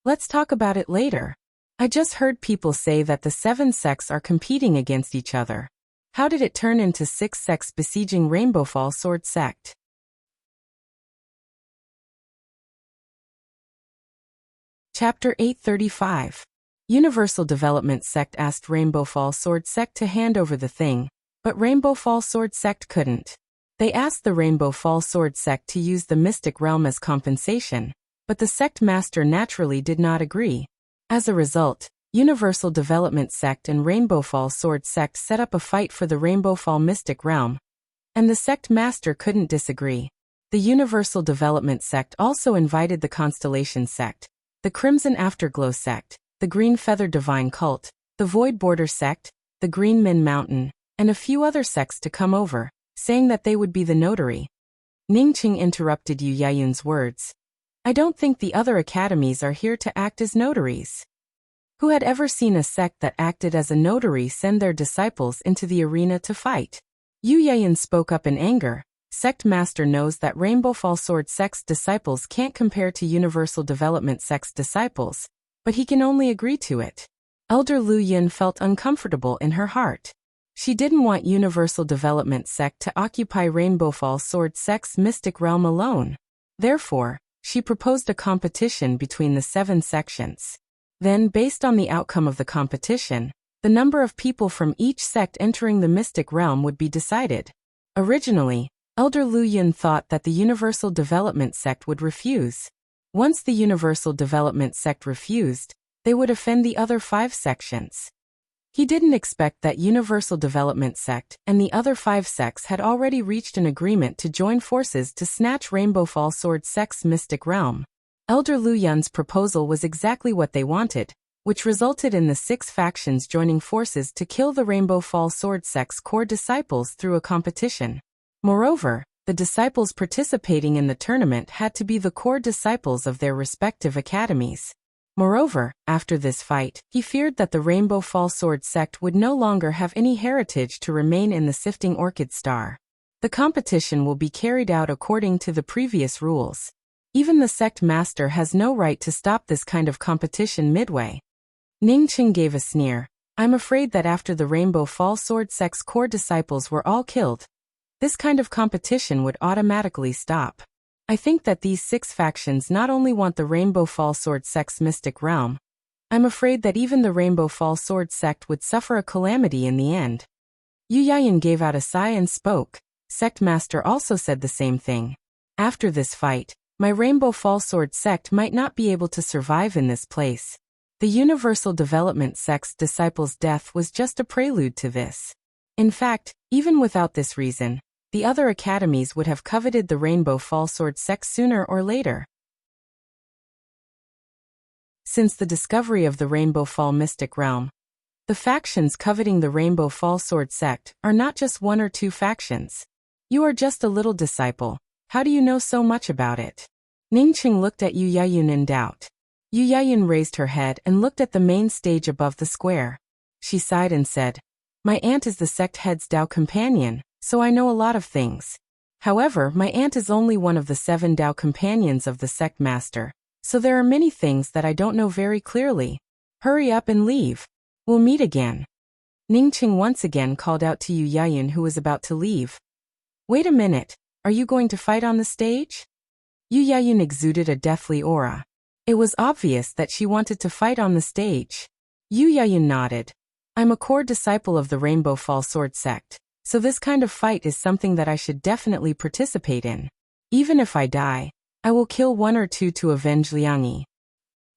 Speaker 1: "Let's talk about it later. I just heard people say that the 7 sects are competing against each other. How did it turn into 6 sects besieging Rainbow Fall Sword Sect?" Chapter 835. Universal Development Sect asked Rainbow Fall Sword Sect to hand over the thing, but Rainbow Fall Sword Sect couldn't. They asked the Rainbow Fall Sword Sect to use the Mystic Realm as compensation, but the sect master naturally did not agree. As a result, Universal Development Sect and Rainbow Fall Sword Sect set up a fight for the Rainbow Fall Mystic Realm, and the sect master couldn't disagree. The Universal Development Sect also invited the Constellation Sect, the Crimson Afterglow Sect, the Green Feather Divine Cult, the Void Border Sect, the Green Min Mountain, and a few other sects to come over, saying that they would be the notary. Ning Cheng interrupted Yu Yayun's words. "I don't think the other academies are here to act as notaries." Who had ever seen a sect that acted as a notary send their disciples into the arena to fight? Yu Yayun spoke up in anger. Sect master knows that Rainbow Fall Sword Sect's disciples can't compare to Universal Development Sect's disciples, but he can only agree to it. Elder Lu Yin felt uncomfortable in her heart. She didn't want Universal Development Sect to occupy Rainbow Fall Sword Sect's mystic realm alone. Therefore, she proposed a competition between the 7 sections. Then, based on the outcome of the competition, the number of people from each sect entering the mystic realm would be decided. Originally, Elder Lu Yin thought that the Universal Development Sect would refuse. Once the Universal Development Sect refused, they would offend the other 5 sections. He didn't expect that Universal Development Sect and the other 5 sects had already reached an agreement to join forces to snatch Rainbow Fall Sword Sect's mystic realm. Elder Lu Yun's proposal was exactly what they wanted, which resulted in the 6 factions joining forces to kill the Rainbow Fall Sword Sect's core disciples through a competition. Moreover, the disciples participating in the tournament had to be the core disciples of their respective academies. Moreover, after this fight, he feared that the Rainbow Fall Sword Sect would no longer have any heritage to remain in the Sifting Orchid Star. The competition will be carried out according to the previous rules. Even the sect master has no right to stop this kind of competition midway. Ningqing gave a sneer. I'm afraid that after the Rainbow Fall Sword Sect's core disciples were all killed, this kind of competition would automatically stop. I think that these 6 factions not only want the Rainbow Fall Sword Sect's mystic realm, I'm afraid that even the Rainbow Fall Sword Sect would suffer a calamity in the end. Yu Yayan gave out a sigh and spoke. Sect Master also said the same thing. After this fight, my Rainbow Fall Sword Sect might not be able to survive in this place. The Universal Development Sect's disciples' death was just a prelude to this. In fact, even without this reason, the other academies would have coveted the Rainbow Fall Sword Sect sooner or later. Since the discovery of the Rainbow Fall Mystic Realm, the factions coveting the Rainbow Fall Sword Sect are not just 1 or 2 factions. You are just a little disciple. How do you know so much about it? Ningqing looked at Yu Yayun in doubt. Yu Yayun raised her head and looked at the main stage above the square. She sighed and said, My aunt is the sect head's Dao companion, so I know a lot of things. However, my aunt is only one of the 7 Dao companions of the sect master, so there are many things that I don't know very clearly. Hurry up and leave. We'll meet again. Ningqing once again called out to Yu Yayun, who was about to leave. Wait a minute, are you going to fight on the stage? Yu Yayun exuded a deathly aura. It was obvious that she wanted to fight on the stage. Yu Yayun nodded. I'm a core disciple of the Rainbow Fall Sword Sect, so this kind of fight is something that I should definitely participate in. Even if I die, I will kill 1 or 2 to avenge Liangyi.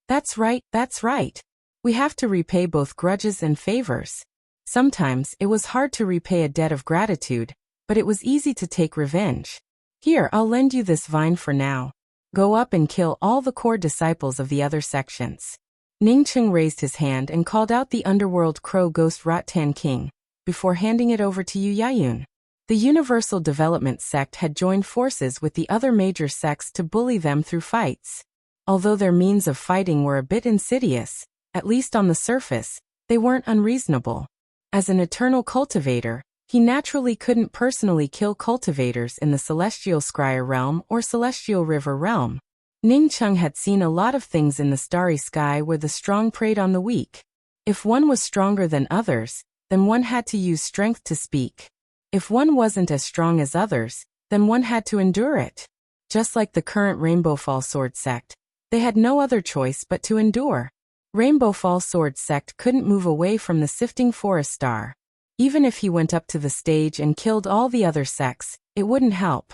Speaker 1: That's right, that's right. We have to repay both grudges and favors. Sometimes it was hard to repay a debt of gratitude, but it was easy to take revenge. Here, I'll lend you this vine for now. Go up and kill all the core disciples of the other sections. Ningqing raised his hand and called out the underworld crow ghost Rat-Tan King, before handing it over to Yu Yayun. The Universal Development Sect had joined forces with the other major sects to bully them through fights. Although their means of fighting were a bit insidious, at least on the surface, they weren't unreasonable. As an eternal cultivator, he naturally couldn't personally kill cultivators in the Celestial Scryer realm or Celestial River realm. Ningqing had seen a lot of things in the starry sky where the strong preyed on the weak. If one was stronger than others, then one had to use strength to speak. If one wasn't as strong as others, then one had to endure it. Just like the current Rainbow Fall Sword Sect, they had no other choice but to endure. Rainbow Fall Sword Sect couldn't move away from the Sifting Forest Star. Even if he went up to the stage and killed all the other sects, it wouldn't help.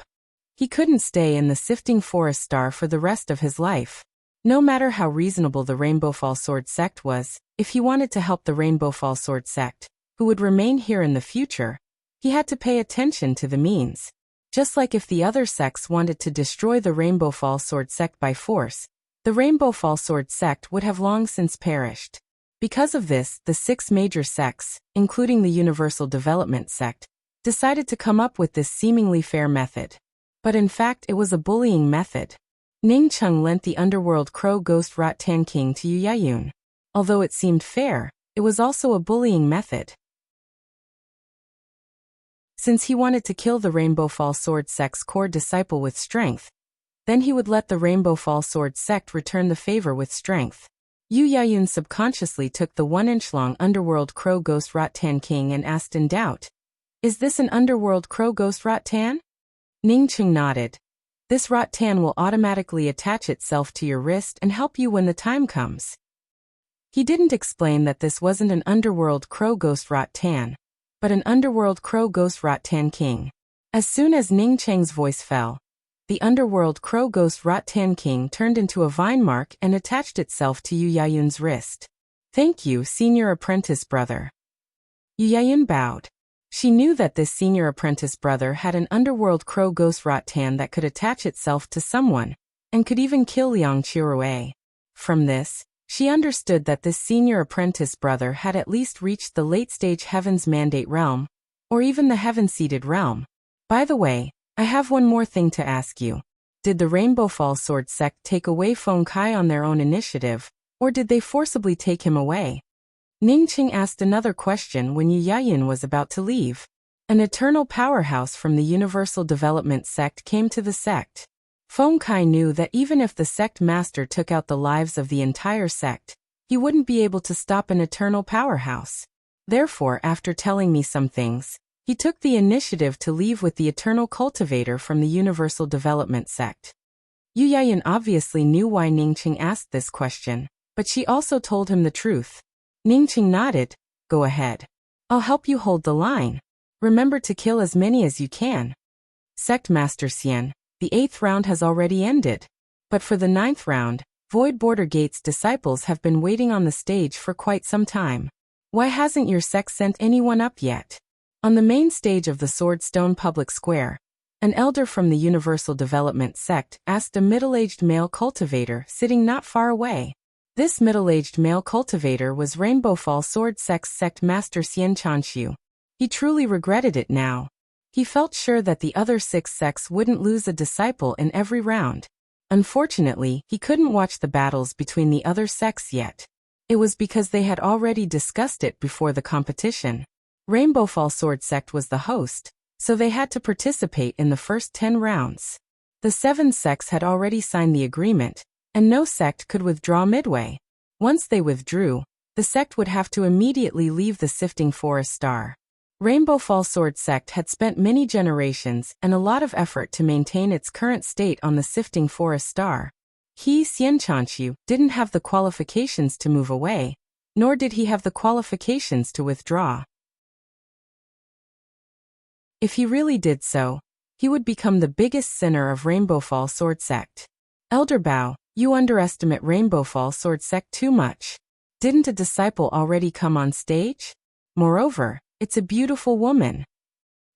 Speaker 1: He couldn't stay in the Sifting Forest Star for the rest of his life. No matter how reasonable the Rainbow Fall Sword Sect was, if he wanted to help the Rainbow Fall Sword Sect, who would remain here in the future, he had to pay attention to the means. Just like if the other sects wanted to destroy the Rainbow Fall Sword Sect by force, the Rainbow Fall Sword Sect would have long since perished. Because of this, the 6 major sects, including the Universal Development Sect, decided to come up with this seemingly fair method. But in fact, it was a bullying method. Ningqing lent the underworld crow ghost Rat-Tan King to Yu Yayun. Although it seemed fair, it was also a bullying method. Since he wanted to kill the Rainbow Fall Sword Sect's core disciple with strength, then he would let the Rainbow Fall Sword Sect return the favor with strength. Yu Yayun subconsciously took the 1-inch-long underworld crow ghost Rat-Tan King and asked in doubt, Is this an underworld crow ghost Rat-Tan? Ningqing nodded. This Rat-Tan will automatically attach itself to your wrist and help you when the time comes. He didn't explain that this wasn't an underworld crow ghost Rat-Tan, but an underworld crow ghost Rat-Tan King. As soon as Ningqing's voice fell, the underworld crow ghost Rat-Tan King turned into a vine mark and attached itself to Yu Yayun's wrist. Thank you, senior apprentice brother. Yu Yayun bowed. She knew that this senior apprentice brother had an underworld crow ghost rattan that could attach itself to someone, and could even kill Liang Qirue. From this, she understood that this senior apprentice brother had at least reached the late-stage Heaven's Mandate realm, or even the Heaven-seated realm. By the way, I have one more thing to ask you. Did the Rainbow Fall Sword sect take away Feng Kai on their own initiative, or did they forcibly take him away? Ningqing asked another question when Yu Yayun was about to leave. An eternal powerhouse from the Universal Development sect came to the sect. Feng Kai knew that even if the sect master took out the lives of the entire sect, he wouldn't be able to stop an eternal powerhouse. Therefore, after telling me some things, he took the initiative to leave with the eternal cultivator from the Universal Development sect. Yu Yayun obviously knew why Ningqing asked this question, but she also told him the truth. Ningqing nodded. Go ahead. I'll help you hold the line. Remember to kill as many as you can. Sect Master Xian, the 8th round has already ended. But for the 9th round, Void Border Gate's disciples have been waiting on the stage for quite some time. Why hasn't your sect sent anyone up yet? On the main stage of the Swordstone Public Square, an elder from the Universal Development sect asked a middle-aged male cultivator sitting not far away. This middle-aged male cultivator was Rainbow Fall Sword Sect's sect master Xian Chanshu. He truly regretted it now. He felt sure that the other 6 sects wouldn't lose a disciple in every round. Unfortunately, he couldn't watch the battles between the other sects yet. It was because they had already discussed it before the competition. Rainbow Fall Sword Sect was the host, so they had to participate in the first 10 rounds. The 7 sects had already signed the agreement, and no sect could withdraw midway. Once they withdrew, the sect would have to immediately leave the Sifting Forest Star. Rainbow Fall Sword Sect had spent many generations and a lot of effort to maintain its current state on the Sifting Forest Star. He, Xian Chanshu, didn't have the qualifications to move away, nor did he have the qualifications to withdraw. If he really did so, he would become the biggest sinner of Rainbow Fall Sword Sect. Elder Bao, you underestimate Rainbow Fall Sword Sect too much. Didn't a disciple already come on stage? Moreover, it's a beautiful woman.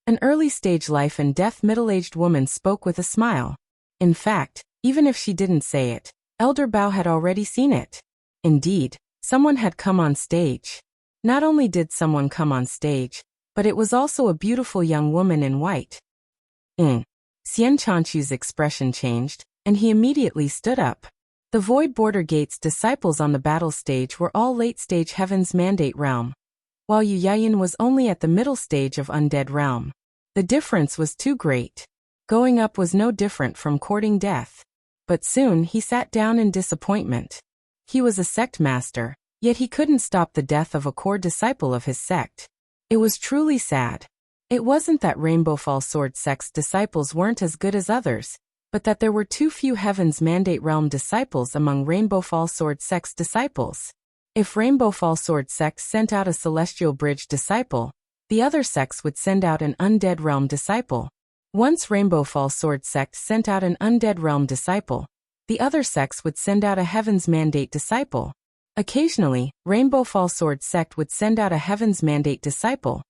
Speaker 1: An early-stage life and death middle-aged woman spoke with a smile. In fact, even if she didn't say it, Elder Bao had already seen it. Indeed, someone had come on stage. Not only did someone come on stage, but it was also a beautiful young woman in white. Xian Chanshu's expression changed, and he immediately stood up. The Void Border Gate's disciples on the battle stage were all late-stage Heaven's Mandate realm, while Yu Yayun was only at the middle stage of Undead realm. The difference was too great. Going up was no different from courting death. But soon he sat down in disappointment. He was a sect master, yet he couldn't stop the death of a core disciple of his sect. It was truly sad. It wasn't that Rainbow Fall Sword Sect's disciples weren't as good as others, but that there were too few Heaven's Mandate realm disciples among Rainbow Fall Sword Sect's disciples. If Rainbow Fall Sword Sect sent out a Celestial Bridge disciple, the other sects would send out an Undead Realm disciple. Once Rainbow Fall Sword Sect sent out an Undead Realm disciple, the other sects would send out a Heaven's Mandate disciple. Occasionally, Rainbow Fall Sword Sect would send out a Heaven's Mandate disciple,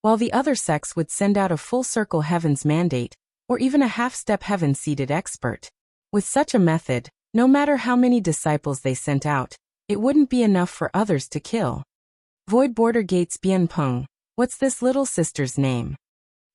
Speaker 1: while the other sects would send out a full circle Heaven's Mandate, or even a half-step Heaven-seated expert. With such a method, no matter how many disciples they sent out, it wouldn't be enough for others to kill. Void Border Gate's Bianpeng, what's this little sister's name?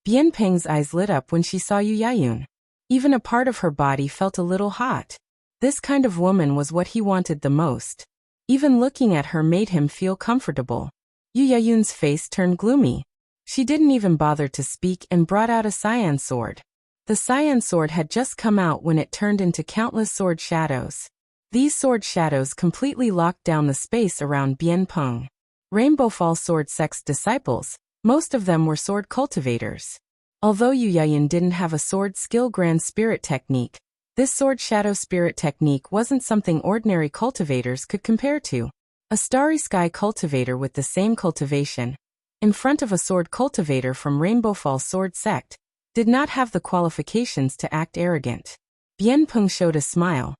Speaker 1: Bianpeng's eyes lit up when she saw Yu Yayun. Even a part of her body felt a little hot. This kind of woman was what he wanted the most. Even looking at her made him feel comfortable. Yu Yayun's face turned gloomy. She didn't even bother to speak and brought out a cyan sword. The cyan sword had just come out when it turned into countless sword shadows. These sword shadows completely locked down the space around Bianpeng. Rainbow Fall Sword Sect's disciples, most of them were sword cultivators. Although Yu Yayun didn't have a sword skill grand spirit technique, this sword shadow spirit technique wasn't something ordinary cultivators could compare to. A starry sky cultivator with the same cultivation, in front of a sword cultivator from Rainbow Fall Sword Sect, did not have the qualifications to act arrogant. Bianpeng showed a smile.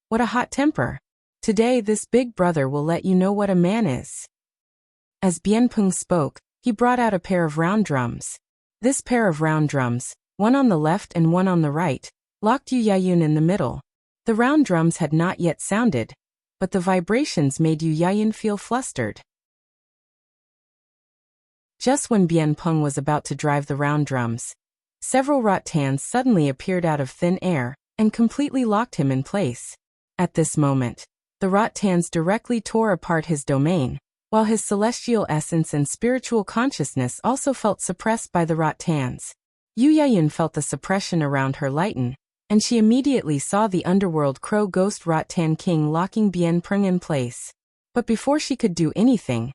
Speaker 1: What a hot temper. Today this big brother will let you know what a man is. As Bianpeng spoke, he brought out a pair of round drums. This pair of round drums, one on the left and one on the right, locked Yu Yayun in the middle. The round drums had not yet sounded, but the vibrations made Yu Yayun feel flustered. Just when Bien Peng was about to drive the round drums, several rattans suddenly appeared out of thin air and completely locked him in place. At this moment, the rattans directly tore apart his domain, while his celestial essence and spiritual consciousness also felt suppressed by the rattans. Yu Yayun felt the suppression around her lighten, and she immediately saw the underworld crow ghost rattan king locking Bien Peng in place. But before she could do anything,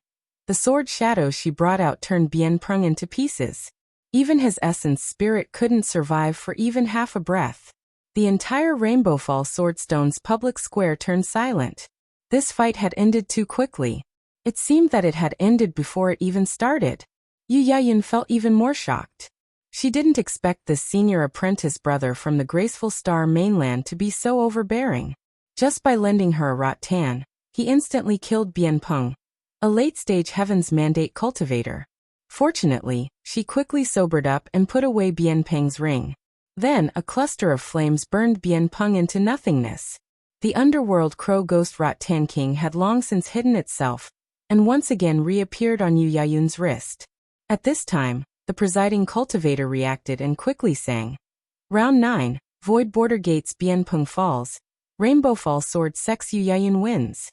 Speaker 1: the sword shadows she brought out turned Bien Peng into pieces. Even his essence spirit couldn't survive for even half a breath. The entire Rainbow Fall Swordstone's public square turned silent. This fight had ended too quickly. It seemed that it had ended before it even started. Yu Yayun felt even more shocked. She didn't expect this senior apprentice brother from the graceful star mainland to be so overbearing. Just by lending her a rattan, he instantly killed Bien Peng, a late-stage Heaven's Mandate cultivator. Fortunately, she quickly sobered up and put away Bien Peng's ring. Then, a cluster of flames burned Bien Peng into nothingness. The underworld crow ghost rattan king had long since hidden itself, and once again reappeared on Yu Yayun's wrist. At this time, the presiding cultivator reacted and quickly sang. Round 9, Void Border Gates Bien Peng falls, Rainbow Fall Sword Sex Yu Yayun wins.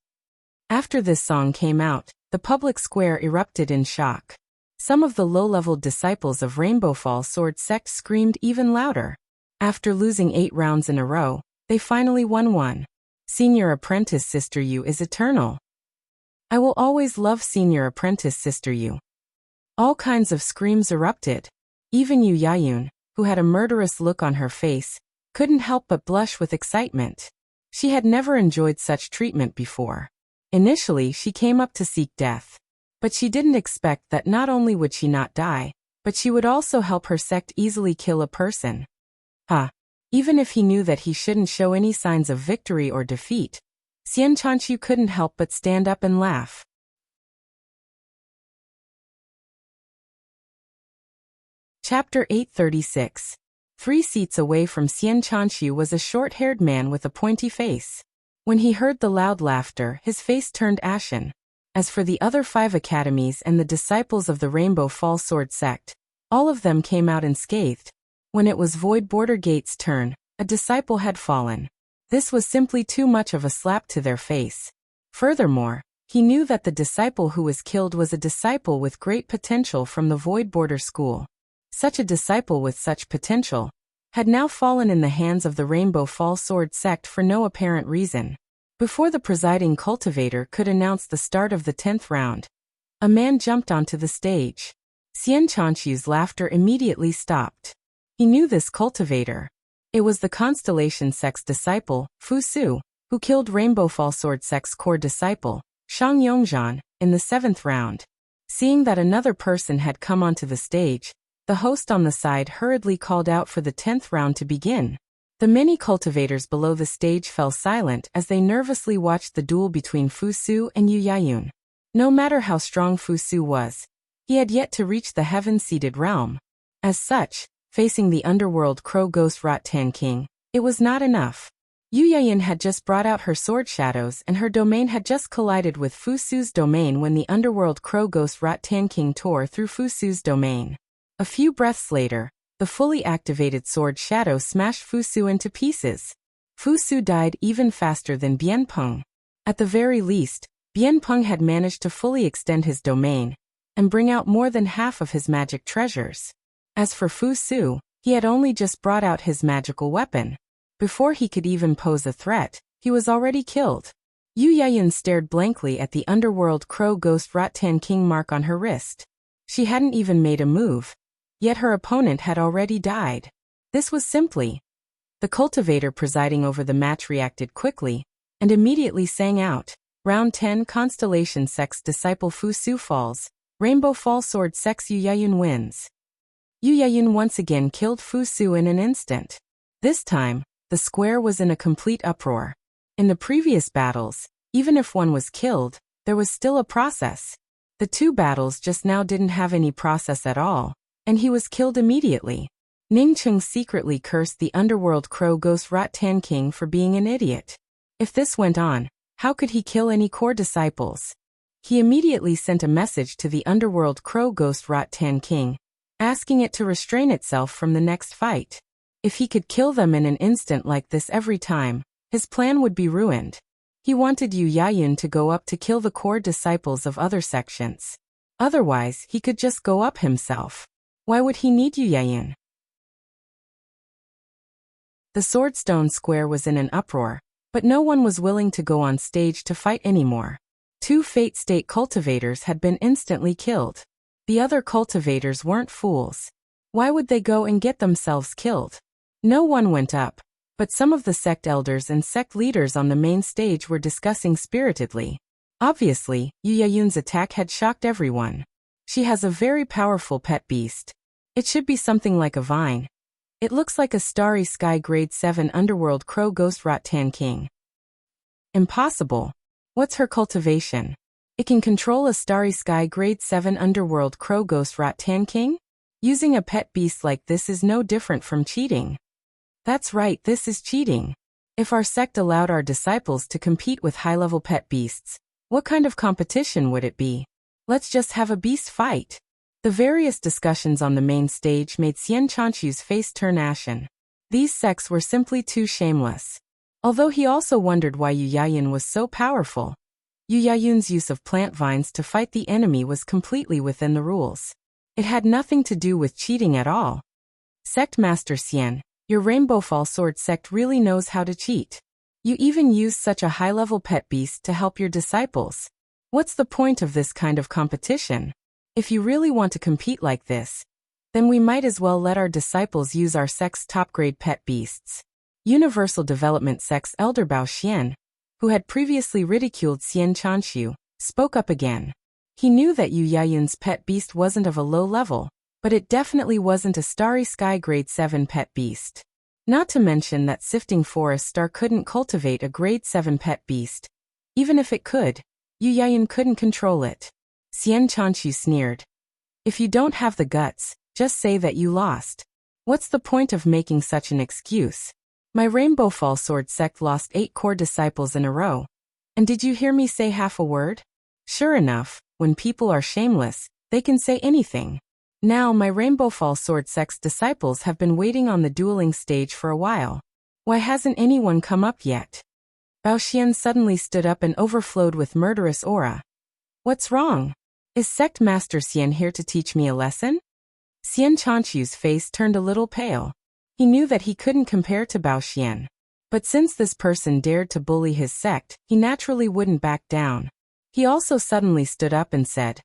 Speaker 1: After this song came out, the public square erupted in shock. Some of the low-level disciples of Rainbow Fall Sword Sect screamed even louder. After losing 8 rounds in a row, they finally won one. Senior Apprentice Sister Yu is eternal. I will always love Senior Apprentice Sister Yu. All kinds of screams erupted. Even Yu Yayun, who had a murderous look on her face, couldn't help but blush with excitement. She had never enjoyed such treatment before. Initially, she came up to seek death. But she didn't expect that not only would she not die, but she would also help her sect easily kill a person. Even if he knew that he shouldn't show any signs of victory or defeat, Xian Chanchu couldn't help but stand up and laugh. Chapter 836. 3 seats away from Xian Chanchu was a short-haired man with a pointy face. When he heard the loud laughter, his face turned ashen. As for the other 5 academies and the disciples of the Rainbow Fall Sword Sect, all of them came out unscathed. When it was Void Border Gate's turn, a disciple had fallen. This was simply too much of a slap to their face. Furthermore, he knew that the disciple who was killed was a disciple with great potential from the Void Border School. Such a disciple with such potential had now fallen in the hands of the Rainbow Fall Sword Sect for no apparent reason. Before the presiding cultivator could announce the start of the 10th round, a man jumped onto the stage. Xian Chanchu's laughter immediately stopped. He knew this cultivator. It was the Constellation Sect's disciple, Fu Su, who killed Rainbow Fall Sword Sect's core disciple, Shang Yongzhan, in the 7th round. Seeing that another person had come onto the stage, the host on the side hurriedly called out for the 10th round to begin. The many cultivators below the stage fell silent as they nervously watched the duel between Fu Su and Yu Yayun. No matter how strong Fu Su was, he had yet to reach the heaven-seated realm. As such, facing the underworld crow ghost rattan king, it was not enough. Yu Yayun had just brought out her sword shadows and her domain had just collided with Fu Su's domain when the underworld crow ghost rattan king tore through Fu Su's domain. A few breaths later, the fully activated sword shadow smashed Fu Su into pieces. Fu Su died even faster than Bien Peng. At the very least, Bien Peng had managed to fully extend his domain and bring out more than half of his magic treasures. As for Fu Su, he had only just brought out his magical weapon. Before he could even pose a threat, he was already killed. Yu Yayun stared blankly at the underworld crow ghost rattan king mark on her wrist. She hadn't even made a move. Yet her opponent had already died. This was simply. The cultivator presiding over the match reacted quickly, and immediately sang out, Round 10 Constellation Sect's disciple Fu Su falls, Rainbow Fall Sword Sect's Yu Yayun wins. Yu Yayun once again killed Fu Su in an instant. This time, the square was in a complete uproar. In the previous battles, even if one was killed, there was still a process. The two battles just now didn't have any process at all, and he was killed immediately. Ningcheng secretly cursed the underworld crow ghost Rat Tan King for being an idiot. If this went on, how could he kill any core disciples? He immediately sent a message to the underworld crow ghost Rat Tan King, asking it to restrain itself from the next fight. If he could kill them in an instant like this every time, his plan would be ruined. He wanted Yu Yayun to go up to kill the core disciples of other sections. Otherwise, he could just go up himself. Why would he need Yu Yayun? The Swordstone Square was in an uproar, but no one was willing to go on stage to fight anymore. 2 Fate State cultivators had been instantly killed. The other cultivators weren't fools. Why would they go and get themselves killed? No one went up, but some of the sect elders and sect leaders on the main stage were discussing spiritedly. Obviously, Yu Yayun's attack had shocked everyone. She has a very powerful pet beast. It should be something like a vine. It looks like a starry sky grade 7 underworld crow ghost Rat Tan King. Impossible. What's her cultivation? It can control a starry sky grade 7 underworld crow ghost Rat Tan King? Using a pet beast like this is no different from cheating. That's right, this is cheating. If our sect allowed our disciples to compete with high-level pet beasts, what kind of competition would it be? Let's just have a beast fight. The various discussions on the main stage made Xian Chanchu's face turn ashen. These sects were simply too shameless. Although he also wondered why Yu Yayun was so powerful. Yu Yayun's use of plant vines to fight the enemy was completely within the rules. It had nothing to do with cheating at all. Sect Master Xian, your Rainbow Fall Sword sect really knows how to cheat. You even use such a high-level pet beast to help your disciples. What's the point of this kind of competition? If you really want to compete like this, then we might as well let our disciples use our sect's top-grade pet beasts. Universal Development Sect's Elder Bao Xian, who had previously ridiculed Xian Chanshu, spoke up again. He knew that Yu Yayun's pet beast wasn't of a low level, but it definitely wasn't a starry sky grade 7 pet beast. Not to mention that Sifting Forest Star couldn't cultivate a grade 7 pet beast. Even if it could, Yu Yayun couldn't control it. Xian Chanshu sneered. If you don't have the guts, just say that you lost. What's the point of making such an excuse? My Rainbow Fall Sword sect lost 8 core disciples in a row. And did you hear me say half a word? Sure enough, when people are shameless, they can say anything. Now my Rainbow Fall Sword sect's disciples have been waiting on the dueling stage for a while. Why hasn't anyone come up yet? Bao Xian suddenly stood up and overflowed with murderous aura. What's wrong? Is Sect Master Xian here to teach me a lesson? Xian Chanshu's face turned a little pale. He knew that he couldn't compare to Bao Xian. But since this person dared to bully his sect, he naturally wouldn't back down. He also suddenly stood up and said,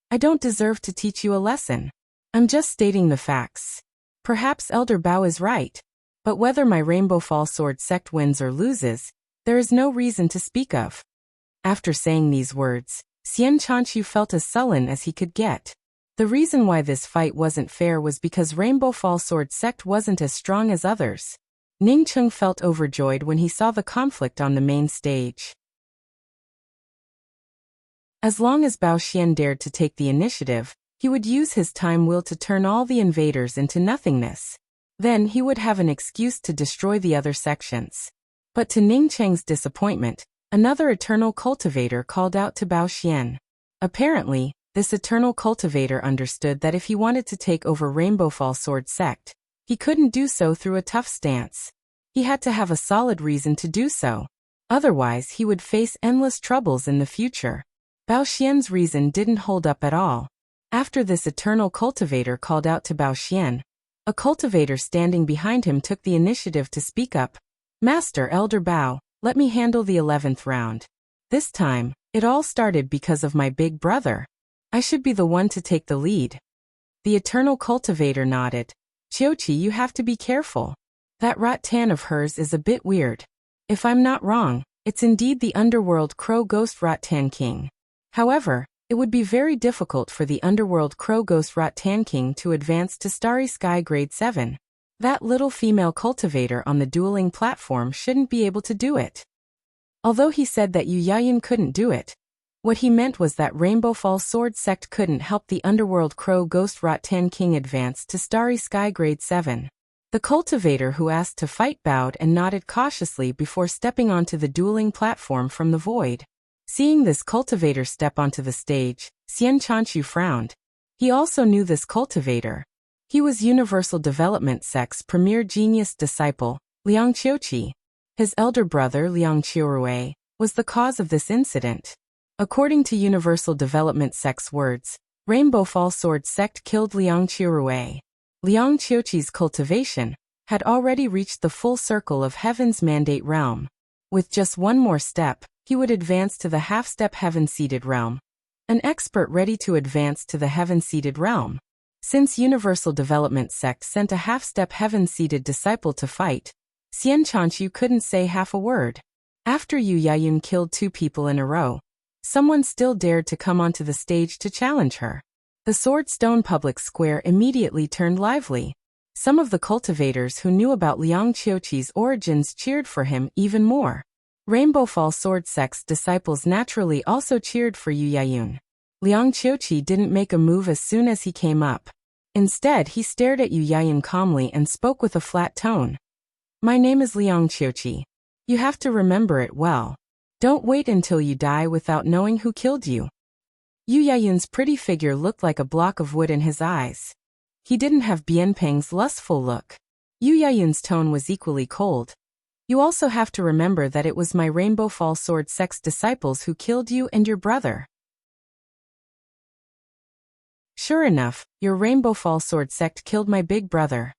Speaker 1: I don't deserve to teach you a lesson. I'm just stating the facts. Perhaps Elder Bao is right. But whether my Rainbow Fall Sword sect wins or loses, there is no reason to speak of. After saying these words, Xian Chanshu felt as sullen as he could get. The reason why this fight wasn't fair was because Rainbow Fall Sword sect wasn't as strong as others. Ningcheng felt overjoyed when he saw the conflict on the main stage. As long as Bao Xian dared to take the initiative, he would use his time will to turn all the invaders into nothingness. Then he would have an excuse to destroy the other sections. But to Ningcheng's disappointment, another eternal cultivator called out to Bao Xian. Apparently, this eternal cultivator understood that if he wanted to take over Rainbow Fall Sword sect, he couldn't do so through a tough stance. He had to have a solid reason to do so. Otherwise, he would face endless troubles in the future. Bao Xian's reason didn't hold up at all. After this eternal cultivator called out to Bao Xian, a cultivator standing behind him took the initiative to speak up. Master Elder Bao, let me handle the 11th round. This time, it all started because of my big brother. I should be the one to take the lead. The eternal cultivator nodded. Qiuqi, you have to be careful. That rat tan of hers is a bit weird. If I'm not wrong, it's indeed the underworld crow ghost Rat Tan King. However, it would be very difficult for the underworld crow ghost Rat Tan King to advance to Starry Sky Grade 7. That little female cultivator on the dueling platform shouldn't be able to do it. Although he said that Yu Yayun couldn't do it, What he meant was that Rainbow Falls Sword Sect couldn't help the Underworld Crow Ghost Rot-Tan King advance to Starry Sky Grade 7. The cultivator who asked to fight bowed and nodded cautiously before stepping onto the dueling platform from the void. Seeing this cultivator step onto the stage, Xian Chanchu frowned. He also knew this cultivator. He was Universal Development Sect's premier genius disciple, Liang Qiuqi. His elder brother, Liang Qiurui, was the cause of this incident. According to Universal Development Sect's words, Rainbow Falls Sword Sect killed Liang Qiurui. Liang Qiuqi's cultivation had already reached the full circle of Heaven's Mandate Realm. With just one more step, he would advance to the half-step Heaven-seated realm. An expert ready to advance to the Heaven-seated realm. Since Universal Development Sect sent a half-step Heaven-seated disciple to fight, Xian Chanchu couldn't say half a word. After Yu Yayun killed 2 people in a row, someone still dared to come onto the stage to challenge her. The Swordstone public square immediately turned lively. Some of the cultivators who knew about Liang Qiuqi's origins cheered for him even more. Rainbow Falls Sword Sect's disciples naturally also cheered for Yu Yayun. Liang Qiuqi didn't make a move as soon as he came up. Instead, he stared at Yu Yayun calmly and spoke with a flat tone. "My name is Liang Qiuqi. You have to remember it well. Don't wait until you die without knowing who killed you." Yu Yayun's pretty figure looked like a block of wood in his eyes. He didn't have Bianpeng's lustful look. Yu Yayun's tone was equally cold. "You also have to remember that it was my Rainbow Falls Sword Sect's disciples who killed you and your brother." "Sure enough, your Rainbow Falls Sword Sect killed my big brother."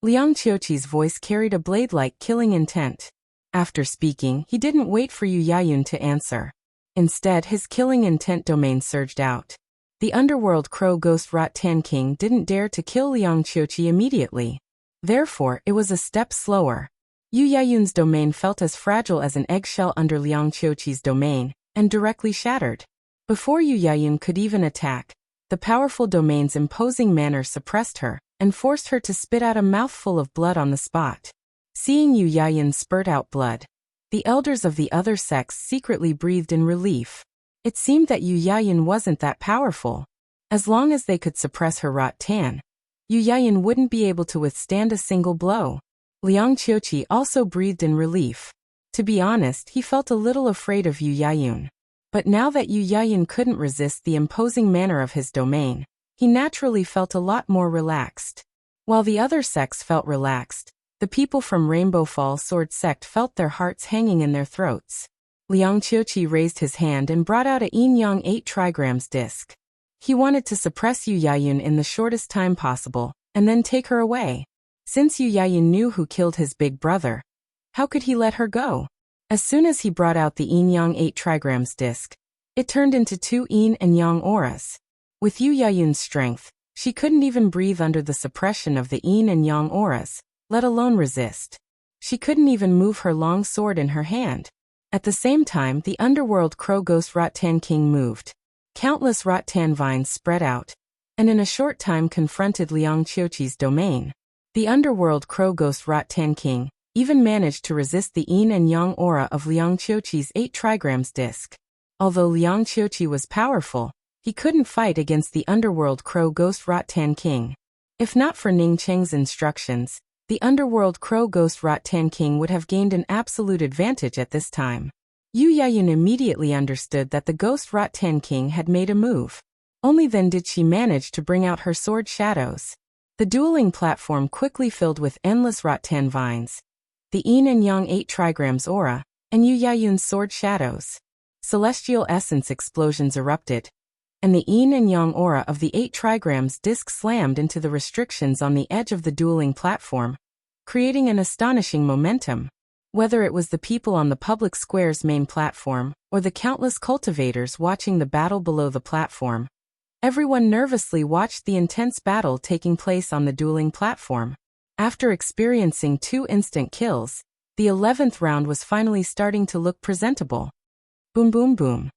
Speaker 1: Liang Qiuqi's voice carried a blade-like killing intent. After speaking, he didn't wait for Yu Yayun to answer. Instead, his killing intent domain surged out. The Underworld Crow Ghost Rot-Tan King didn't dare to kill Liang Qiuqi immediately. Therefore, it was a step slower. Yu Yayun's domain felt as fragile as an eggshell under Liang Qiuqi's domain, and directly shattered. Before Yu Yayun could even attack, the powerful domain's imposing manner suppressed her, and forced her to spit out a mouthful of blood on the spot. Seeing Yu Yayun spurt out blood, the elders of the other sects secretly breathed in relief. It seemed that Yu Yayun wasn't that powerful. As long as they could suppress her Rot-Tan, Yu Yayun wouldn't be able to withstand a single blow. Liang Qiuqi also breathed in relief. To be honest, he felt a little afraid of Yu Yayun. But now that Yu Yayun couldn't resist the imposing manner of his domain, he naturally felt a lot more relaxed. While the other sects felt relaxed, the people from Rainbow Falls Sword Sect felt their hearts hanging in their throats. Liang Qiuqi raised his hand and brought out a yin-yang 8 trigrams disc. He wanted to suppress Yu Yayun in the shortest time possible, and then take her away. Since Yu Yayun knew who killed his big brother, how could he let her go? As soon as he brought out the yin-yang 8 trigrams disc, it turned into 2 yin and yang auras. With Yu Yayun's strength, she couldn't even breathe under the suppression of the yin and yang auras, let alone resist. She couldn't even move her long sword in her hand. At the same time, the Underworld Crow Ghost Rot-Tan King moved. Countless Rot-Tan vines spread out, and in a short time confronted Liang Qiuqi's domain. The Underworld Crow Ghost Rot-Tan King even managed to resist the yin and yang aura of Liang Qiuqi's 8 trigrams disc. Although Liang Qiuqi was powerful, he couldn't fight against the Underworld Crow Ghost Rot-Tan King. If not for Ning Cheng's instructions, the Underworld Crow Ghost Rot-Tan King would have gained an absolute advantage at this time. Yu Yayun immediately understood that the Ghost Rot-Tan King had made a move. Only then did she manage to bring out her sword shadows. The dueling platform quickly filled with endless Rot-Tan vines, the yin and yang 8 trigrams aura, and Yu Yayun's sword shadows. Celestial essence explosions erupted, and the yin and yang aura of the 8 trigrams disc slammed into the restrictions on the edge of the dueling platform, creating an astonishing momentum. Whether it was the people on the public square's main platform, or the countless cultivators watching the battle below the platform, everyone nervously watched the intense battle taking place on the dueling platform. After experiencing 2 instant kills, the 11th round was finally starting to look presentable. Boom boom boom.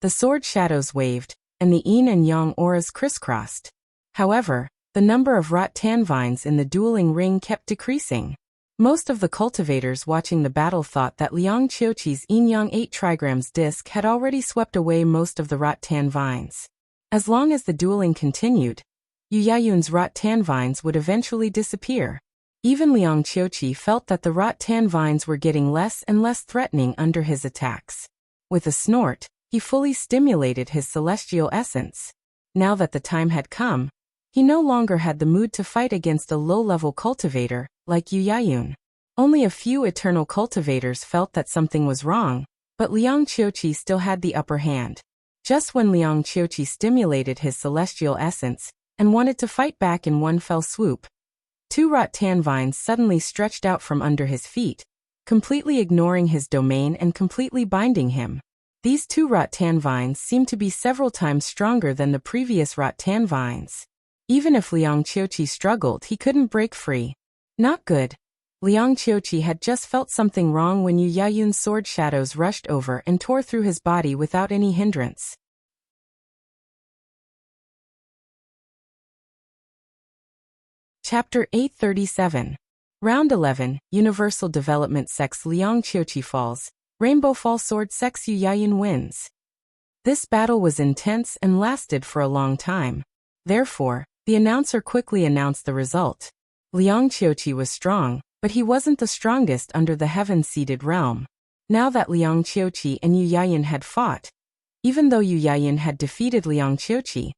Speaker 1: The sword shadows waved, and the yin and yang auras crisscrossed. However, the number of Rot-Tan vines in the dueling ring kept decreasing. Most of the cultivators watching the battle thought that Liang Qiuqi's Yin-Yang 8 trigrams disc had already swept away most of the rattan vines. As long as the dueling continued, Yu Yayun's rattan vines would eventually disappear. Even Liang Qiuqi felt that the rattan vines were getting less and less threatening under his attacks. With a snort, he fully stimulated his celestial essence. Now that the time had come, he no longer had the mood to fight against a low-level cultivator like Yu Yayun. Only a few eternal cultivators felt that something was wrong, but Liang Qiuqi still had the upper hand. Just when Liang Qiuqi stimulated his celestial essence and wanted to fight back in one fell swoop, 2 rattan vines suddenly stretched out from under his feet, completely ignoring his domain and completely binding him. These 2 rattan vines seemed to be several times stronger than the previous rattan vines. Even if Liang Qiuqi struggled, he couldn't break free. Not good. Liang Qiuqi had just felt something wrong when Yu Yayun's sword shadows rushed over and tore through his body without any hindrance. Chapter 837. Round 11, Universal Development Sex Liang Qiuqi falls, Rainbow Fall Sword Sex Yu Yayun wins. This battle was intense and lasted for a long time. Therefore, the announcer quickly announced the result. Liang Qiuqi was strong, but he wasn't the strongest under the heaven-seated realm. Now that Liang Qiuqi and Yu Yayun had fought, even though Yu Yayun had defeated Liang Qiuqi,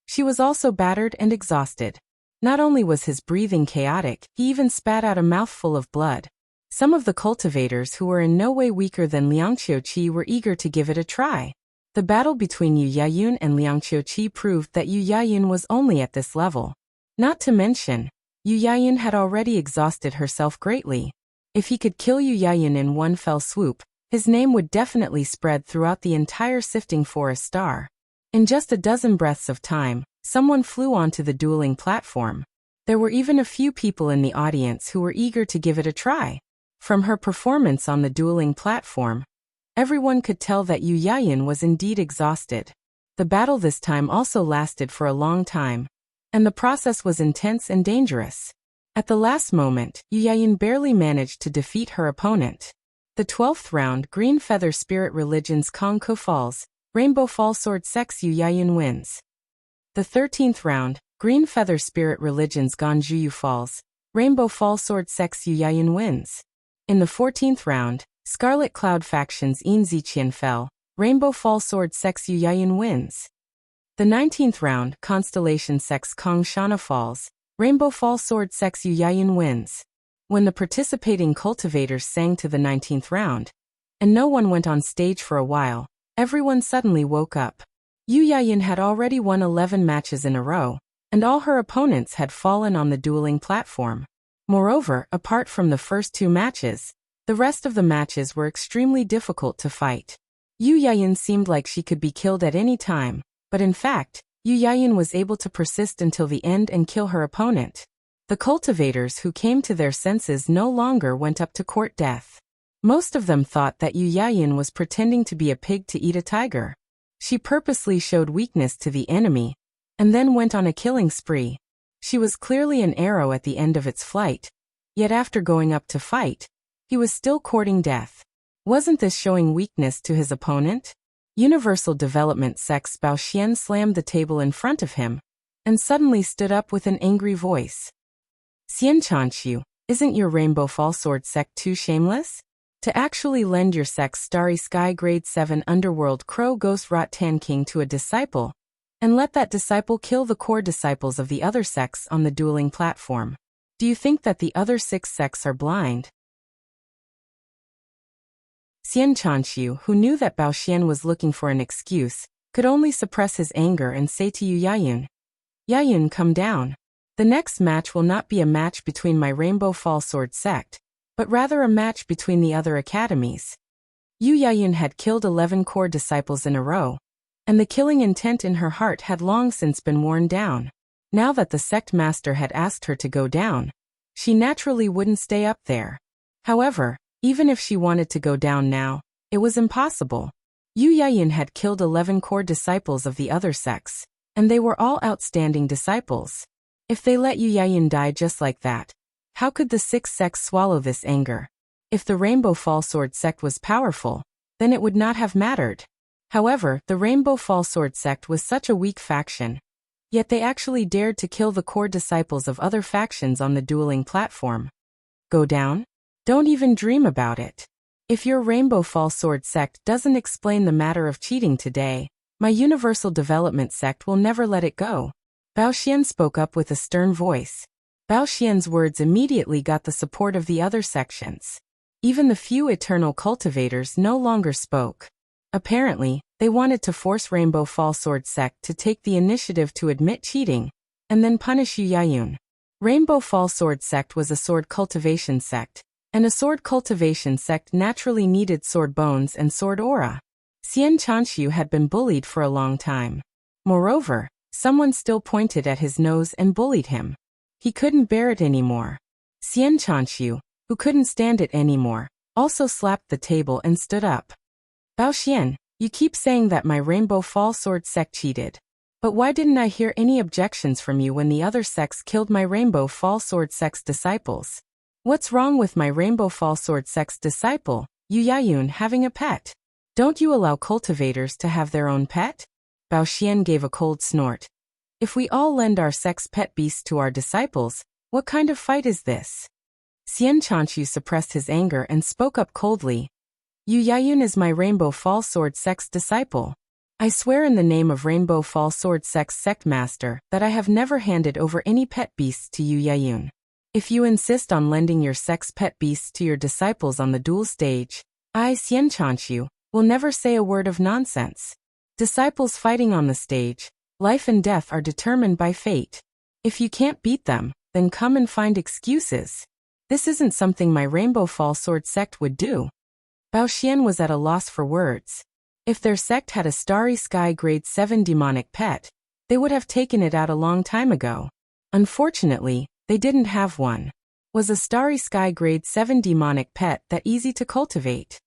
Speaker 1: she was also battered and exhausted. Not only was his breathing chaotic, he even spat out a mouthful of blood. Some of the cultivators who were in no way weaker than Liang Qiuqi were eager to give it a try. The battle between Yu Yayun and Liang Qiuqi proved that Yu Yayun was only at this level. Not to mention, Yu Yayun had already exhausted herself greatly. If he could kill Yu Yayun in one fell swoop, his name would definitely spread throughout the entire sifting forest star. In just a dozen breaths of time, someone flew onto the dueling platform. There were even a few people in the audience who were eager to give it a try. From her performance on the dueling platform, everyone could tell that Yu Yayun was indeed exhausted. The battle this time also lasted for a long time, and the process was intense and dangerous. At the last moment, Yu Yayun barely managed to defeat her opponent. The 12th round, Green Feather Spirit Religion's Kong Ko falls, Rainbow Fall Sword Sex Yu Yayun wins. The 13th round, Green Feather Spirit Religion's Ganjuyu falls, Rainbow Fall Sword Sex Yu Yayun wins. In the 14th round, Scarlet Cloud Faction's Yin Ziqian fell, Rainbow Fall Sword Sex Yu Yayun wins. The 19th round, Constellation Sex Kong Shana falls, Rainbow Fall Sword Sex Yu Yayun wins. When the participating cultivators sang to the 19th round, and no one went on stage for a while, everyone suddenly woke up. Yu Yayun had already won 11 matches in a row, and all her opponents had fallen on the dueling platform. Moreover, apart from the first 2 matches, the rest of the matches were extremely difficult to fight. Yu Yayun seemed like she could be killed at any time, but in fact, Yu Yayun was able to persist until the end and kill her opponent. The cultivators who came to their senses no longer went up to court death. Most of them thought that Yu Yayun was pretending to be a pig to eat a tiger. She purposely showed weakness to the enemy, and then went on a killing spree. She was clearly an arrow at the end of its flight, yet after going up to fight, he was still courting death. Wasn't this showing weakness to his opponent? Universal Development Sex Bao Xian slammed the table in front of him, and suddenly stood up with an angry voice. Xian Chanxiu, isn't your Rainbow Fall Sword Sect too shameless? To actually lend your sect's Starry Sky Grade 7 Underworld Crow Ghost Rattan King to a disciple, and let that disciple kill the core disciples of the other sects on the dueling platform. Do you think that the other 6 sects are blind? Xian Chanxiu, who knew that Bao Xian was looking for an excuse, could only suppress his anger and say to Yu Yayun, Yayun, come down. The next match will not be a match between my Rainbow Fall Sword sect, but rather a match between the other academies. Yu Yayun had killed 11 core disciples in a row, and the killing intent in her heart had long since been worn down. Now that the sect master had asked her to go down, she naturally wouldn't stay up there. However, even if she wanted to go down now, it was impossible. Yu Yayun had killed 11 core disciples of the other sects, and they were all outstanding disciples. If they let Yu Yayun die just like that, How could the six sects swallow this anger? If the Rainbow Fall Sword sect was powerful, then it would not have mattered. However, the Rainbow Fall Sword sect was such a weak faction. Yet they actually dared to kill the core disciples of other factions on the dueling platform. Go down? Don't even dream about it. If your Rainbow Fall Sword sect doesn't explain the matter of cheating today, my Universal Development sect will never let it go. Bao Xian spoke up with a stern voice. Bao Xian's words immediately got the support of the other sections. Even the few eternal cultivators no longer spoke. Apparently, they wanted to force Rainbow Fall Sword sect to take the initiative to admit cheating, and then punish Yu Yayun. Rainbow Fall Sword sect was a sword cultivation sect, and a sword cultivation sect naturally needed sword bones and sword aura. Xian Chanshu had been bullied for a long time. Moreover, someone still pointed at his nose and bullied him. He couldn't bear it anymore. Xian Chanshu, who couldn't stand it anymore, also slapped the table and stood up. Bao Xian, you keep saying that my Rainbow Fall Sword sect cheated. But why didn't I hear any objections from you when the other sects killed my Rainbow Fall Sword sect's disciples? What's wrong with my Rainbow Fall Sword sect's disciple, Yu Yayun, having a pet? Don't you allow cultivators to have their own pet? Bao Xian gave a cold snort. If we all lend our sect's pet beasts to our disciples, what kind of fight is this? Xian Chanshu suppressed his anger and spoke up coldly. Yu Yayun is my Rainbow Fall Sword sect's disciple. I swear in the name of Rainbow Fall Sword sect's sect master that I have never handed over any pet beasts to Yu Yayun. If you insist on lending your sect's pet beasts to your disciples on the duel stage, I, Xian Chanshu, will never say a word of nonsense. Disciples fighting on the stage, life and death are determined by fate. If you can't beat them, then come and find excuses. This isn't something my Rainbow Fall Sword sect would do. Bao Xian was at a loss for words. If their sect had a Starry Sky Grade 7 demonic pet, they would have taken it out a long time ago. Unfortunately, they didn't have one. Was a Starry Sky Grade 7 demonic pet that easy to cultivate?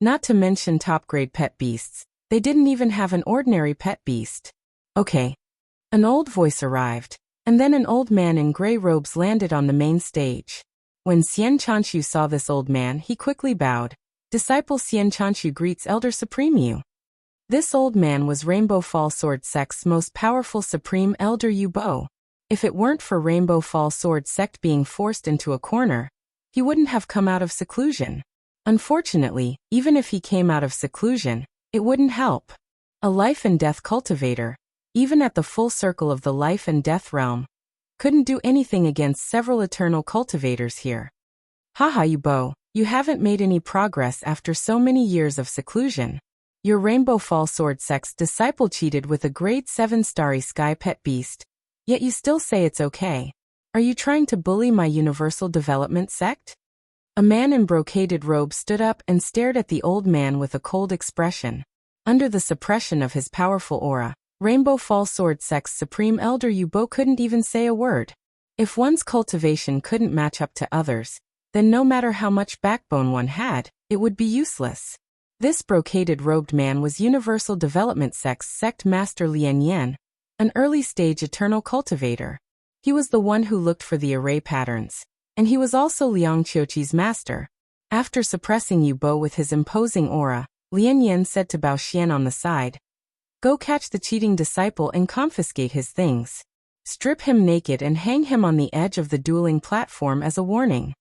Speaker 1: Not to mention top-grade pet beasts, they didn't even have an ordinary pet beast. Okay. An old voice arrived, and then an old man in gray robes landed on the main stage. When Xian Chanshu saw this old man, he quickly bowed. Disciple Xian Chanshu greets Elder Supreme Yu. This old man was Rainbow Fall Sword sect's most powerful Supreme Elder Yu Bo. If it weren't for Rainbow Fall Sword sect being forced into a corner, he wouldn't have come out of seclusion. Unfortunately, even if he came out of seclusion, it wouldn't help. A life and death cultivator, even at the full circle of the life and death realm, couldn't do anything against several eternal cultivators here. Haha, Yu Bo, you haven't made any progress after so many years of seclusion. Your Rainbow Fall Sword sect's disciple cheated with a grade 7 Starry Sky pet beast, yet you still say it's okay. Are you trying to bully my Universal Development sect? A man in brocaded robes stood up and stared at the old man with a cold expression. Under the suppression of his powerful aura, Rainbow Fall Sword sect's Supreme Elder Yu Bo couldn't even say a word. If one's cultivation couldn't match up to others, then no matter how much backbone one had, it would be useless. This brocaded robed man was Universal Development sect's sect master Lian Yan, an early-stage eternal cultivator. He was the one who looked for the array patterns, and he was also Liang Qiuqi's master. After suppressing Yu Bo with his imposing aura, Lian Yan said to Bao Xian on the side, "Go catch the cheating disciple and confiscate his things. Strip him naked and hang him on the edge of the dueling platform as a warning."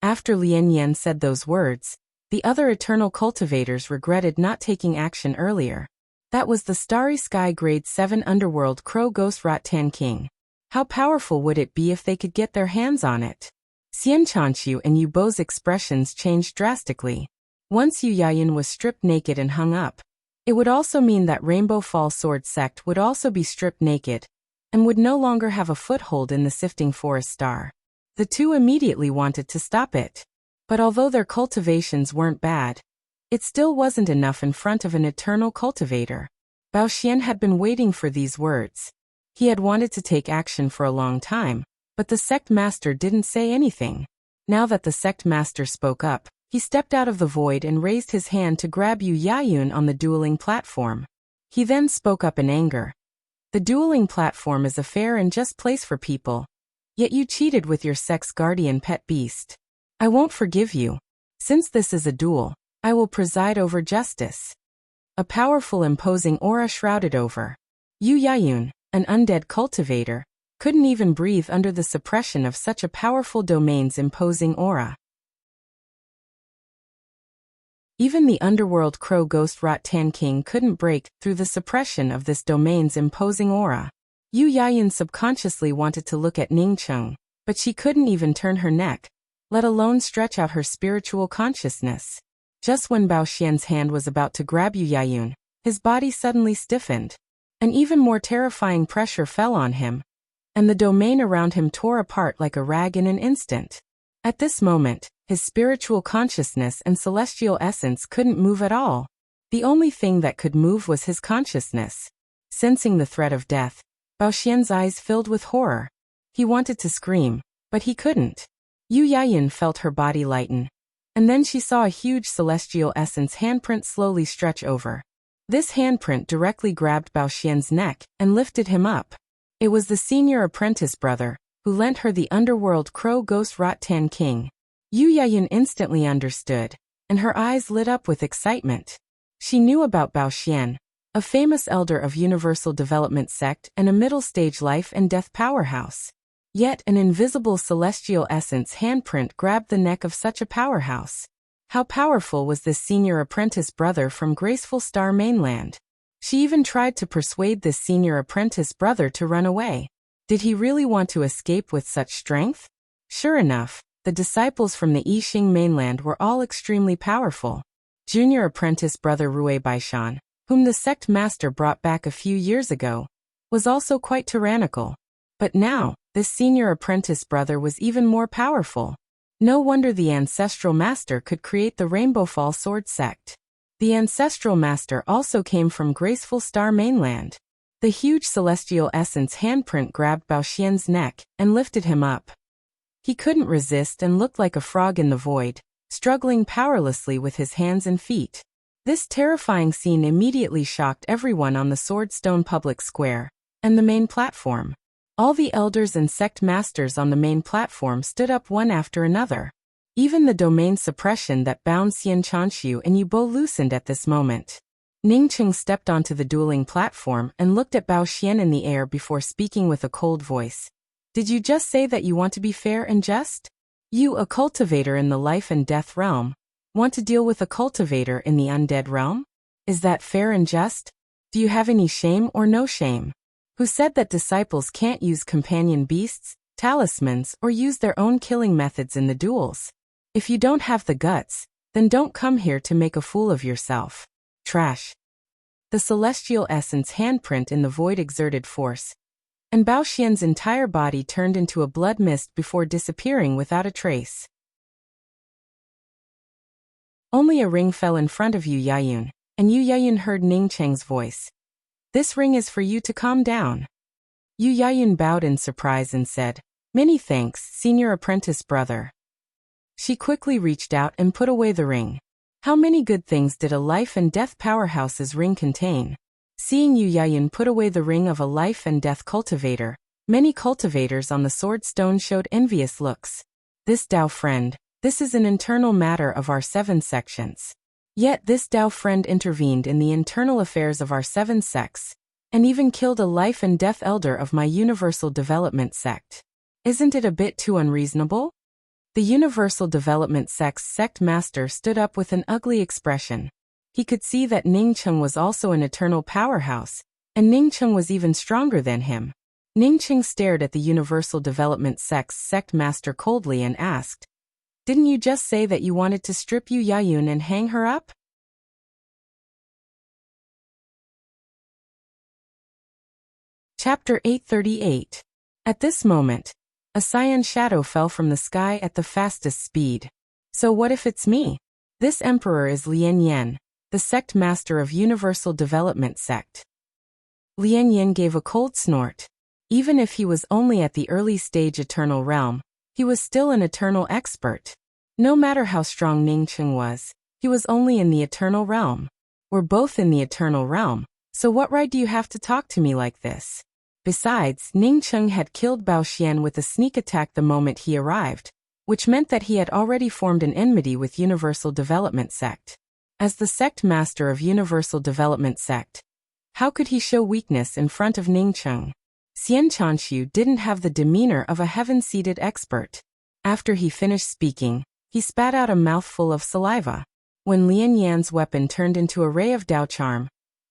Speaker 1: After Lian Yan said those words, the other eternal cultivators regretted not taking action earlier. That was the Starry Sky Grade 7 Underworld Crow Ghost Rattan King. How powerful would it be if they could get their hands on it? Xian Chanshu and Yu Bo's expressions changed drastically. Once Yu Yayun was stripped naked and hung up, it would also mean that Rainbow Fall Sword sect would also be stripped naked, and would no longer have a foothold in the Sifting Forest Star. The two immediately wanted to stop it. But although their cultivations weren't bad, it still wasn't enough in front of an eternal cultivator. Bao Xian had been waiting for these words. He had wanted to take action for a long time, but the sect master didn't say anything. Now that the sect master spoke up, he stepped out of the void and raised his hand to grab Yu Yayun on the dueling platform. He then spoke up in anger. The dueling platform is a fair and just place for people. Yet you cheated with your sex guardian pet beast. I won't forgive you. Since this is a duel, I will preside over justice. A powerful imposing aura shrouded over Yu Yayun, an undead cultivator, couldn't even breathe under the suppression of such a powerful domain's imposing aura. Even the underworld crow ghost Rot Tan King couldn't break through the suppression of this domain's imposing aura. Yu Yayun subconsciously wanted to look at Ningcheng, but she couldn't even turn her neck, let alone stretch out her spiritual consciousness. Just when Bao Xian's hand was about to grab Yu Yayun, his body suddenly stiffened. An even more terrifying pressure fell on him, and the domain around him tore apart like a rag in an instant. At this moment, his spiritual consciousness and celestial essence couldn't move at all. The only thing that could move was his consciousness. Sensing the threat of death, Bao Xian's eyes filled with horror. He wanted to scream, but he couldn't. Yu Yayun felt her body lighten, and then she saw a huge celestial essence handprint slowly stretch over. This handprint directly grabbed Bao Xian's neck and lifted him up. It was the senior apprentice brother, who lent her the underworld crow ghost Rot Tan King. Yu Yayun instantly understood, and her eyes lit up with excitement. She knew about Bao Xian, a famous elder of Universal Development Sect and a middle-stage life and death powerhouse. Yet an invisible celestial essence handprint grabbed the neck of such a powerhouse. How powerful was this senior apprentice brother from Graceful Star Mainland? She even tried to persuade this senior apprentice brother to run away. Did he really want to escape with such strength? Sure enough, the disciples from the Yixing mainland were all extremely powerful. Junior apprentice brother Rui Baishan, whom the sect master brought back a few years ago, was also quite tyrannical. But now, this senior apprentice brother was even more powerful. No wonder the ancestral master could create the Rainbow Fall Sword sect. The ancestral master also came from Graceful Star Mainland. The huge celestial essence handprint grabbed Bao Xian's neck and lifted him up. He couldn't resist and looked like a frog in the void, struggling powerlessly with his hands and feet. This terrifying scene immediately shocked everyone on the Swordstone Public Square and the main platform. All the elders and sect masters on the main platform stood up one after another. Even the domain suppression that bound Xian Chanshu and Yubo loosened at this moment. Ningcheng stepped onto the dueling platform and looked at Bao Xian in the air before speaking with a cold voice. Did you just say that you want to be fair and just? You, a cultivator in the life and death realm, want to deal with a cultivator in the undead realm? Is that fair and just? Do you have any shame or no shame? Who said that disciples can't use companion beasts, talismans, or use their own killing methods in the duels? If you don't have the guts, then don't come here to make a fool of yourself. Trash. The celestial essence handprint in the void exerted force, and Bao Xian's entire body turned into a blood mist before disappearing without a trace. Only a ring fell in front of Yu Yayun, and Yu Yayun heard Ningcheng's voice. This ring is for you to calm down. Yu Yayun bowed in surprise and said, Many thanks, senior apprentice brother. She quickly reached out and put away the ring. How many good things did a life and death powerhouse's ring contain? Seeing Yu Yayun put away the ring of a life and death cultivator, many cultivators on the Swordstone showed envious looks. This Dao friend, this is an internal matter of our 7 sections. Yet this Dao friend intervened in the internal affairs of our 7 sects, and even killed a life and death elder of my Universal Development sect. Isn't it a bit too unreasonable? The Universal Development sect's sect master stood up with an ugly expression. He could see that Ningcheng was also an eternal powerhouse, and Ningcheng was even stronger than him. Ningcheng stared at the Universal Development sect's sect master coldly and asked, Didn't you just say that you wanted to strip Yu Yayun and hang her up? Chapter 838. At this moment, a cyan shadow fell from the sky at the fastest speed. So what if it's me? This emperor is Lian Yan, the sect master of Universal Development Sect. Lian Yan gave a cold snort. Even if he was only at the early stage Eternal Realm, he was still an Eternal expert. No matter how strong Ningcheng was, he was only in the Eternal Realm. We're both in the Eternal Realm. So what right do you have to talk to me like this? Besides, Ning Cheng had killed Bao Xian with a sneak attack the moment he arrived, which meant that he had already formed an enmity with Universal Development Sect. As the sect master of Universal Development Sect, how could he show weakness in front of Ning Cheng? Xian Chanshu didn't have the demeanor of a heaven-seated expert. After he finished speaking, he spat out a mouthful of saliva. When Lian Yan's weapon turned into a ray of Dao Charm,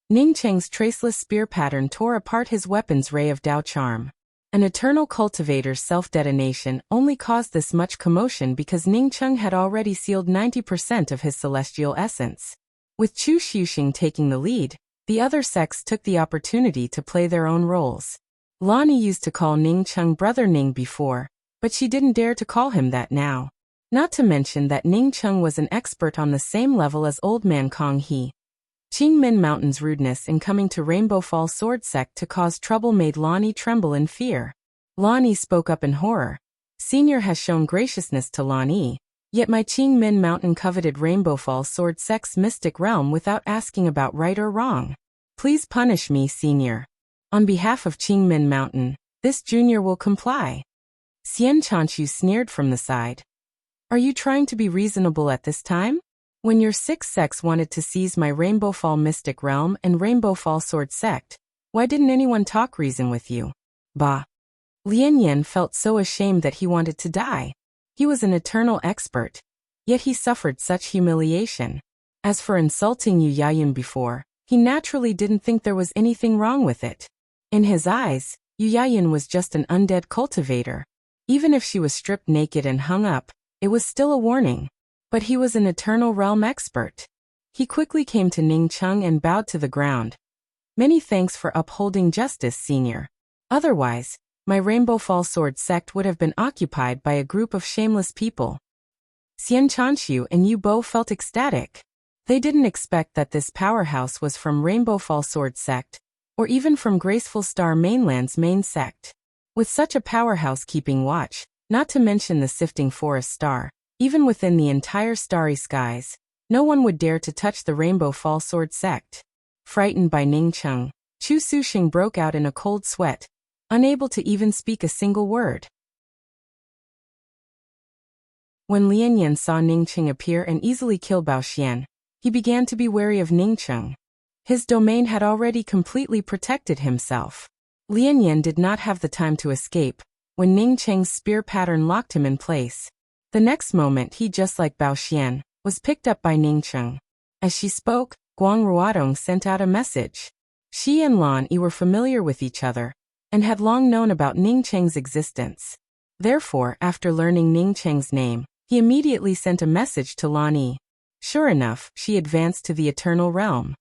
Speaker 1: Ning Cheng's traceless spear pattern tore apart his weapon's ray of Dao Charm. An eternal cultivator's self-detonation only caused this much commotion because Ning Cheng had already sealed 90% of his celestial essence. With Chu Xuxing taking the lead, the other sects took the opportunity to play their own roles. Lani used to call Ning Cheng Brother Ning before, but she didn't dare to call him that now. Not to mention that Ning Cheng was an expert on the same level as Old Man Kong He. Qingmin Mountain's rudeness in coming to Rainbow Fall Sword Sect to cause trouble made Lani tremble in fear. Lani spoke up in horror. Senior has shown graciousness to Lani, yet my Qingmin Mountain coveted Rainbow Fall Sword Sect's mystic realm without asking about right or wrong. Please punish me, Senior. On behalf of Qingmin Mountain, this junior will comply. Xian Chanshu sneered from the side. Are you trying to be reasonable at this time? When your 6 sects wanted to seize my Rainbow Fall Mystic Realm and Rainbow Fall Sword Sect, why didn't anyone talk reason with you? Bah. Lian Yan felt so ashamed that he wanted to die. He was an eternal expert, yet he suffered such humiliation. As for insulting Yu Yayun before, he naturally didn't think there was anything wrong with it. In his eyes, Yu Yayun was just an undead cultivator. Even if she was stripped naked and hung up, it was still a warning. But he was an Eternal Realm expert. He quickly came to Ning Cheng and bowed to the ground. Many thanks for upholding justice, Senior. Otherwise, my Rainbow Fall Sword Sect would have been occupied by a group of shameless people. Xian Chanshu and Yu Bo felt ecstatic. They didn't expect that this powerhouse was from Rainbow Fall Sword Sect, or even from Graceful Star Mainland's main sect. With such a powerhouse keeping watch, not to mention the Sifting Forest Star, even within the entire starry skies, no one would dare to touch the Rainbow Fall Sword Sect. Frightened by Ning Cheng, Chu Suxing broke out in a cold sweat, unable to even speak a single word. When Lian Yan saw Ning Cheng appear and easily kill Bao Xian, he began to be wary of Ning Cheng. His domain had already completely protected himself. Lian Yan did not have the time to escape when Ning Cheng's spear pattern locked him in place. The next moment he, just like Bao Xian, was picked up by Ning Cheng. As she spoke, Guang Ruodong sent out a message. She and Lan Yi were familiar with each other, and had long known about Ning Cheng's existence. Therefore, after learning Ning Cheng's name, he immediately sent a message to Lan Yi. Sure enough, she advanced to the Eternal Realm.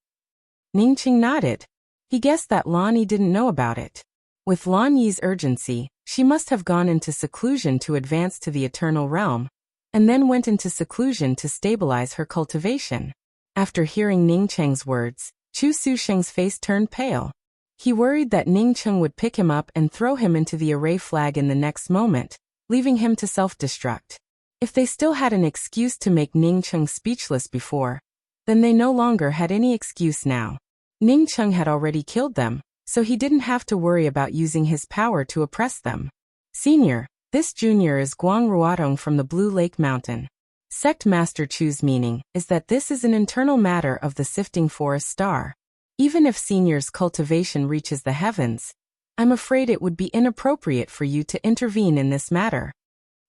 Speaker 1: Ning Cheng nodded. He guessed that Lan Yi didn't know about it. With Lan Yi's urgency, she must have gone into seclusion to advance to the Eternal Realm, and then went into seclusion to stabilize her cultivation. After hearing Ning Cheng's words, Chu Suxing's face turned pale. He worried that Ning Cheng would pick him up and throw him into the array flag in the next moment, leaving him to self-destruct. If they still had an excuse to make Ning Cheng speechless before, then they no longer had any excuse now. Ning Cheng had already killed them, so he didn't have to worry about using his power to oppress them. Senior, this junior is Guang Ruodong from the Blue Lake Mountain. Sect Master Chu's meaning is that this is an internal matter of the Sifting Forest Star. Even if Senior's cultivation reaches the heavens, I'm afraid it would be inappropriate for you to intervene in this matter.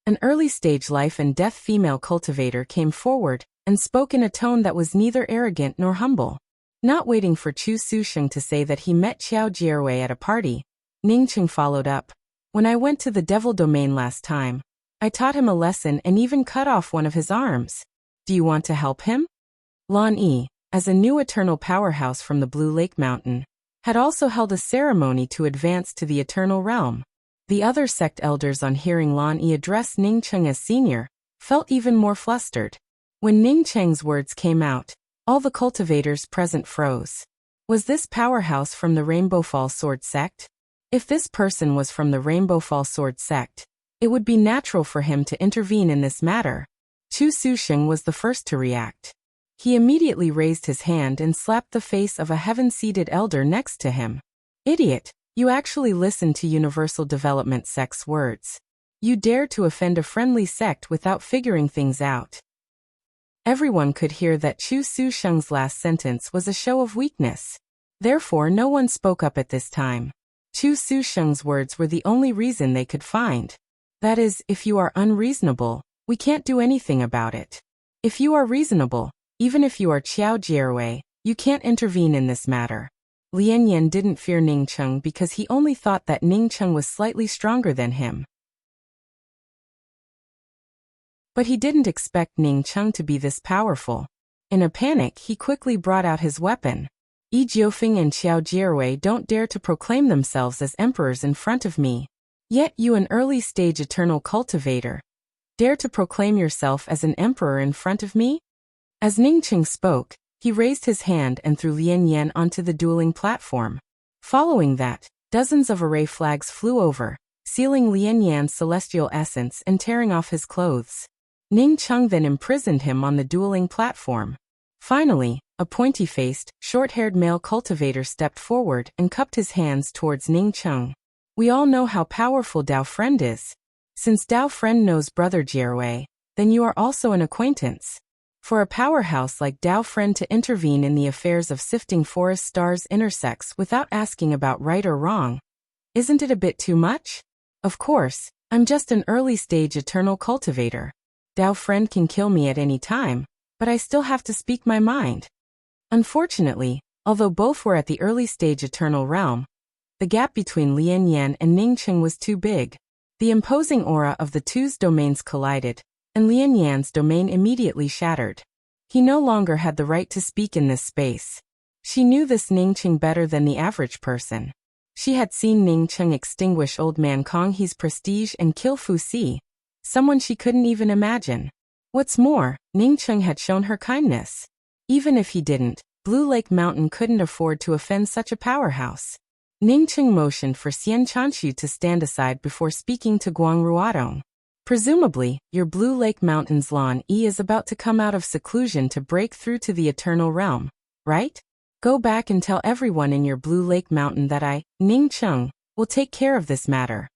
Speaker 1: An early-stage life and death female cultivator came forward and spoke in a tone that was neither arrogant nor humble. Not waiting for Chu Suxing to say that he met Xiao Jierwei at a party, Ning Cheng followed up. When I went to the Devil Domain last time, I taught him a lesson and even cut off one of his arms. Do you want to help him? Lan Yi, as a new eternal powerhouse from the Blue Lake Mountain, had also held a ceremony to advance to the Eternal Realm. The other sect elders, on hearing Lan Yi address Ning Cheng as senior, felt even more flustered. When Ning Cheng's words came out, all the cultivators present froze. Was this powerhouse from the Rainbow Fall Sword Sect? If this person was from the Rainbow Fall Sword Sect, it would be natural for him to intervene in this matter. Chu Suxing was the first to react. He immediately raised his hand and slapped the face of a heaven-seated elder next to him. Idiot, you actually listened to Universal Development Sect's words. You dare to offend a friendly sect without figuring things out. Everyone could hear that Chu Su-sheng's last sentence was a show of weakness. Therefore no one spoke up at this time. Chu Su-sheng's words were the only reason they could find. That is, if you are unreasonable, we can't do anything about it. If you are reasonable, even if you are Qiao Jierwei, you can't intervene in this matter. Lian Yan didn't fear Ning Cheng because he only thought that Ning Cheng was slightly stronger than him. But he didn't expect Ning Cheng to be this powerful. In a panic, he quickly brought out his weapon. Yi Jiufeng and Qiao Jierwei don't dare to proclaim themselves as emperors in front of me. Yet you, an early-stage eternal cultivator, dare to proclaim yourself as an emperor in front of me? As Ning Cheng spoke, he raised his hand and threw Lian Yan onto the dueling platform. Following that, dozens of array flags flew over, sealing Lian Yan's celestial essence and tearing off his clothes. Ning Cheng then imprisoned him on the dueling platform. Finally, a pointy-faced, short-haired male cultivator stepped forward and cupped his hands towards Ning Cheng. We all know how powerful Dao Friend is. Since Dao Friend knows Brother Jierwei, then you are also an acquaintance. For a powerhouse like Dao Friend to intervene in the affairs of sifting forest stars intersects without asking about right or wrong, isn't it a bit too much? Of course, I'm just an early-stage eternal cultivator. Dao Friend can kill me at any time, but I still have to speak my mind. Unfortunately, although both were at the early stage eternal realm, the gap between Lian Yan and Ning Cheng was too big. The imposing aura of the two's domains collided, and Lian Yan's domain immediately shattered. He no longer had the right to speak in this space. She knew this Ning Cheng better than the average person. She had seen Ning Cheng extinguish old man Kong He's prestige and kill Fu Si, someone she couldn't even imagine. What's more, Ning Cheng had shown her kindness. Even if he didn't, Blue Lake Mountain couldn't afford to offend such a powerhouse. Ning Cheng motioned for Xian Chanshu to stand aside before speaking to Guang Ruodong. Presumably, your Blue Lake Mountain's Lan Yi is about to come out of seclusion to break through to the Eternal Realm, right? Go back and tell everyone in your Blue Lake Mountain that I, Ning Cheng, will take care of this matter.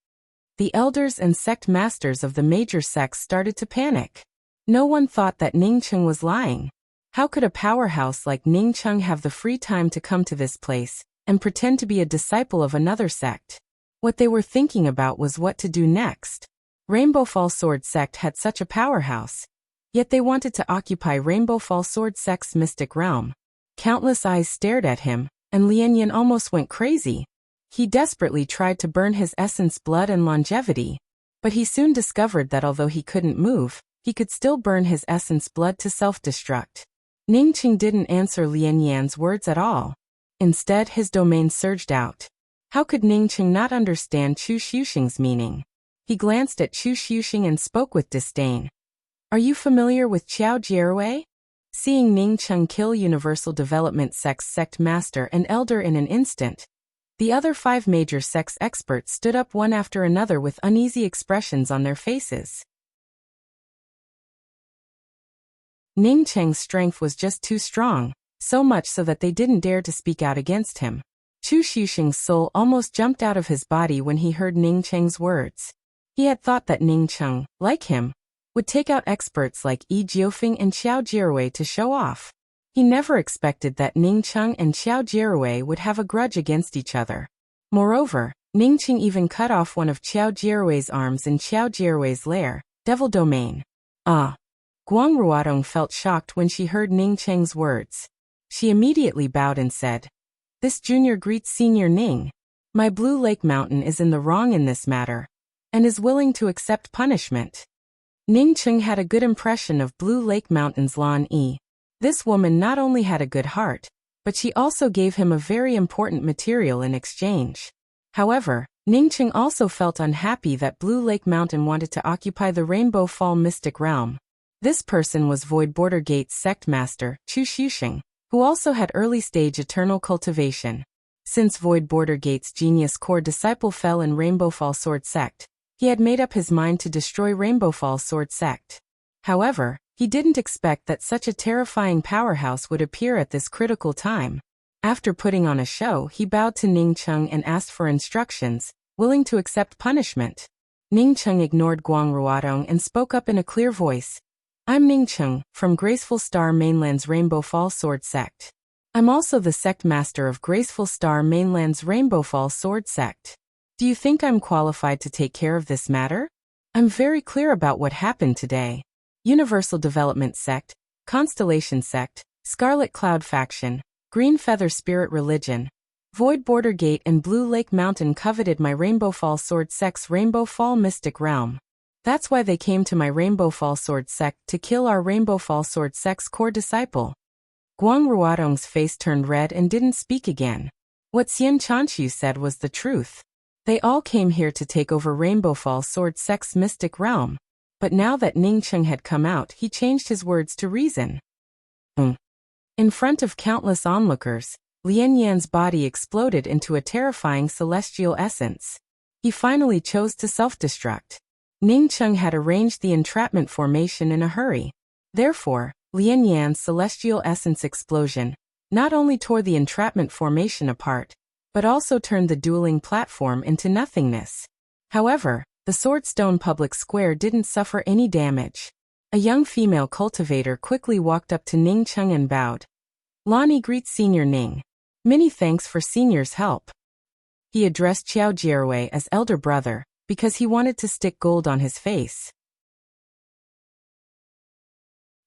Speaker 1: The elders and sect masters of the major sects started to panic. No one thought that Ning Cheng was lying. How could a powerhouse like Ning Cheng have the free time to come to this place and pretend to be a disciple of another sect? What they were thinking about was what to do next. Rainbow Fall Sword Sect had such a powerhouse, yet they wanted to occupy Rainbow Fall Sword Sect's mystic realm. Countless eyes stared at him, and Lian Yan almost went crazy. He desperately tried to burn his essence blood and longevity, but he soon discovered that although he couldn't move, he could still burn his essence blood to self-destruct. Ning Cheng didn't answer Lian Yan's words at all. Instead, his domain surged out. How could Ning Cheng not understand Chu Xuxing's meaning? He glanced at Chu Xuxing and spoke with disdain. Are you familiar with Qiao Jierwei? Seeing Ning Cheng kill Universal Development Sect's sect master and elder in an instant, the other 5 major sects experts stood up one after another with uneasy expressions on their faces. Ning Cheng's strength was just too strong, so much so that they didn't dare to speak out against him. Chu Xuxing's soul almost jumped out of his body when he heard Ning Cheng's words. He had thought that Ning Cheng, like him, would take out experts like Yi Jiufeng and Qiao Jierwei to show off. He never expected that Ning Cheng and Qiao Jierwei would have a grudge against each other. Moreover, Ning Cheng even cut off one of Qiao Jierwei's arms in Qiao Jierwei's lair, Devil Domain. Guang Ruodong felt shocked when she heard Ning Cheng's words. She immediately bowed and said, "This junior greets Senior Ning. My Blue Lake Mountain is in the wrong in this matter, and is willing to accept punishment." Ning Cheng had a good impression of Blue Lake Mountain's Lan Yi. This woman not only had a good heart, but she also gave him a very important material in exchange. However, Ning Cheng also felt unhappy that Blue Lake Mountain wanted to occupy the Rainbow Fall Mystic Realm. This person was Void Border Gate's sect master, Chu Xuxing, who also had early-stage eternal cultivation. Since Void Border Gate's genius core disciple fell in Rainbow Fall Sword Sect, he had made up his mind to destroy Rainbow Fall Sword Sect. However, He didn't expect that such a terrifying powerhouse would appear at this critical time. After putting on a show, he bowed to Ning Cheng and asked for instructions, willing to accept punishment. Ning Cheng ignored Guang Ruodong and spoke up in a clear voice. I'm Ning Cheng, from Graceful Star Mainland's Rainbow Fall Sword Sect. I'm also the sect master of Graceful Star Mainland's Rainbow Fall Sword Sect. Do you think I'm qualified to take care of this matter? I'm very clear about what happened today. Universal Development Sect, Constellation Sect, Scarlet Cloud Faction, Green Feather Spirit Religion, Void Border Gate and Blue Lake Mountain coveted my Rainbow Fall Sword Sect's Rainbow Fall Mystic Realm. That's why they came to my Rainbow Fall Sword Sect to kill our Rainbow Fall Sword Sect's core disciple. Guang Ruodong's face turned red and didn't speak again. What Xian Chanchu said was the truth. They all came here to take over Rainbow Fall Sword Sect's mystic realm. But now that Ning Cheng had come out, he changed his words to reason. In front of countless onlookers, Lian Yan's body exploded into a terrifying celestial essence. He finally chose to self-destruct. Ning Cheng had arranged the entrapment formation in a hurry. Therefore, Lian Yan's celestial essence explosion not only tore the entrapment formation apart, but also turned the dueling platform into nothingness. However, the Swordstone Public Square didn't suffer any damage. A young female cultivator quickly walked up to Ning Cheng and bowed. Lonnie greets Senior Ning. Many thanks for Senior's help. He addressed Qiao Jierwei as elder brother, because he wanted to stick gold on his face.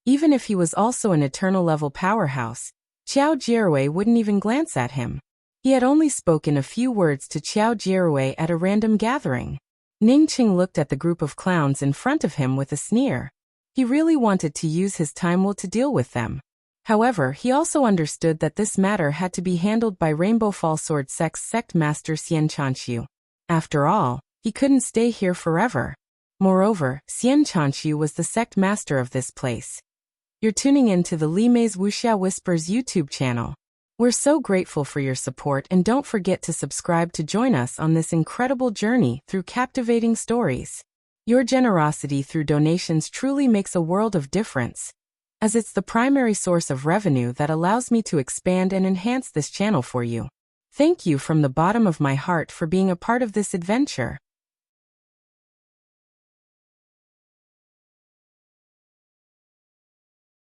Speaker 1: Even if he was also an eternal-level powerhouse, Qiao Jierwei wouldn't even glance at him. He had only spoken a few words to Qiao Jierwei at a random gathering. Ning Cheng looked at the group of clowns in front of him with a sneer. He really wanted to use his time well to deal with them. However, he also understood that this matter had to be handled by Rainbow Fall Sword Sect's sect master Xian Chanchu. After all, he couldn't stay here forever. Moreover, Xian Chanchu was the sect master of this place. You're tuning in to the Li Mei's Wuxia Whispers YouTube channel. We're so grateful for your support, and don't forget to subscribe to join us on this incredible journey through captivating stories. Your generosity through donations truly makes a world of difference, as it's the primary source of revenue that allows me to expand and enhance this channel for you. Thank you from the bottom of my heart for being a part of this adventure.